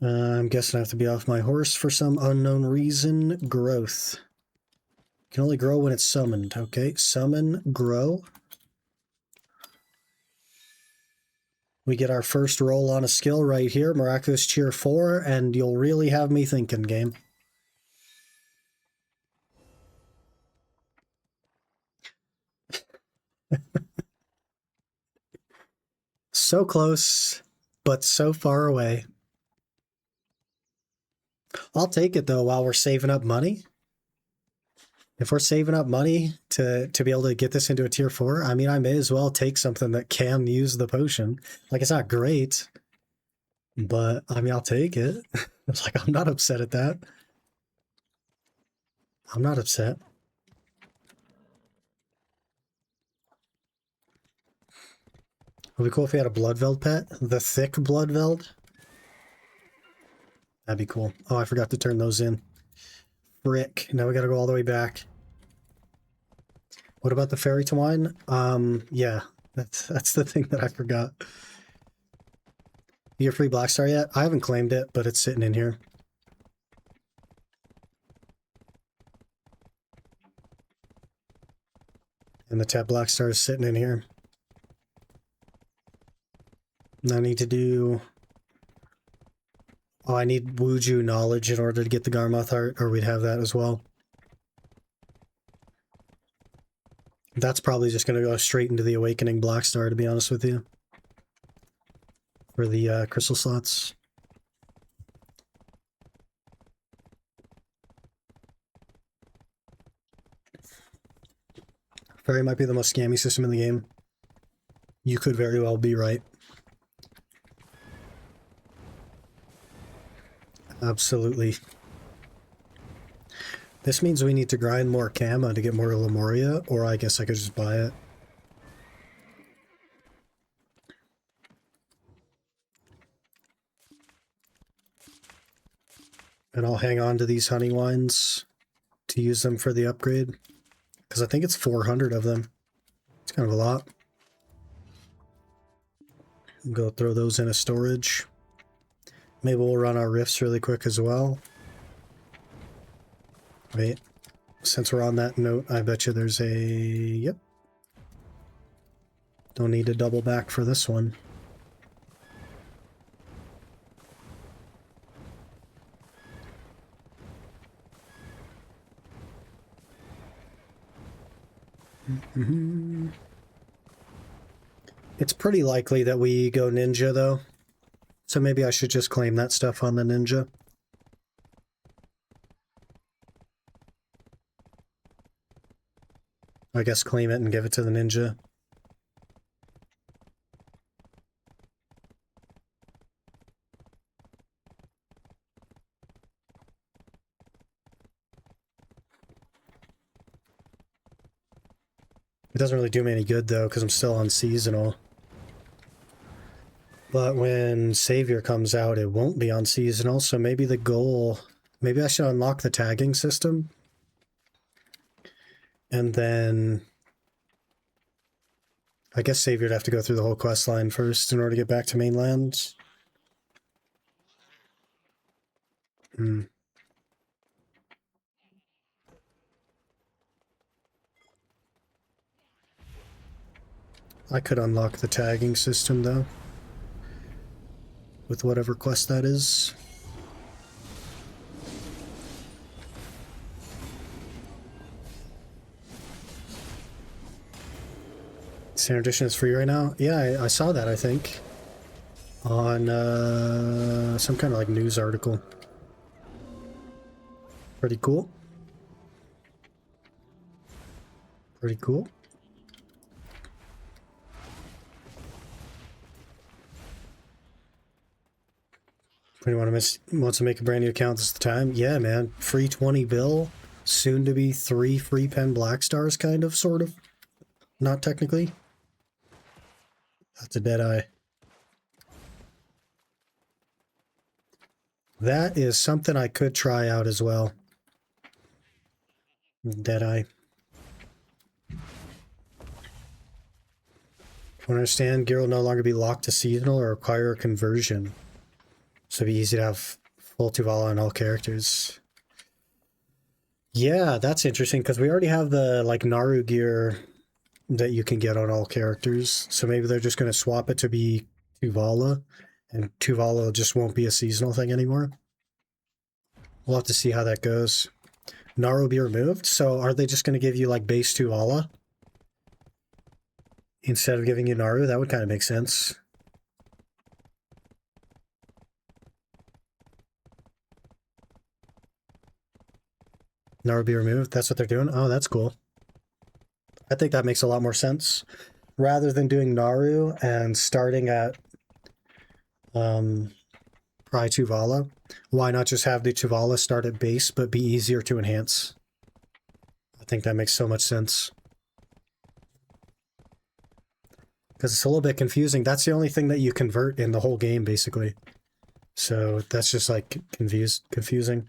I'm guessing I have to be off my horse for some unknown reason. Growth. Can only grow when it's summoned. Okay, summon, grow. We get our first roll on a skill right here, Miraculous Cheer 4, and you'll really have me thinking, game. So close, but so far away. I'll take it though while we're saving up money. If we're saving up money to be able to get this into a tier 4, I mean, I may as well take something that can use the potion. Like, it's not great, but I mean, I'll take it. It's like, I'm not upset at that. I'm not upset. It would be cool if we had a Bloodveld pet. The thick Bloodveld. That'd be cool. Oh, I forgot to turn those in. Frick. Now we gotta go all the way back. What about the Fairy Twine? Yeah. That's the thing that I forgot. You get free Black Star yet? I haven't claimed it, but it's sitting in here. And the Tab Black Star is sitting in here. And I need to do... Oh, I need Wuju knowledge in order to get the Garmoth heart, or we'd have that as well. That's probably just going to go straight into the Awakening Black Star, to be honest with you. For the crystal slots. Fairy might be the most scammy system in the game. You could very well be right. Absolutely. This means we need to grind more Kama to get more Lemuria, or I guess I could just buy it. And I'll hang on to these honey wines to use them for the upgrade. Because I think it's 400 of them. It's kind of a lot. Go throw those in a storage. Maybe we'll run our rifts really quick as well. Wait. Since we're on that note, I bet you there's a... Yep. Don't need to double back for this one. It's pretty likely that we go ninja, though. So maybe I should just claim that stuff on the ninja. I guess claim it and give it to the ninja. It doesn't really do me any good though, because I'm still on seasonal. But when Savior comes out, it won't be on seasonal, so maybe the goal... Maybe I should unlock the tagging system. And then... I guess Savior would have to go through the whole quest line first in order to get back to mainland. I could unlock the tagging system, though. With whatever quest that is. Standard Edition is free right now? Yeah, I saw that, I think. On some kind of like news article. Pretty cool. Pretty cool. If anyone wants to make a brand new account, this is the time. Yeah, man. Free 20 bill. Soon to be 3 free pen black stars, kind of, sort of. Not technically. That's a dead eye. That is something I could try out as well. Dead eye. If you understand, gear will no longer be locked to seasonal or require a conversion. So it'd be easy to have full Tuvala on all characters. Yeah, that's interesting, because we already have the like Naru gear that you can get on all characters. So maybe they're just going to swap it to be Tuvala, and Tuvala just won't be a seasonal thing anymore. We'll have to see how that goes. Naru will be removed, so are they just going to give you like base Tuvala instead of giving you Naru? That would kind of make sense. Naru be removed? That's what they're doing? Oh, that's cool. I think that makes a lot more sense. Rather than doing Naru and starting at Pry Tuvala, why not just have the Tuvala start at base but be easier to enhance? I think that makes so much sense. Because it's a little bit confusing. That's the only thing that you convert in the whole game, basically. So that's just like confusing.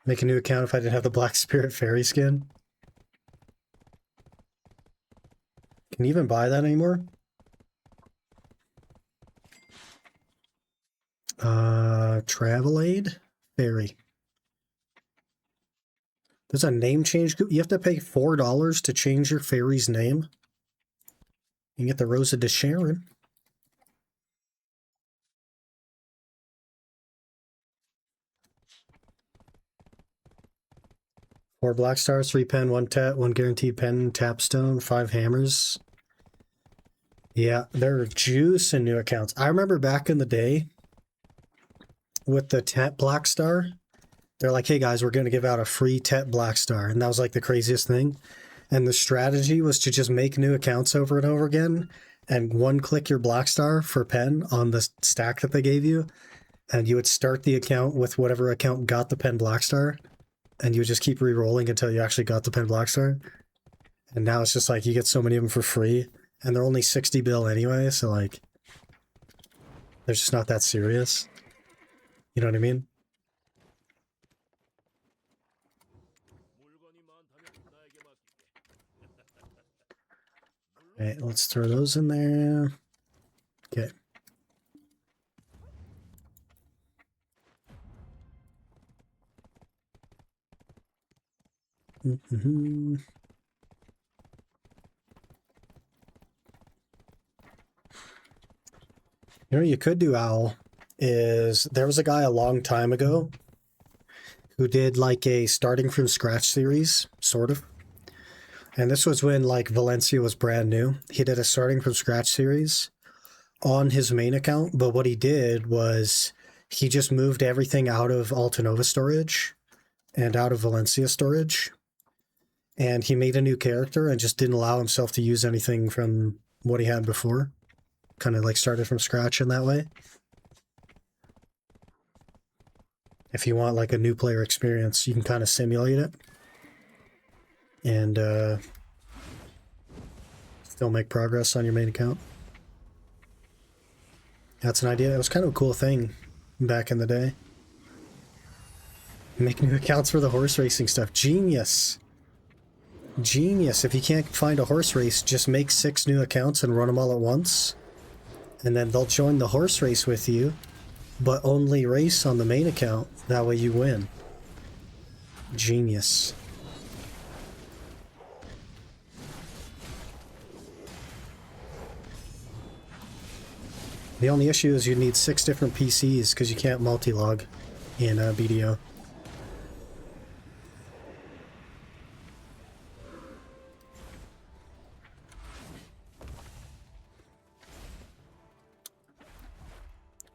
Make a new account if I didn't have the Black Spirit Fairy skin. Can you even buy that anymore? Travel Aid? Fairy. There's a name change. You have to pay $4 to change your fairy's name. You can get the Rosa de Sharon. Four black stars, 3 pen, 1 tap, 1 guaranteed pen, tapstone, 5 hammers. Yeah, they're juice in new accounts. I remember back in the day with the Tet Black Star, they're like, hey guys, we're going to give out a free Tet Black Star. And that was like the craziest thing. And the strategy was to just make new accounts over and over again and one-click your Black Star for pen on the stack that they gave you. And you would start the account with whatever account got the pen Black Star. And you would just keep re-rolling until you actually got the pen Black Star. And now it's just like you get so many of them for free. And they're only 60 bill anyway, so like... they're just not that serious. You know what I mean? Okay, let's throw those in there. Okay. Mm-hmm. You know what you could do, Owl, is there was a guy a long time ago who did like a starting from scratch series, sort of. And this was when like Valencia was brand new. He did a starting from scratch series on his main account, but what he did was he just moved everything out of Altanova storage and out of Valencia storage. And he made a new character and just didn't allow himself to use anything from what he had before. Kind of like started from scratch in that way. if you want like a new player experience, you can kind of simulate it and still make progress on your main account. That's an idea. It was kind of a cool thing back in the day. Make new accounts for the horse racing stuff. Genius. Genius. If you can't find a horse race, just make 6 new accounts and run them all at once. And then they'll join the horse race with you, but only race on the main account. That way you win. Genius. The only issue is you need 6 different PCs because you can't multi-log in BDO.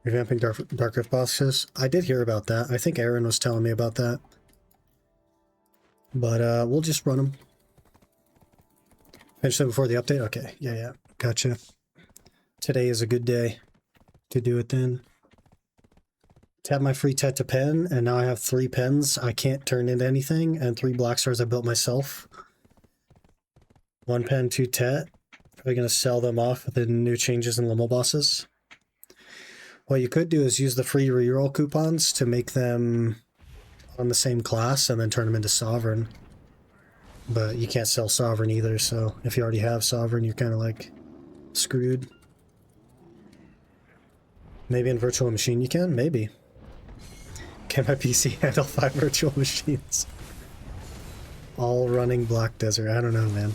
Revamping Dark Rift bosses. I did hear about that. I think Aaron was telling me about that. But we'll just run them. Finish them before the update? Okay. Yeah. Gotcha. Today is a good day to do it then. Tap my free tet to pen, and now I have 3 pens I can't turn into anything, and 3 black stars I built myself. 1 pen, 2 tet. Probably going to sell them off with the new changes in Limo bosses. What you could do is use the free reroll coupons to make them on the same class and then turn them into Sovereign. But you can't sell Sovereign either, so if you already have Sovereign, you're kind of like screwed. Maybe in Virtual Machine you can? Maybe. Can my PC handle 5 virtual machines? All running Black Desert. I don't know, man.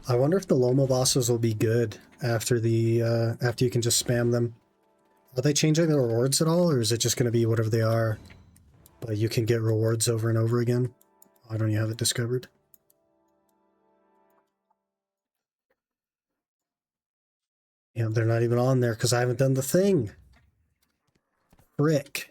I wonder if the Lomo bosses will be good after the after you can just spam them. Are they changing the rewards at all, or is it just going to be whatever they are, but you can get rewards over and over again? I don't even have it discovered. Yeah, they're not even on there because I haven't done the thing. Frick.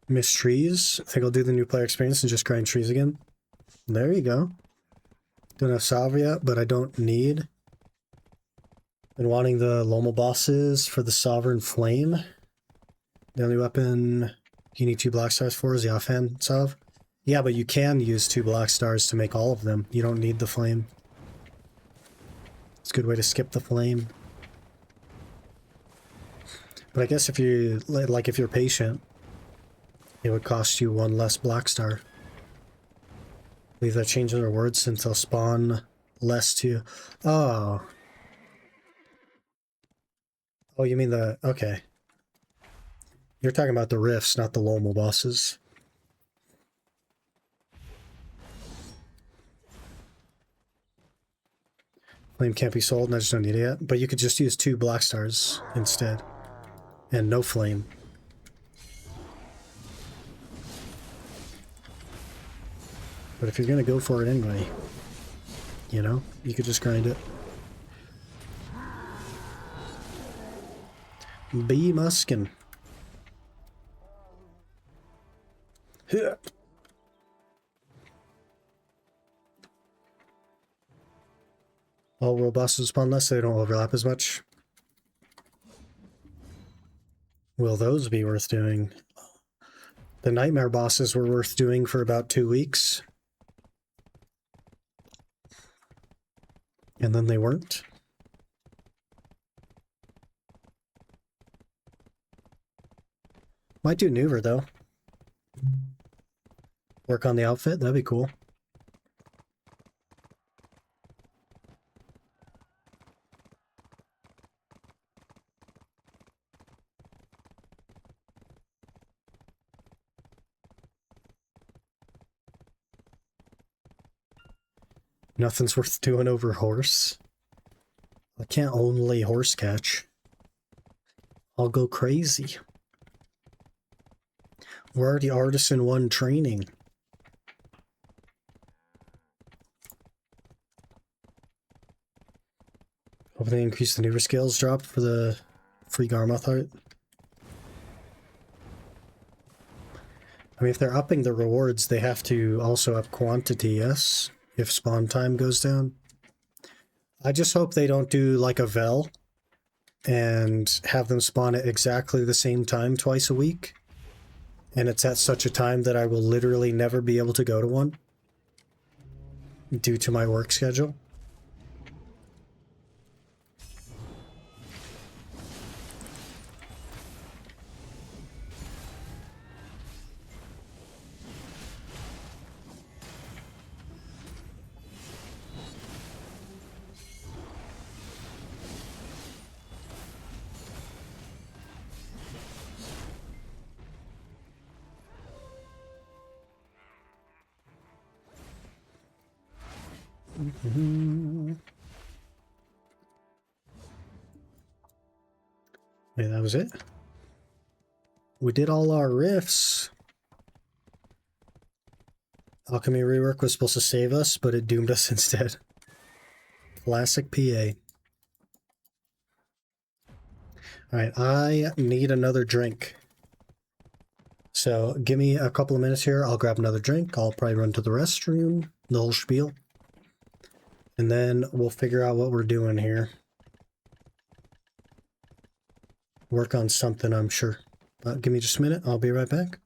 Miss trees. I think I'll do the new player experience and just grind trees again. There you go. Don't have Salve yet, but I don't need. Been wanting the Lomo bosses for the Sovereign Flame. The only weapon you need 2 black stars for is the offhand salve. Yeah, but you can use 2 black stars to make all of them. You don't need the flame. It's a good way to skip the flame. But I guess if you if you're patient, it would cost you 1 less black star. I believe they're changing their words since they'll spawn less too. Oh. Oh, you mean the... Okay. You're talking about the rifts, not the Lomo bosses. Flame can't be sold, and I just don't need it yet. But you could just use 2 black stars instead. And no flame. But if you're going to go for it anyway, you know, you could just grind it. Be muskin'. Huh. All world bosses spawn less, so they don't overlap as much. Will those be worth doing? The nightmare bosses were worth doing for about 2 weeks. And then they weren't. Might do Neuver though. Work on the outfit, that'd be cool. Nothing's worth doing over horse. I can't only horse catch. I'll go crazy. We're already Artisan 1 training. Hope they increase the Neuver skills drop for the Free Garmoth heart. I mean, if they're upping the rewards, they have to also up quantity, yes? If spawn time goes down. I just hope they don't do like a Vel and have them spawn at exactly the same time twice a week. And it's at such a time that I will literally never be able to go to one due to my work schedule. Yeah, that was it. We did all our riffs. Alchemy rework was supposed to save us, but it doomed us instead. Classic PA. Alright, I need another drink. So give me a couple of minutes here. I'll grab another drink. I'll probably run to the restroom, the whole spiel. And then we'll figure out what we're doing here. Work on something, I'm sure. Give me just a minute. I'll be right back.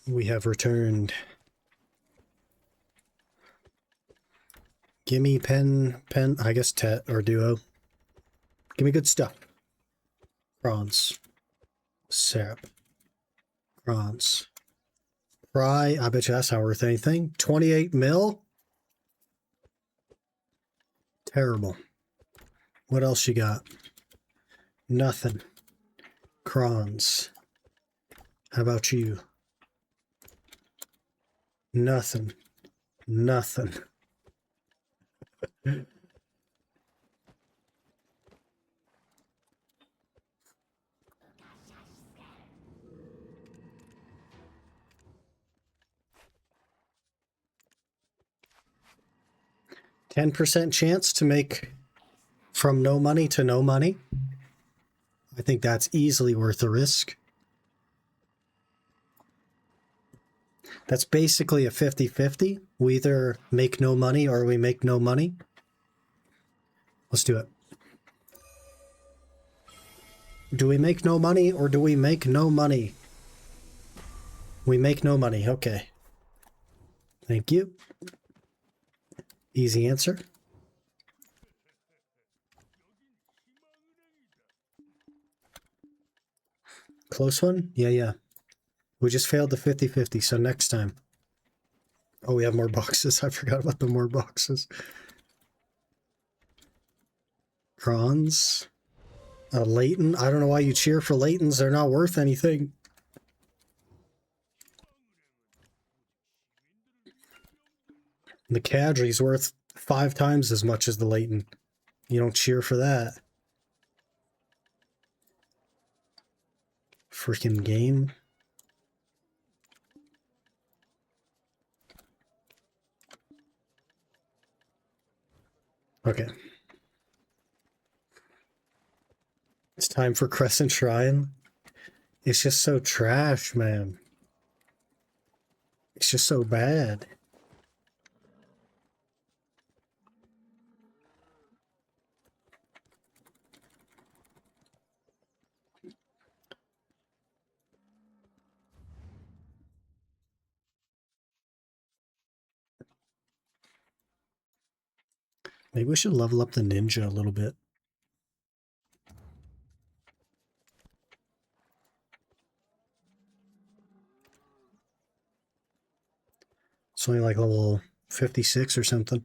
We have returned. Gimme pen, I guess Tet or Duo. Give me good stuff. Bronze. Sap. Bronze. Fry, I bet you that's not worth anything. 28 mil? Terrible. What else you got? Nothing. Crons. How about you? Nothing. Nothing. %10 chance to make from no money to no money. I think that's easily worth the risk. That's basically a 50-50. We either make no money or we make no money. Let's do it. Do we make no money or do we make no money? We make no money. Okay. Thank you. Easy answer. Close one? Yeah. We just failed the 50-50, so next time. Oh, we have more boxes. I forgot about the more boxes. Crons. Leighton. I don't know why you cheer for Leightons. They're not worth anything. The Kadri's worth 5 times as much as the Leighton. You don't cheer for that. Freaking game. Okay. It's time for Crescent Shrine. It's just so trash, man. It's just so bad. Maybe we should level up the ninja a little bit. It's only like level 56 or something.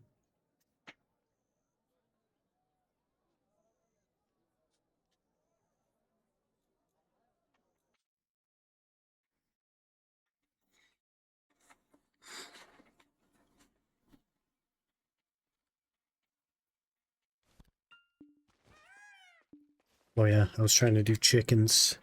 Oh yeah, I was trying to do chickens.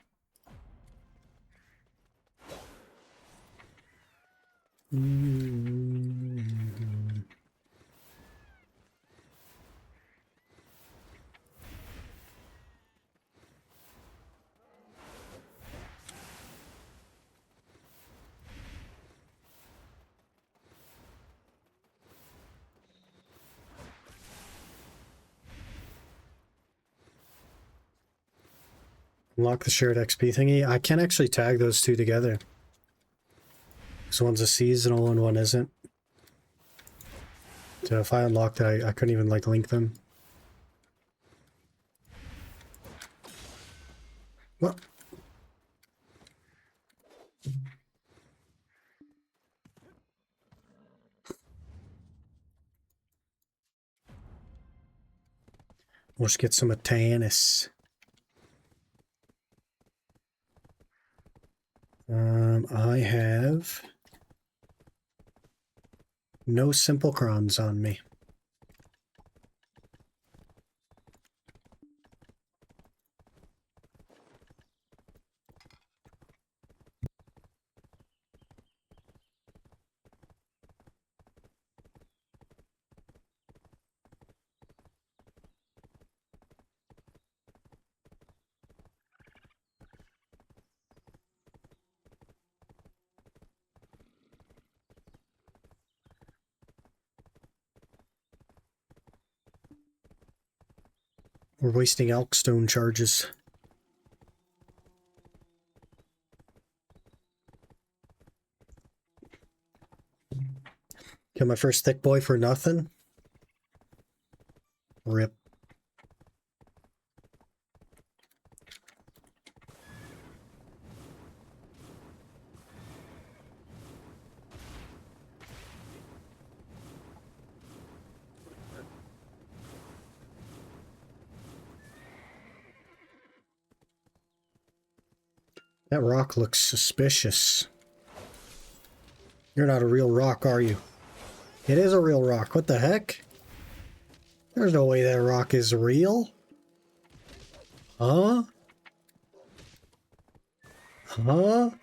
Unlock the shared XP thingy. I can't actually tag those two together. So one's a seasonal and one isn't. So if I unlocked it, I couldn't even like link them. What? We'll just get some Atanis. I have no simple crons on me. We're wasting Elkstone charges. Kill my first thick boy for nothing? Rip. That rock looks suspicious. You're not a real rock, are you? It is a real rock. What the heck? There's no way that rock is real. Huh? Huh? I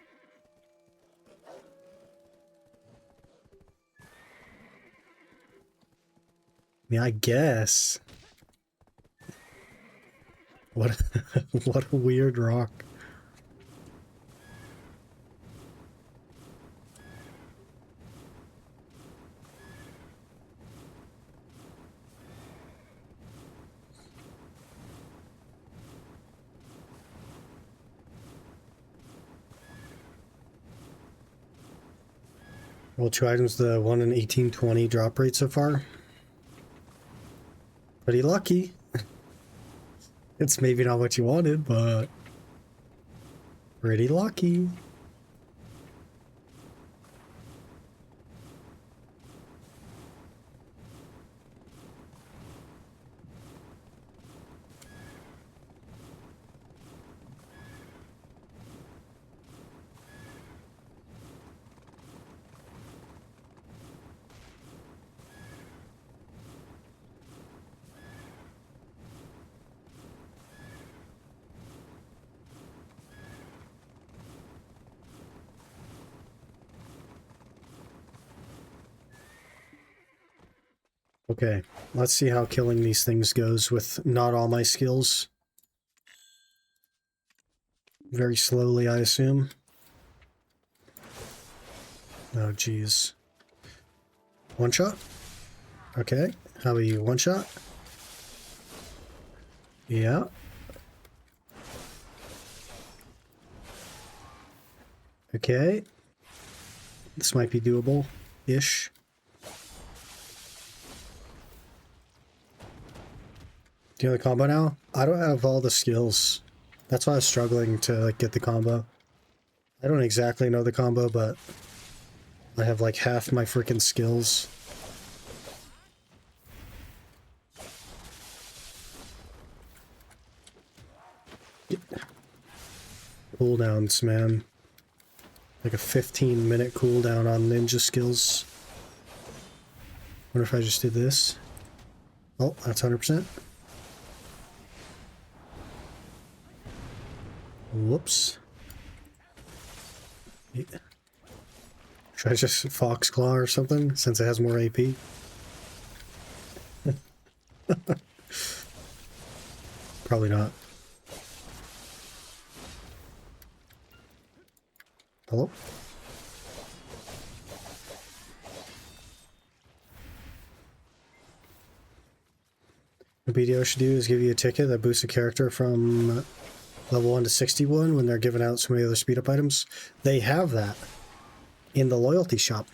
mean, I guess. What what a weird rock. Well, 2 items, the 1 in 1820 drop rate so far. Pretty lucky. It's maybe not what you wanted, but pretty lucky. Okay, let's see how killing these things goes with not all my skills. Very slowly, I assume. Oh, geez. One shot? Okay, how about you? One shot? Yeah. Okay. This might be doable-ish. Do you know the combo now? I don't have all the skills. That's why I was struggling to like get the combo. I don't exactly know the combo, but I have like half my freaking skills. Cooldowns, man. Like a 15-minute cooldown on ninja skills. Wonder if I just did this. Oh, that's 100%. Whoops. Yeah. Should I just Fox Claw or something, since it has more AP? Probably not. Hello? What BDO should do is give you a ticket that boosts a character from level 1 to 61 when they're giving out so many other speed up items. They have that in the loyalty shop.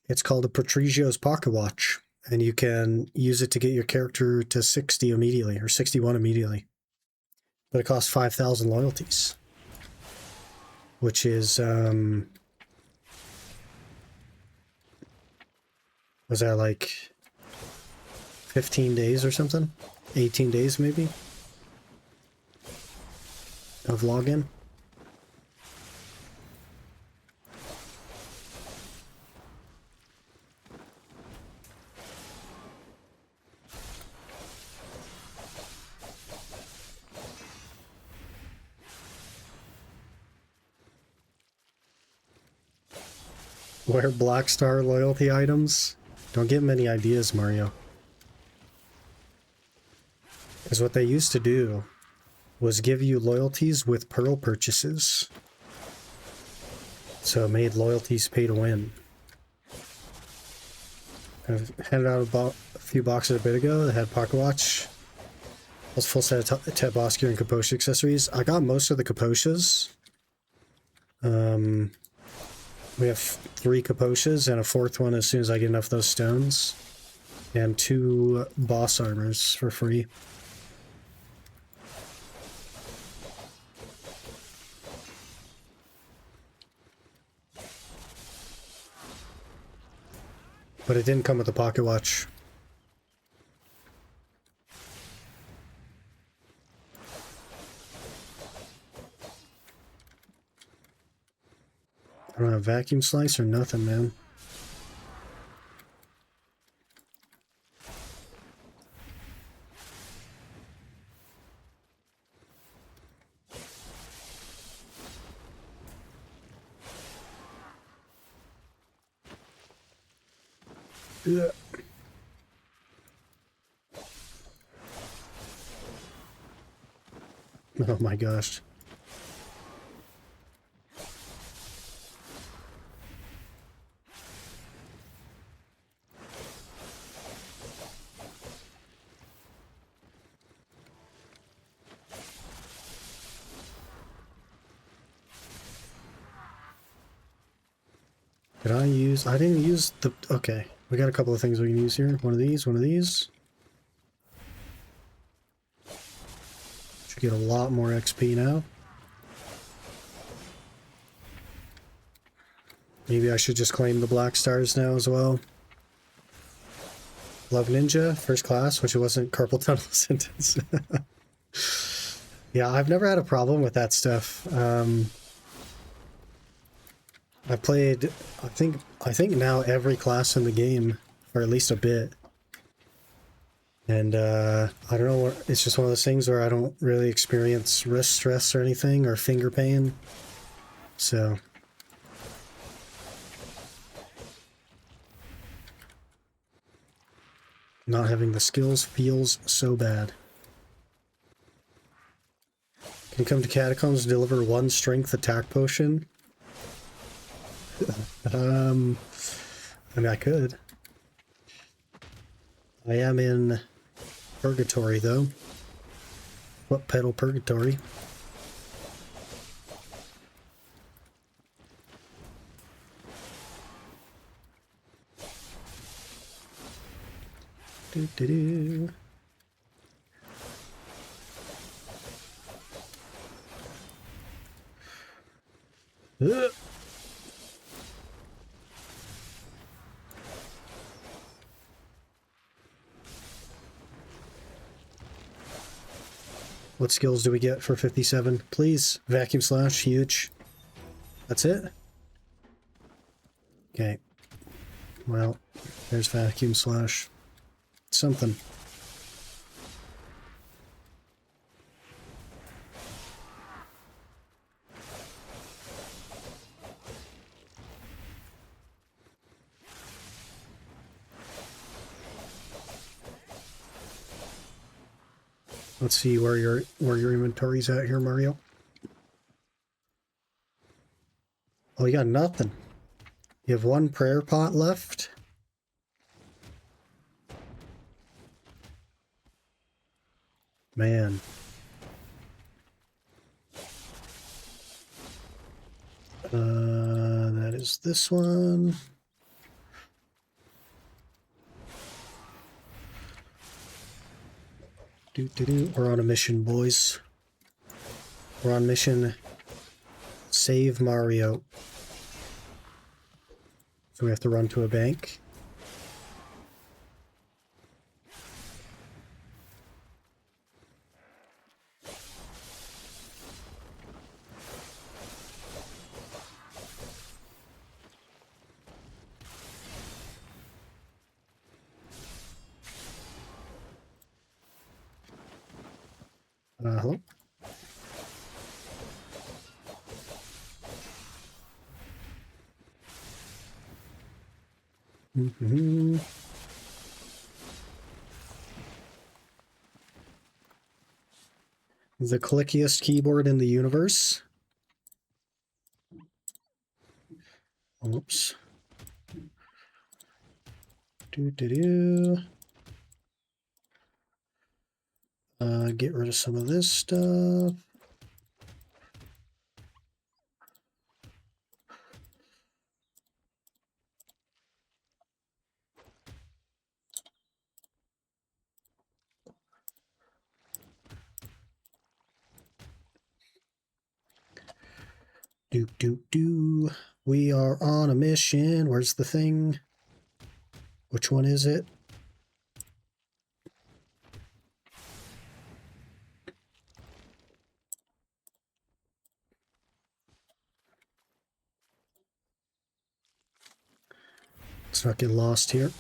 It's called a Patrigio's Pocket Watch, and you can use it to get your character to 60 immediately, or 61 immediately. But it costs 5,000 loyalties, which is, was that like 15 days or something? 18 days maybe? Of login? Wear Black Star loyalty items? Don't get many ideas, Mario. Because what they used to do was give you loyalties with pearl purchases. So it made loyalties pay to win. I handed out a few boxes a bit ago that had Pocket Watch. Plus full set of Ted Boss gear and Kaposha accessories. I got most of the Kaposhas. We have 3 Kaposhas and a 4th one as soon as I get enough of those stones. And 2 boss armors for free. But it didn't come with the Pocket Watch. I don't have vacuum slice or nothing, man. Yeah. Oh my gosh. Did I use... I didn't use the... Okay. We got a couple of things we can use here. One of these, one of these. Should get a lot more XP now. Maybe I should just claim the black stars now as well. Love Ninja, first class, which it wasn't carpal tunnel sentence. Yeah, I've never had a problem with that stuff. I played, I think now every class in the game, or at least a bit. And I don't know, it's just one of those things where I don't really experience wrist stress or anything, or finger pain. So... not having the skills feels so bad. Can you come to Catacombs and deliver one strength attack potion? I mean, I could. I am in Purgatory, though. What pedal Purgatory? Do-do-do. What skills do we get for 57? Please, vacuum slash, huge. That's it? Okay. Well, there's vacuum slash. Something. Let's see where your inventory's at here, Mario. Oh, you got nothing. You have one prayer pot left. Man. That is this one. We're on a mission, boys. We're on mission. Save Mario. So we have to run to a bank. Hello? Mm-hmm. The clickiest keyboard in the universe. Oops. Get rid of some of this stuff. We are on a mission. Where's the thing? Which one is it? Let's not get lost here.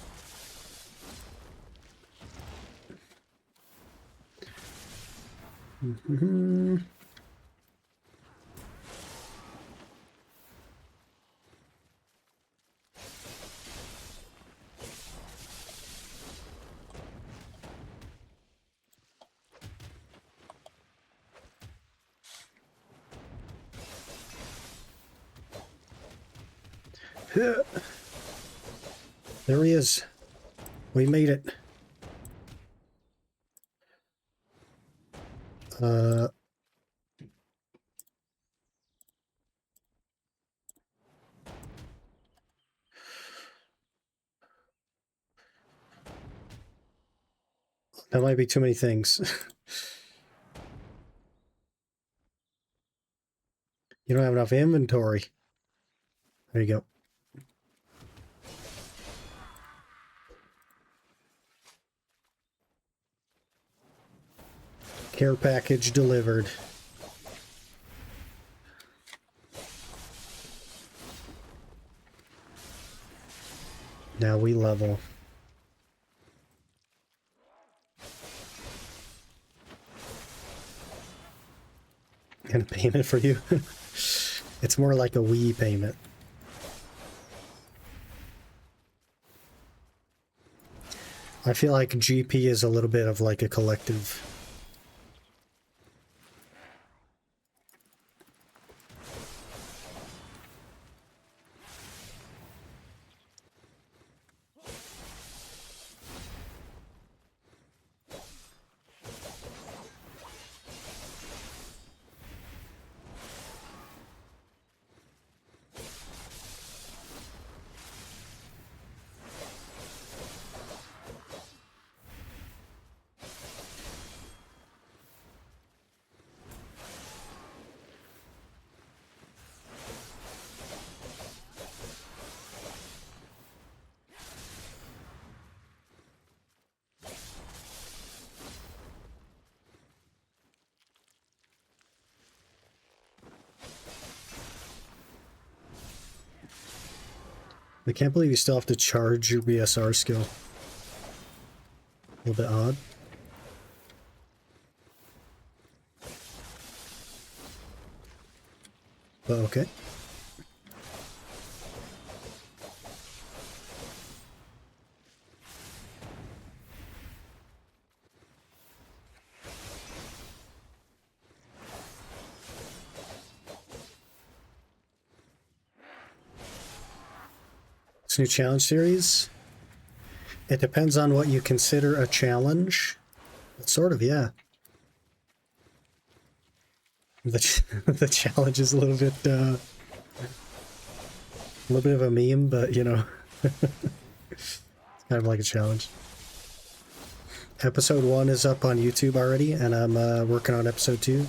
Mm-hmm. There he is. We made it. That might be too many things. You don't have enough inventory. There you go. Care package delivered. Now we level. And a payment for you? It's more like a Wii payment. I feel like GP is a little bit of like a collective. I can't believe you still have to charge your BSR skill. A little bit odd. But okay. This new challenge series, it depends on what you consider a challenge. But sort of, yeah. The challenge is a little bit of a meme, but you know, it's kind of like a challenge. Episode 1 is up on YouTube already, and I'm working on episode 2.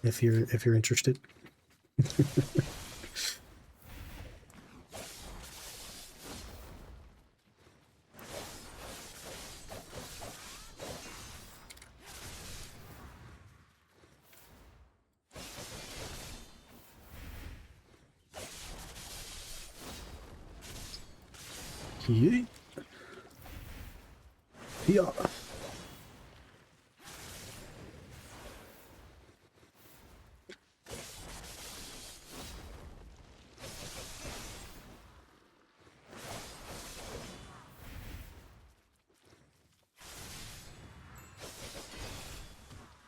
If you're interested. Yeah. Yeah.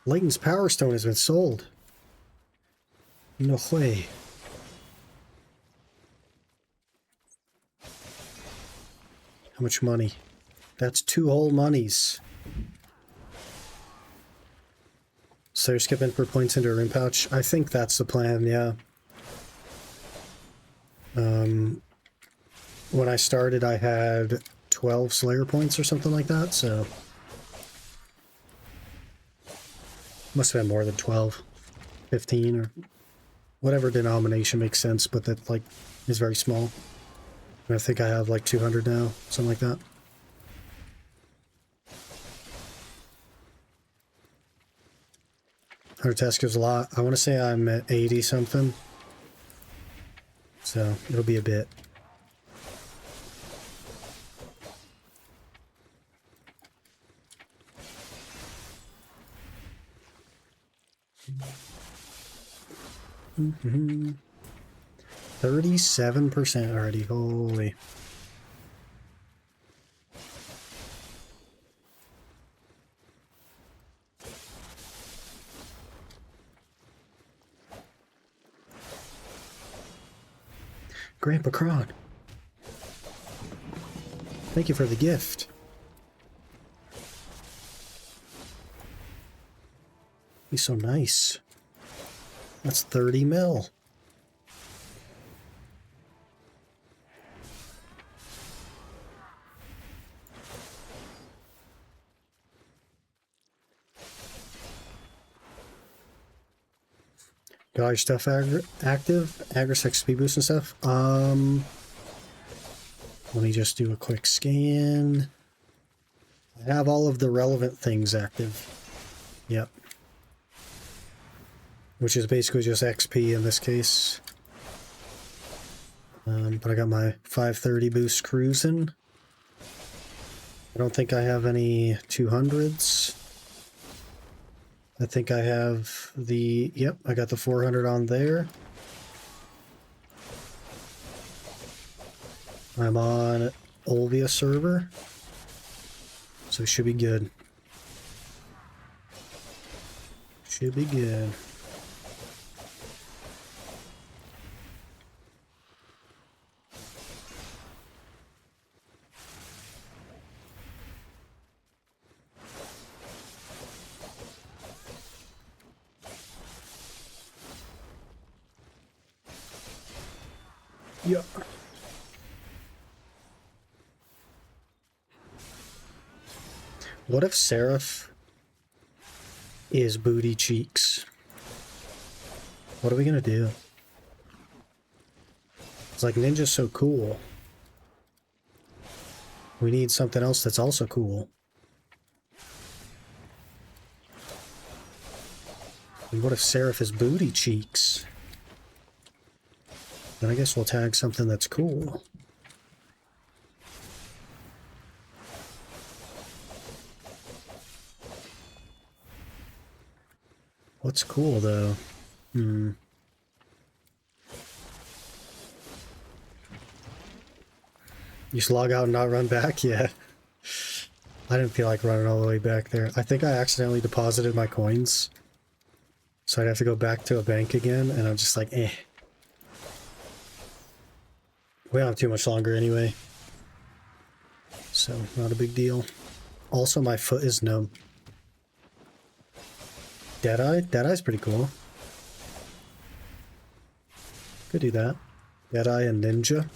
Layton's Power Stone has been sold. No way. How much money? That's 2 whole monies. So you're skipping for points into a ring pouch? I think that's the plan, yeah. When I started, I had 12 Slayer points or something like that, so... Must have been more than 12. 15 or... whatever denomination makes sense, but that, like, is very small. And I think I have, like, 200 now, something like that. Our test gives a lot. I want to say I'm at 80 something. So it'll be a bit. Mm-hmm. 37% already. Holy. Grandpa Kron. Thank you for the gift. Be so nice. That's 30 mil. Got all your stuff active? Agris XP boost and stuff? Let me just do a quick scan. I have all of the relevant things active. Yep. Which is basically just XP in this case. But I got my 530 boost cruising. I don't think I have any 200s. I think I have the... Yep, I got the 400 on there. I'm on Olvia server. So it should be good. Should be good. Yeah. What if Seraph is booty cheeks? What are we gonna do? It's like Ninja's so cool. We need something else that's also cool. And what if Seraph is booty cheeks? Then I guess we'll tag something that's cool. What's cool though? Just log out and not run back? Yeah. I didn't feel like running all the way back there. I think I accidentally deposited my coins. So I'd have to go back to a bank again, and I'm just like, eh. We don't have too much longer anyway. So, not a big deal. Also, my foot is numb. Deadeye? Deadeye's pretty cool. Could do that. Deadeye and Ninja.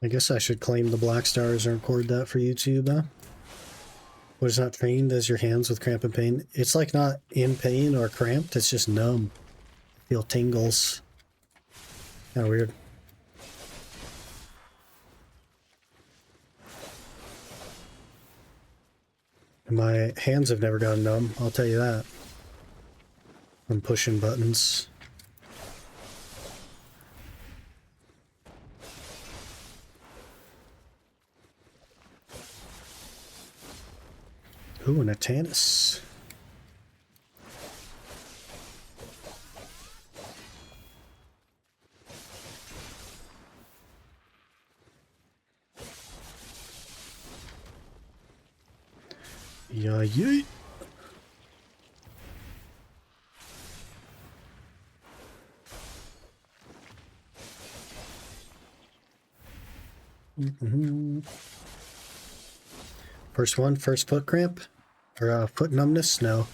I guess I should claim the black stars and record that for YouTube, huh? What is not trained as your hands with cramp and pain? It's like not in pain or cramped, it's just numb. I feel tingles. Kinda weird. And my hands have never gotten numb, I'll tell you that. From pushing buttons. Ooh, Natanus. Yeah, yeet. First one, first foot cramp? Or foot numbness? No.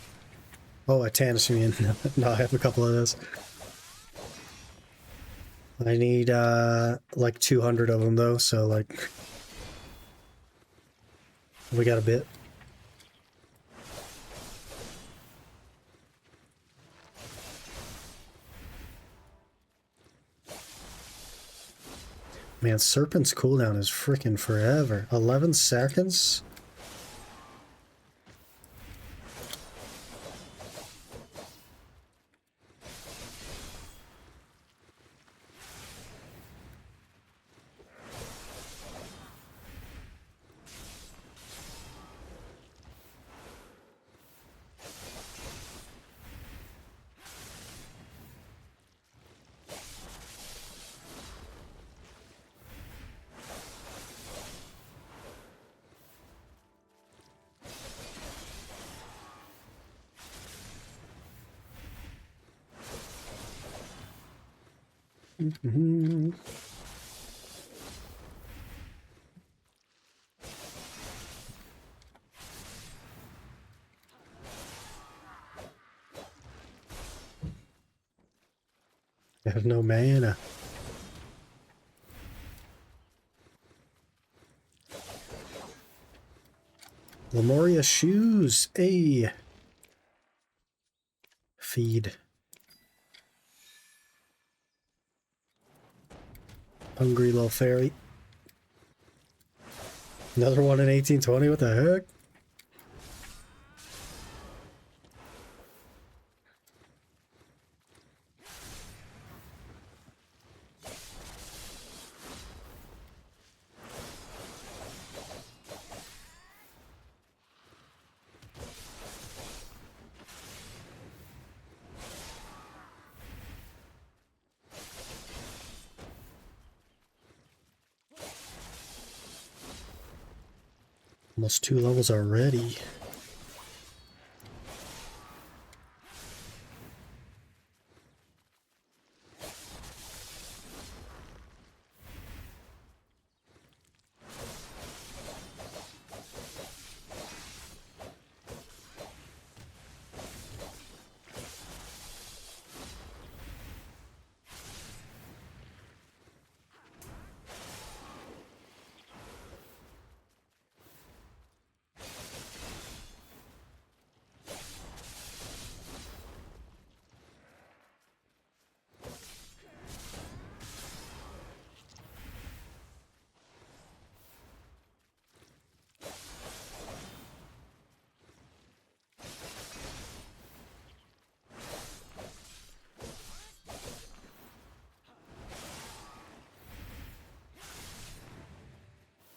Oh, a Tannis, you mean? No, I have a couple of those. I need like 200 of them though, so like we got a bit. Man, Serpent's cooldown is freaking forever. 11 seconds? There's no mana. Lemuria shoes. A feed. Hungry little fairy. Another one in 1820. What the heck? Almost 2 levels already.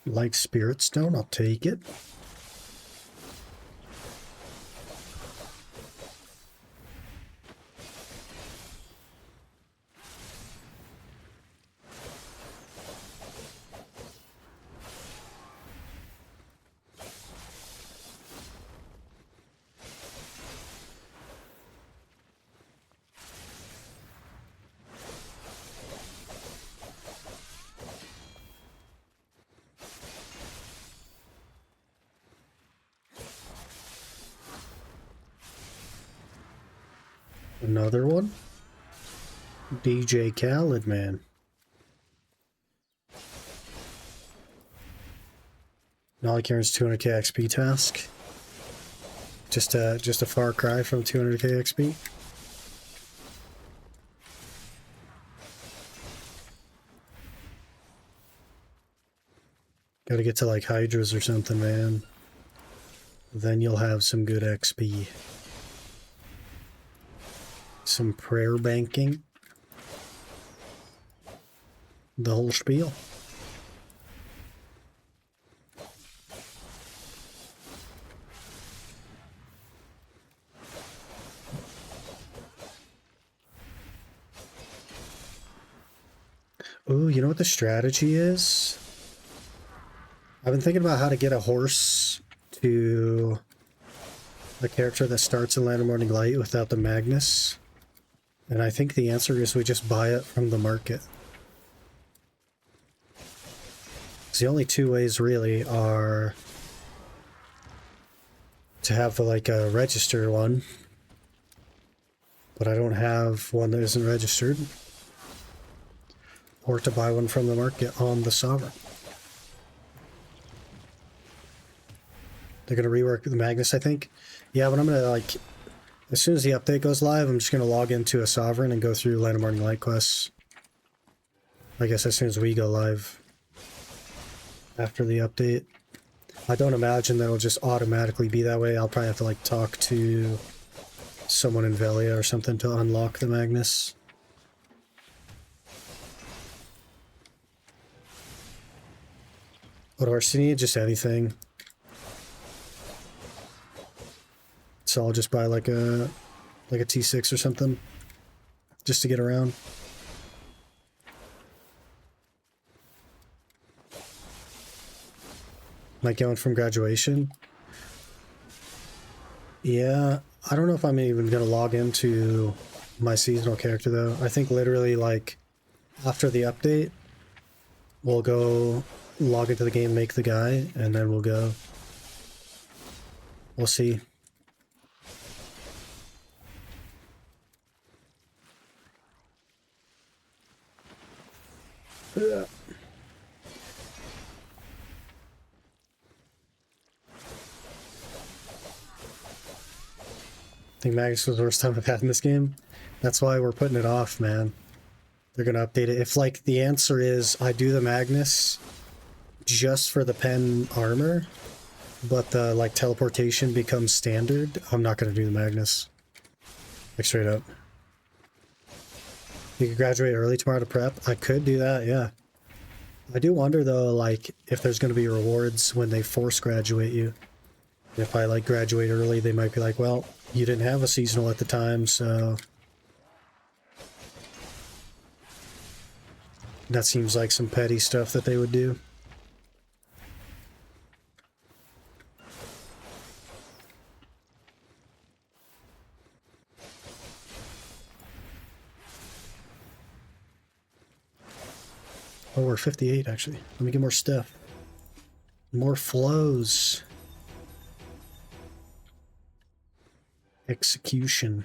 Like Spirit Stone, I'll take it. Another one. DJ Khaled, man. Nolly Karen's 200k XP task. Just a far cry from 200k XP. Gotta get to like Hydras or something, man. Then you'll have some good XP. Some prayer banking. The whole spiel. Ooh, you know what the strategy is? I've been thinking about how to get a horse to the character that starts in Land of Morning Light without the Magnus. And I think the answer is we just buy it from the market. The only 2 ways really are to have like a register one, but I don't have one that isn't registered, or to buy one from the market on the Sovereign. They're going to rework the Magnus, I think. Yeah, but I'm going to, like, as soon as the update goes live, I'm just going to log into a Sovereign and go through Land of Morning Light quests. I guess as soon as we go live. After the update. I don't imagine that it'll just automatically be that way. I'll probably have to, like, talk to someone in Velia or something to unlock the Magnus. What horse do you need? Just anything. So I'll just buy like a T6 or something, just to get around. Like going from graduation. Yeah, I don't know if I'm even gonna log into my seasonal character though. I think literally like after the update, we'll go log into the game, make the guy, and then we'll go. We'll see. I think Magus was the worst time I've had in this game. That's why we're putting it off, man. They're gonna update it. If, like, the answer is I do the Magnus just for the pen armor, but the, like, teleportation becomes standard, I'm not gonna do the Magnus. Like, straight up. You could graduate early tomorrow to prep? I could do that, yeah. I do wonder, though, like, if there's gonna be rewards when they force graduate you. If I, like, graduate early, they might be like, well, you didn't have a seasonal at the time, so... That seems like some petty stuff that they would do. Oh, we're 58, actually. Let me get more stuff. More flows. Execution.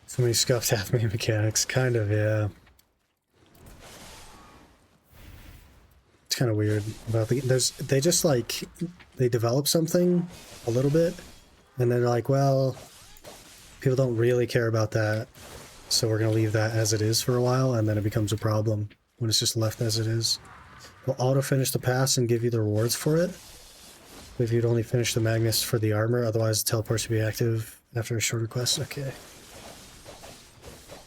So many scuffed half-me mechanics. Kind of, yeah. It's kind of weird about the... They just, like... They develop something a little bit, and then they're like, well, people don't really care about that, so we're going to leave that as it is for a while, and then it becomes a problem when it's just left as it is. We'll auto-finish the pass and give you the rewards for it. If you'd only finish the Magnus for the armor, otherwise the teleport should be active after a shorter quest. Okay.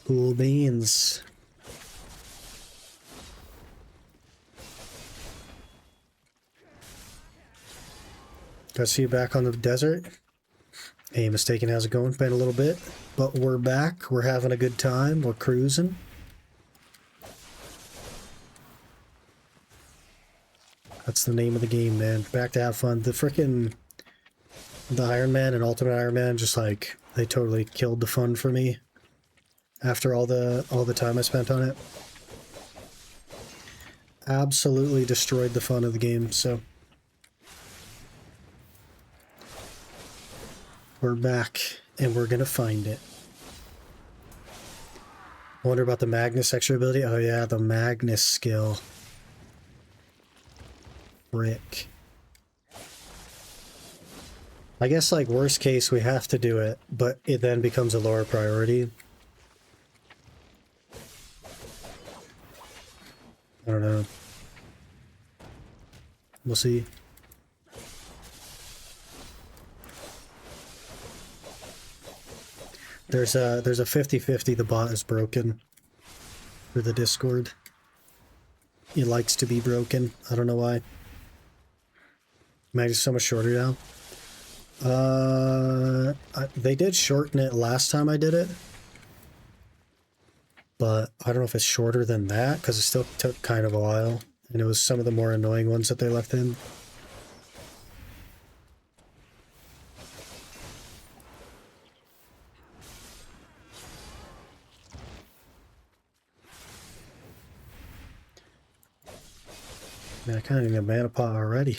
Cool beans. Got to see you back on the desert. Hey, mistaken, how's it going? Been a little bit, but we're back. We're having a good time. We're cruising. That's the name of the game, man. Back to have fun. The Iron Man and Ultimate Iron Man, just like, they totally killed the fun for me after all the time I spent on it. Absolutely destroyed the fun of the game, so we're back and we're gonna find it. I wonder about the Magnus extra ability. Oh yeah, the Magnus skill. Frick. I guess, like, worst case, we have to do it, but it then becomes a lower priority. I don't know. We'll see. There's a 50-50 the bot is broken for the Discord. It likes to be broken. I don't know why. Magnus is so much shorter now. They did shorten it last time I did it, but I don't know if it's shorter than that because it still took kind of a while, and it was some of the more annoying ones that they left in. Man, I kind of need a mana pot already.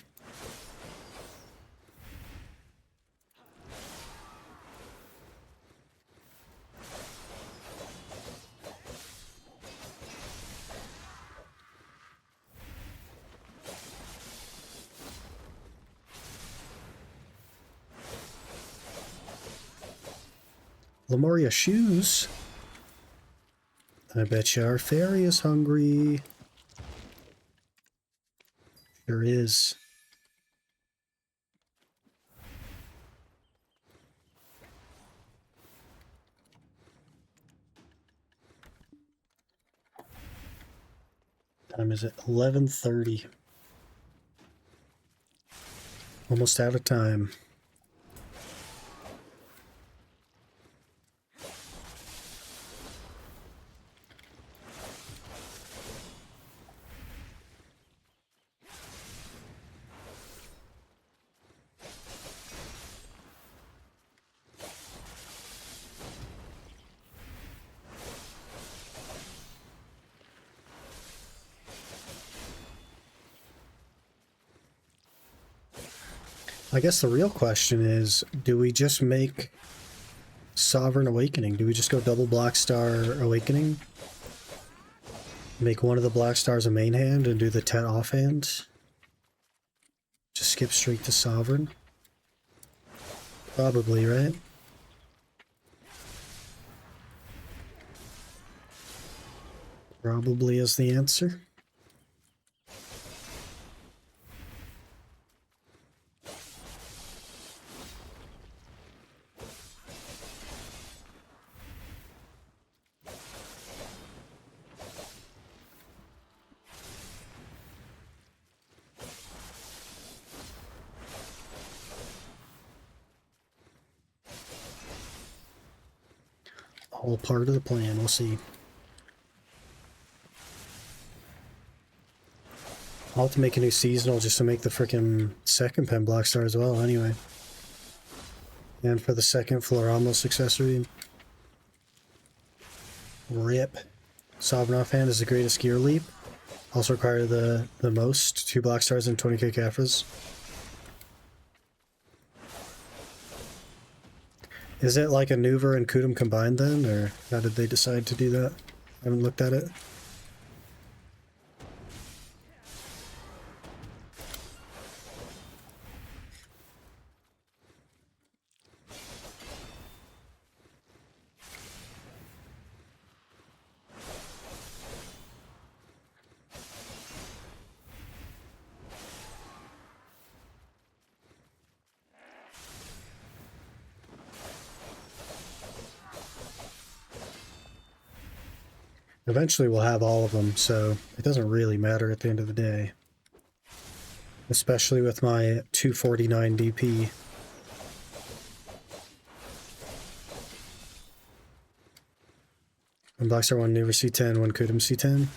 Lemuria shoes. I bet you our fairy is hungry. Sure is. Time is it? 11:30. Almost out of time. I guess the real question is, do we just make Sovereign Awakening? Do we just go double Black Star Awakening? Make one of the Black Stars a main hand and do the Tet offhand? Just skip straight to Sovereign? Probably, right? Probably is the answer. All part of the plan, we'll see. I'll have to make a new seasonal just to make the frickin' second pen Black Star as well, anyway. And for the second Floramos accessory. RIP. Sovereign offhand is the greatest gear leap. Also require the most, 2 Black Stars and 20k Kafras. Is it like a Nuver and Kudum combined then, or how did they decide to do that? I haven't looked at it. Eventually we'll have all of them, so it doesn't really matter at the end of the day. Especially with my 249 DP. One Black Star, one Nuver C10, one Kudum C10.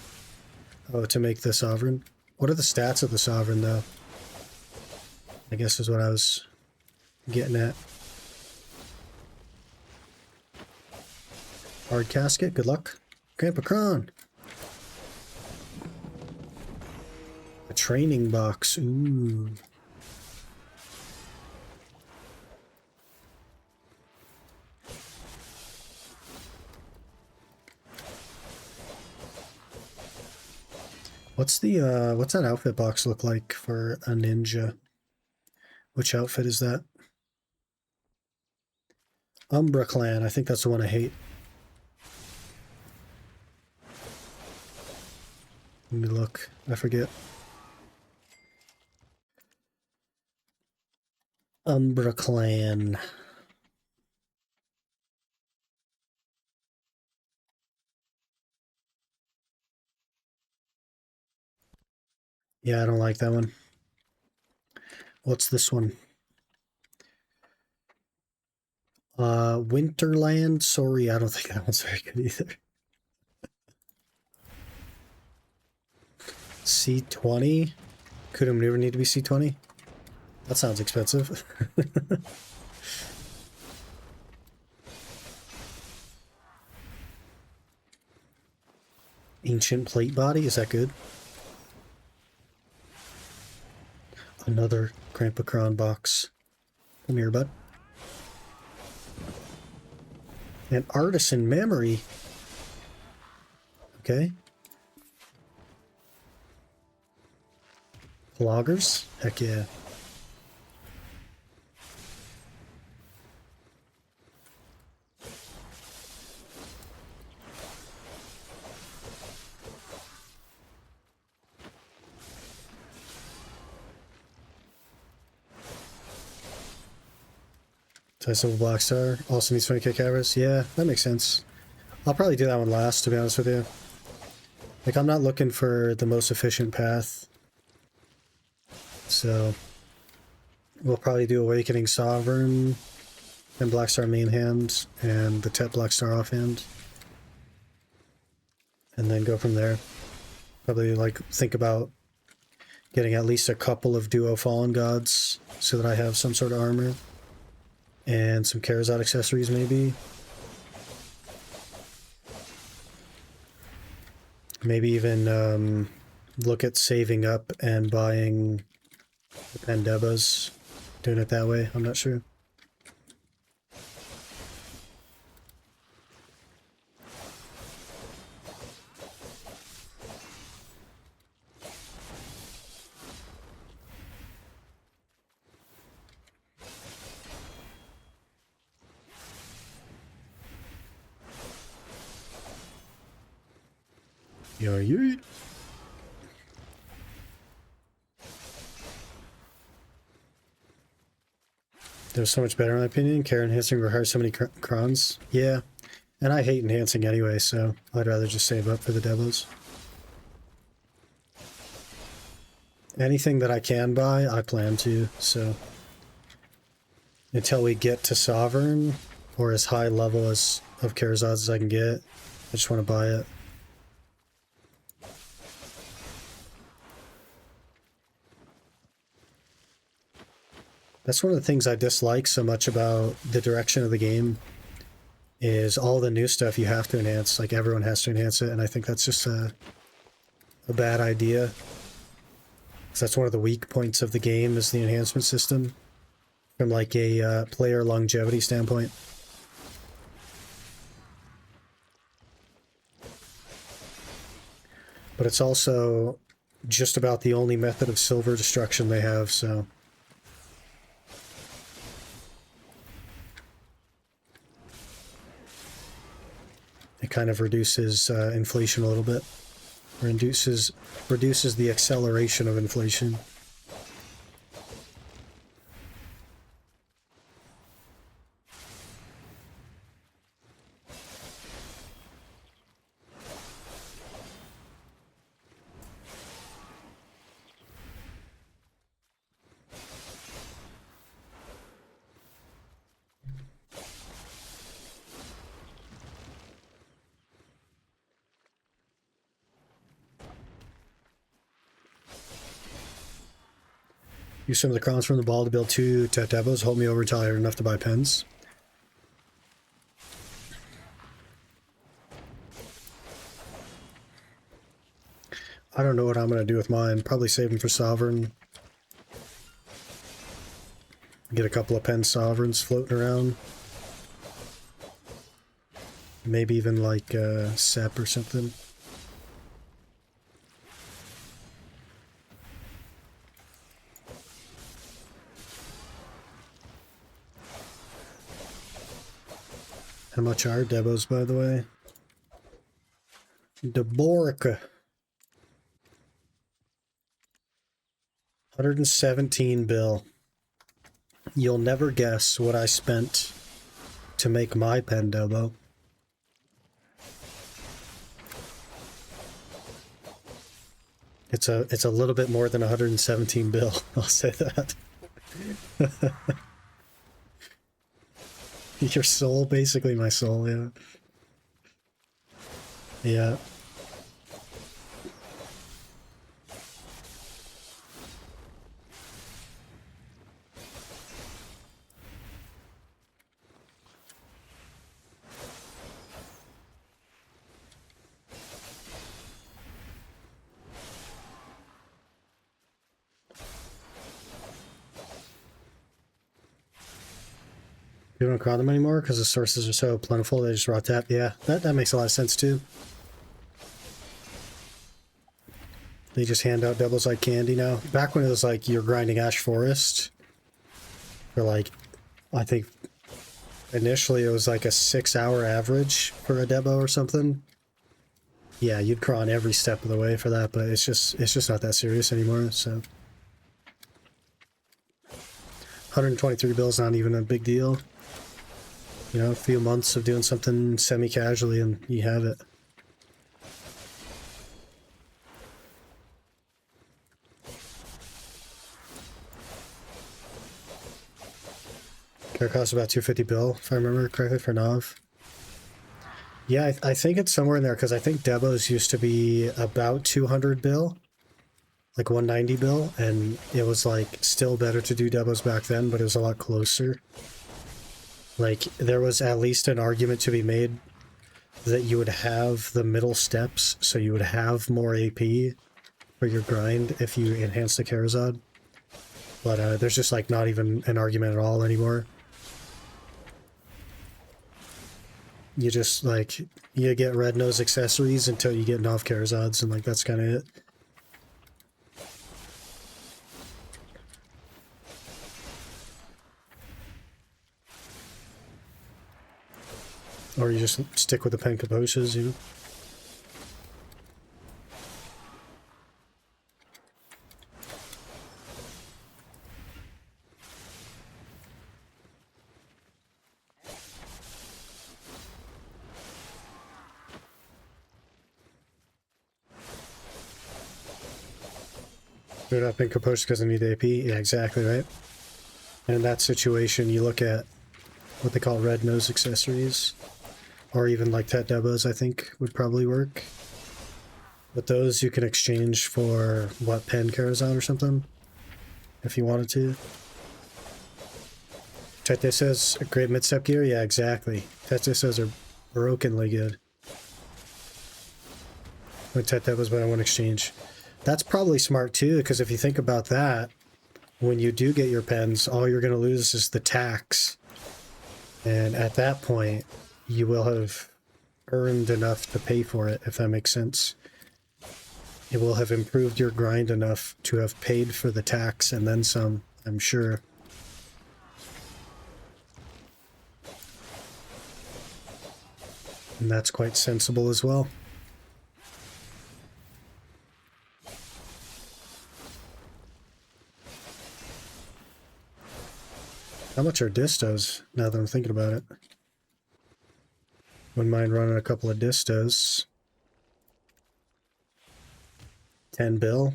Oh, to make the Sovereign. What are the stats of the Sovereign, though? I guess is what I was getting at. Hard Casket, good luck. Grandpa Kron. A training box, ooh. What's that outfit box look like for a ninja? Which outfit is that? Umbra Clan, I think that's the one I hate. Let me look, I forget. Umbra Clan. Yeah, I don't like that one. What's this one? Winterland? Sorry, I don't think that one's very good either. C20? Kudum never need to be C20? That sounds expensive. Ancient plate body, is that good? Another Grandpa Kron box. Come here, bud. An artisan memory. Okay. Loggers? Heck yeah. Silver Black Star also needs 20k Kavras. Yeah, that makes sense. I'll probably do that one last, to be honest with you. Like, I'm not looking for the most efficient path. So, we'll probably do Awakening Sovereign, and Black Star main hand, and the Tet Black Star offhand. And then go from there. Probably, like, think about getting at least a couple of Duo Fallen Gods, so that I have some sort of armor. And some Karazad accessories, maybe. Maybe even look at saving up and buying the Pandebas doing it that way. I'm not sure. Yeah. They're so much better in my opinion. Care enhancing requires so many crons. Yeah. And I hate enhancing anyway, so I'd rather just save up for the demos. Anything that I can buy, I plan to, so until we get to Sovereign, or as high level as of Karazods as I can get, I just want to buy it. That's one of the things I dislike so much about the direction of the game, is all the new stuff you have to enhance. Like, everyone has to enhance it, and I think that's just a bad idea. Because that's one of the weak points of the game, is the enhancement system, from like a player longevity standpoint. But it's also just about the only method of silver destruction they have, so... it kind of reduces inflation a little bit, or reduces the acceleration of inflation. Use some of the crowns from the ball to build 2 Tetevos. Hold me over until I earn enough to buy pens. I don't know what I'm going to do with mine. Probably save them for Sovereign. Get a couple of pen Sovereigns floating around. Maybe even like Sep or something. How much are Debos, by the way? Deborica. 117 bill. You'll never guess what I spent to make my pen Debo. It's a little bit more than 117 bill, I'll say that. Your soul, basically my soul, yeah. Yeah. You don't crowd them anymore because the sources are so plentiful, they just raw tap. Yeah, that makes a lot of sense too. They just hand out doubles like candy now. Back when it was like you're grinding Ash Forest, for like, I think initially it was like a 6-hour average for a Debo or something. Yeah, you'd cron every step of the way for that, but it's just not that serious anymore, so. 123 bills not even a big deal. You know, a few months of doing something semi-casually and you have it. Care costs about 250 bill, if I remember correctly, for Nav. Yeah, I think it's somewhere in there, because I think Debos used to be about 200 bill. Like 190 bill, and it was like still better to do Debos back then, but it was a lot closer. Like, there was at least an argument to be made that you would have the middle steps, so you would have more AP for your grind if you enhance the Karazad. But there's just like not even an argument at all anymore. You just like, you get red nose accessories until you get Nov Karazods, and like that's kind of it. Or you just stick with the Penkaposhas, you know? They're not Penkaposhas because I need AP? Yeah, exactly, right? And in that situation, you look at what they call red nose accessories. Or even like Tetdebas, I think, would probably work. But those you can exchange for, what, Pen Karazhan or something? If you wanted to. Tete says, great mid-step gear? Yeah, exactly. Tete says are brokenly good. With Tetdebas, but I want exchange. That's probably smart too, because if you think about that, when you do get your pens, all you're going to lose is the tax. And at that point, you will have earned enough to pay for it, if that makes sense. It will have improved your grind enough to have paid for the tax and then some, I'm sure. And that's quite sensible as well. How much are distos, now that I'm thinking about it? Wouldn't mind running a couple of distos. 10 bill.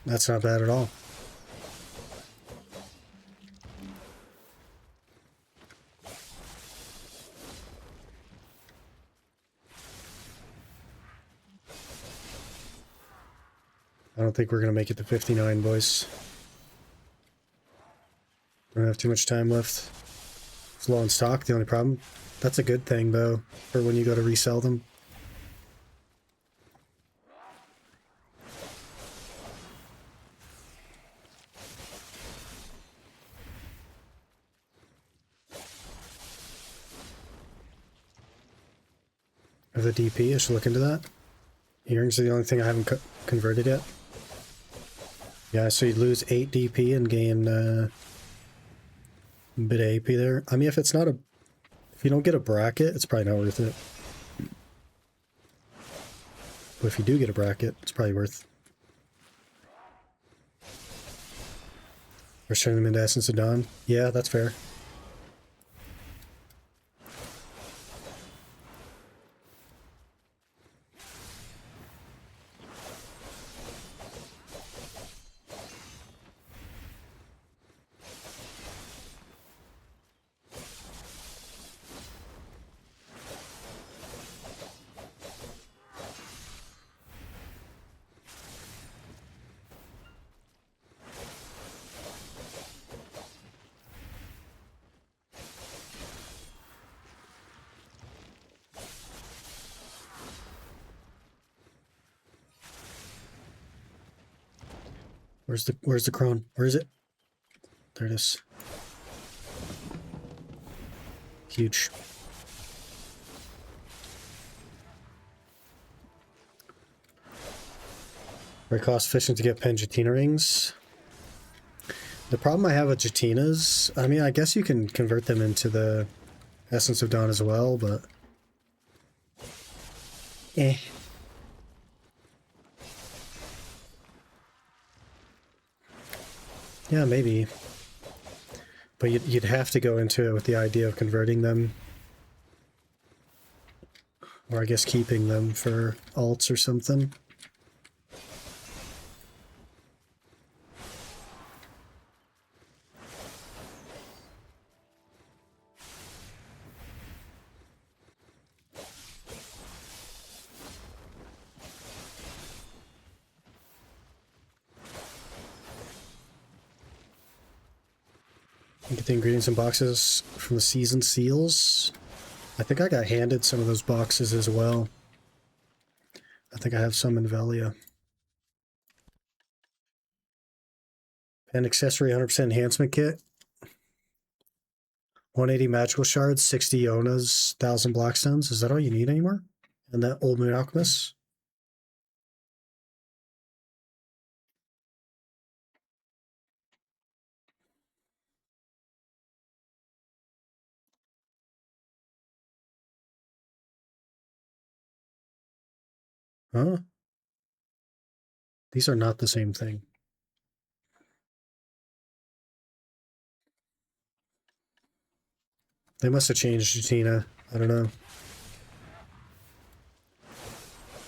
That's not bad at all. I don't think we're going to make it to 59, boys. Don't have too much time left. It's low in stock, the only problem. That's a good thing, though, for when you go to resell them. Of the DP, I should look into that. Earrings are the only thing I haven't converted yet. Yeah, so you lose 8 DP and gain a bit of AP there. I mean, if you don't get a bracket, it's probably not worth it. But if you do get a bracket, it's probably worth. Or turning them into Essence of Dawn. Yeah, that's fair. Where's the crone? Where is it? There it is. Huge. Very cost efficient to get Penjatina rings. The problem I have with Jatinas, I mean, I guess you can convert them into the Essence of Dawn as well, but yeah, maybe. But you'd have to go into it with the idea of converting them. Or I guess keeping them for alts or something. Get the ingredients in boxes from the season seals. I think I got handed some of those boxes as well. I think I have some in Velia. An accessory 100% enhancement kit. 180 magical shards, 60 Ionas, 1000 blackstones. Is that all you need anymore? And that Old Moon Alchemist? Huh? These are not the same thing. They must have changed Jutina. I don't know.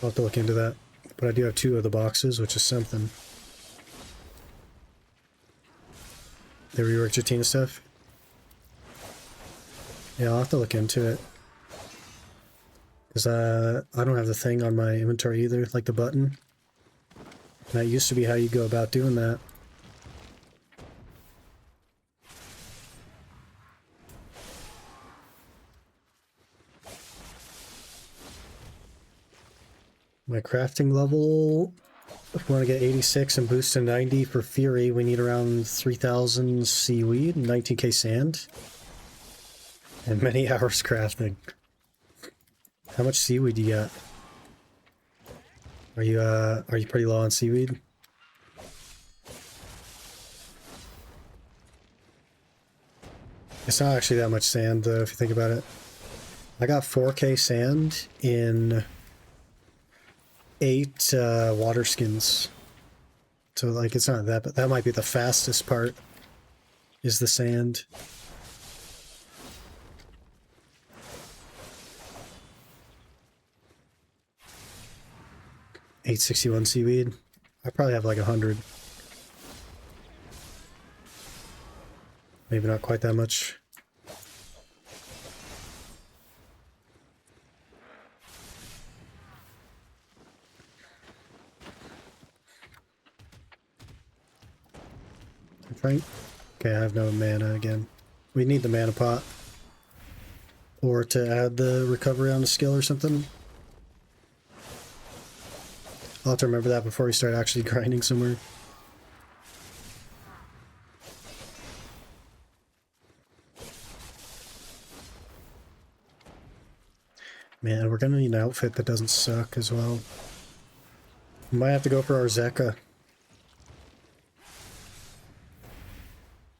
I'll have to look into that. But I do have 2 of the boxes, which is something. They reworked Jutina stuff? Yeah, I'll have to look into it. Because I don't have the thing on my inventory either, like the button. And that used to be how you go about doing that. My crafting level, if we want to get 86 and boost to 90 for Fury, we need around 3,000 seaweed and 19k sand. And many hours crafting. How much seaweed do you got? Are you pretty low on seaweed? It's not actually that much sand though, if you think about it. I got 4k sand in 8 water skins. So like it's not that, but that might be the fastest part, is the sand. $861 seaweed. I probably have like 100. Maybe not quite that much. Right? Okay, I have no mana again. We need the mana pot. Or to add the recovery on a skill or something. I'll have to remember that before we start actually grinding somewhere. Man, we're gonna need an outfit that doesn't suck as well. We might have to go for our Zeka.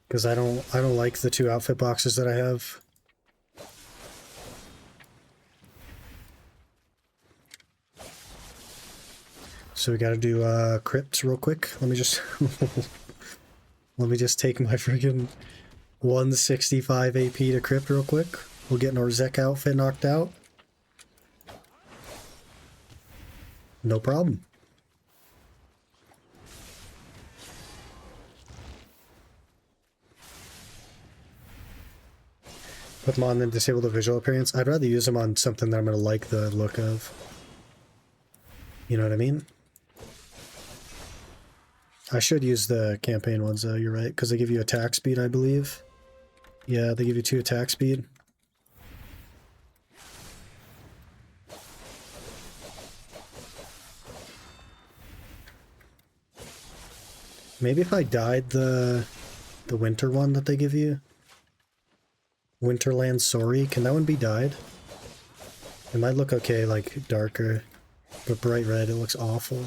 Because I don't like the 2 outfit boxes that I have. So we gotta do crypts real quick. Let me just let me just take my friggin' 165 AP to crypt real quick. We'll get our Zeka outfit knocked out. No problem. Put them on and disable the visual appearance. I'd rather use them on something that I'm going to like the look of. You know what I mean? I should use the campaign ones though, you're right, because they give you attack speed, I believe. Yeah, they give you 2 attack speed. Maybe if I dyed the winter one that they give you. Winterland Sorry, can that one be dyed? It might look okay, like darker, but bright red, it looks awful.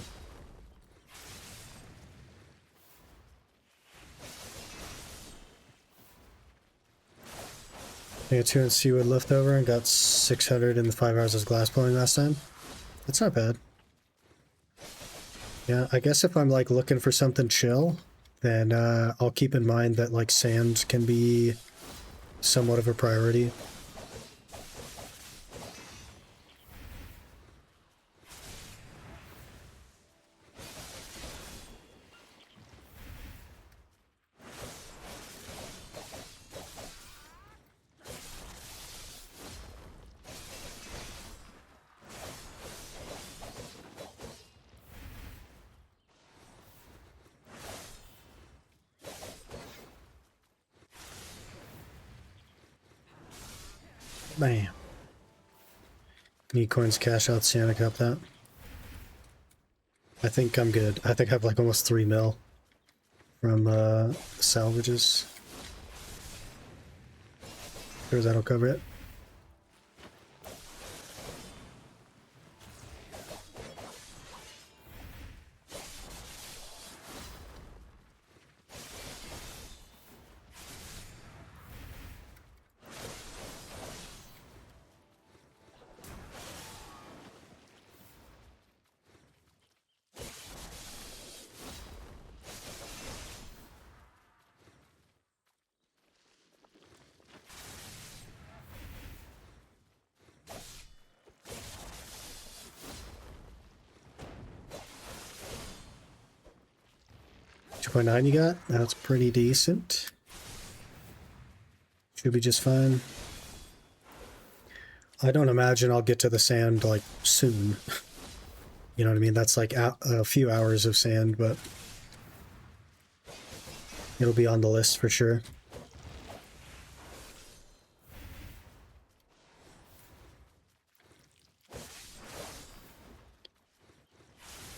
I got 200 seawood left over and got 600 in the 5 hours of glass blowing last time. That's not bad. Yeah, I guess if I'm like looking for something chill, then I'll keep in mind that like sand can be somewhat of a priority. Bam. Need coins, cash out, Santa Cup that. I think I'm good. I think I have like almost 3 mil from salvages. Sure that'll cover it. .9 you got? That's pretty decent. Should be just fine. I don't imagine I'll get to the sand, like, soon. You know what I mean? That's like a few hours of sand, but it'll be on the list for sure.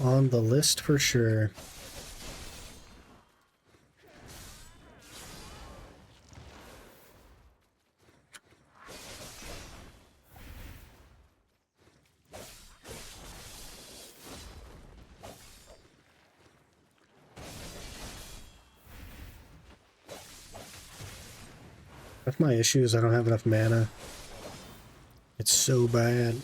On the list for sure. That's my issue, is I don't have enough mana. It's so bad.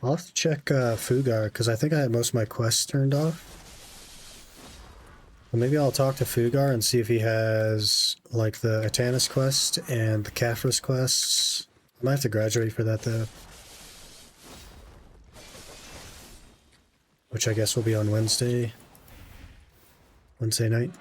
I'll have to check Fugar, because I think I had most of my quests turned off. Well, maybe I'll talk to Fugar and see if he has, like, the Atanis quest and the Caphras quests. I might have to graduate for that, though. Which I guess will be on Wednesday night.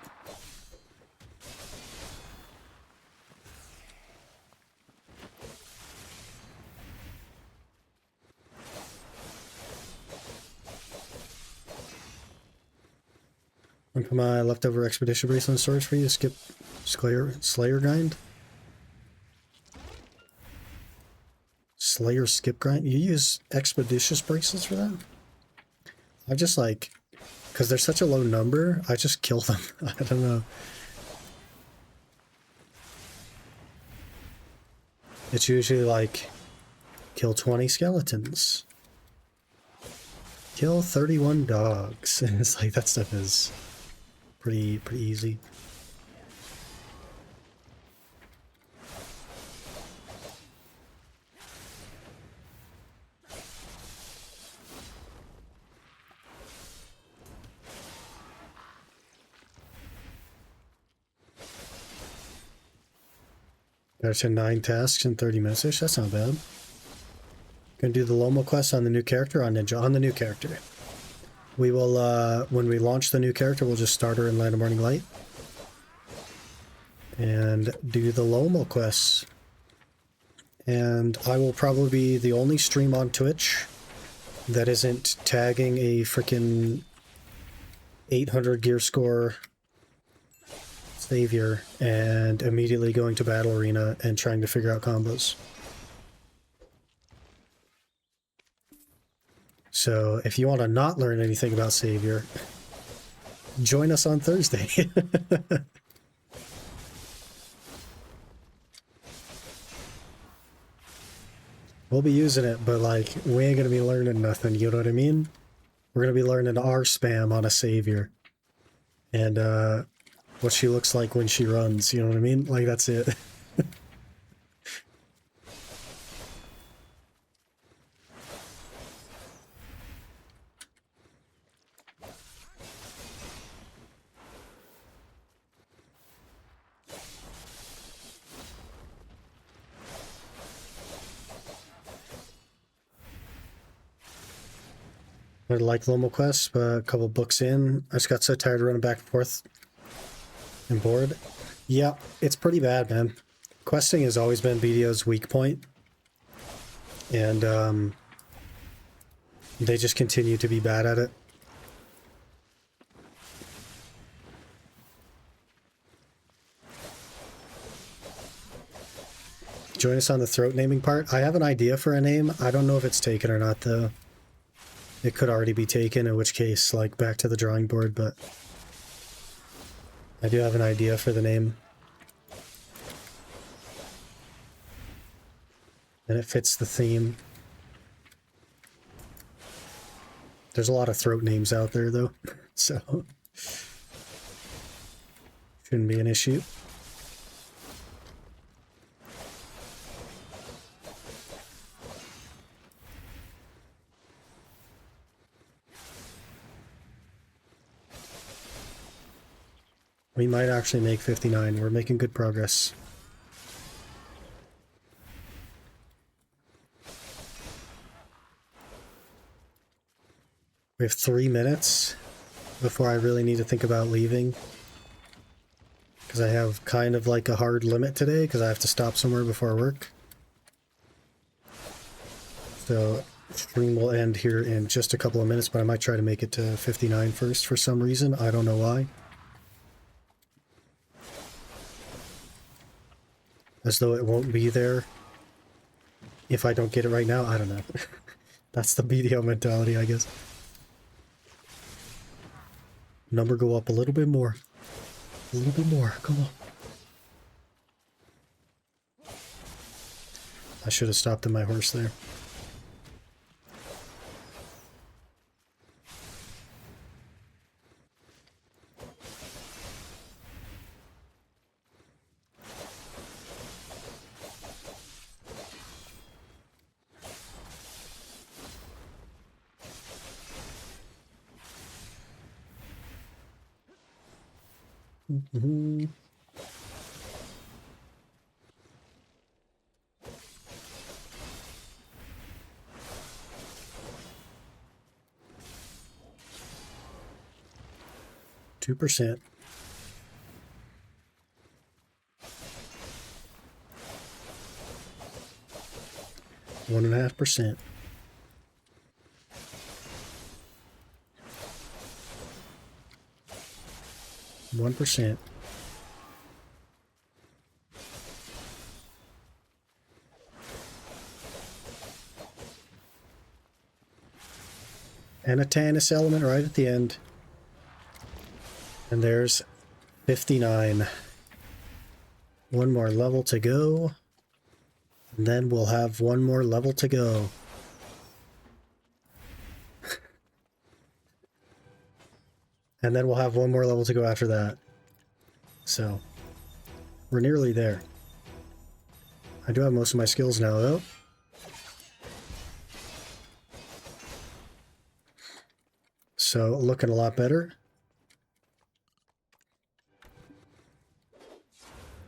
One for my leftover expedition bracelet storage for you to skip Slayer grind. Slayer skip grind? You use expeditious bracelets for that? I just like, because they're such a low number, I just kill them. I don't know. It's usually like, kill 20 skeletons. Kill 31 dogs. And it's like, that stuff is pretty easy. There's 9 tasks in 30 minutes-ish. That's not bad. Gonna do the Lomo quest on the new character, on Ninja, on the new character. We will, when we launch the new character, we'll just start her in Land of Morning Light. And do the Lomo quests. And I will probably be the only stream on Twitch that isn't tagging a freaking 800 gear score savior and immediately going to battle arena and trying to figure out combos. So if you want to not learn anything about savior, join us on Thursday. We'll be using it, but like, we ain't gonna be learning nothing, you know what I mean? We're gonna be learning R spam on a savior. And what she looks like when she runs, you know what I mean? Like, that's it. I like Lomo quests, but a couple books in, I just got so tired of running back and forth and bored. Yeah, it's pretty bad, man. Questing has always been BDO's weak point. And they just continue to be bad at it. Join us on the throat naming part. I have an idea for a name. I don't know if it's taken or not, though. It could already be taken, in which case, like, back to the drawing board, but I do have an idea for the name. And it fits the theme. There's a lot of throat names out there, though, so shouldn't be an issue. We might actually make 59. We're making good progress. We have 3 minutes before I really need to think about leaving. Because I have kind of like a hard limit today because I have to stop somewhere before work. So stream will end here in just a couple of minutes, but I might try to make it to 59 first for some reason. I don't know why. As though it won't be there if I don't get it right now. I don't know. That's the BDO mentality, I guess. Number go up a little bit more. A little bit more. Come on. I should have stopped in my horse there. Mm-hmm. %. 1.5%. 1%. And a Tannis element right at the end. And there's 59. One more level to go. And then we'll have one more level to go. And then we'll have one more level to go after that. So, we're nearly there. I do have most of my skills now, though. So, looking a lot better.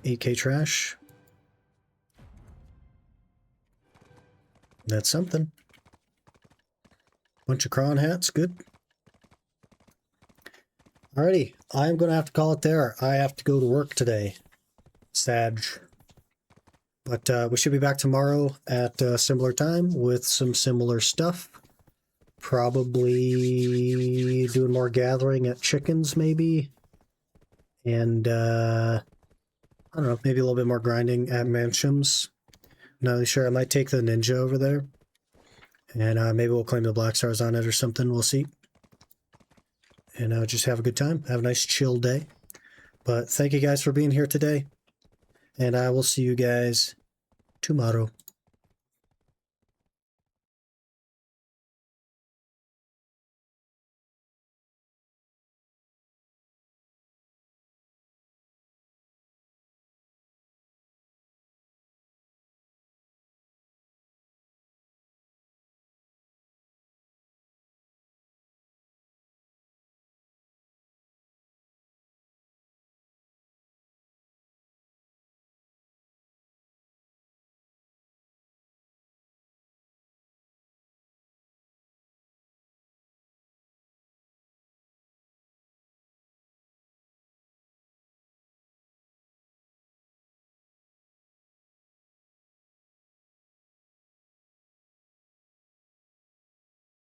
8K trash. That's something. Bunch of crawn hats, good. Alrighty, I'm going to have to call it there. I have to go to work today. Sad. But we should be back tomorrow at a similar time with some similar stuff. Probably doing more gathering at chickens, maybe. And, I don't know, maybe a little bit more grinding at Mansions. Not really sure. I might take the ninja over there. And maybe we'll claim the Black Stars on it or something. We'll see. And just have a good time. Have a nice chill day. But thank you guys for being here today. And I will see you guys tomorrow.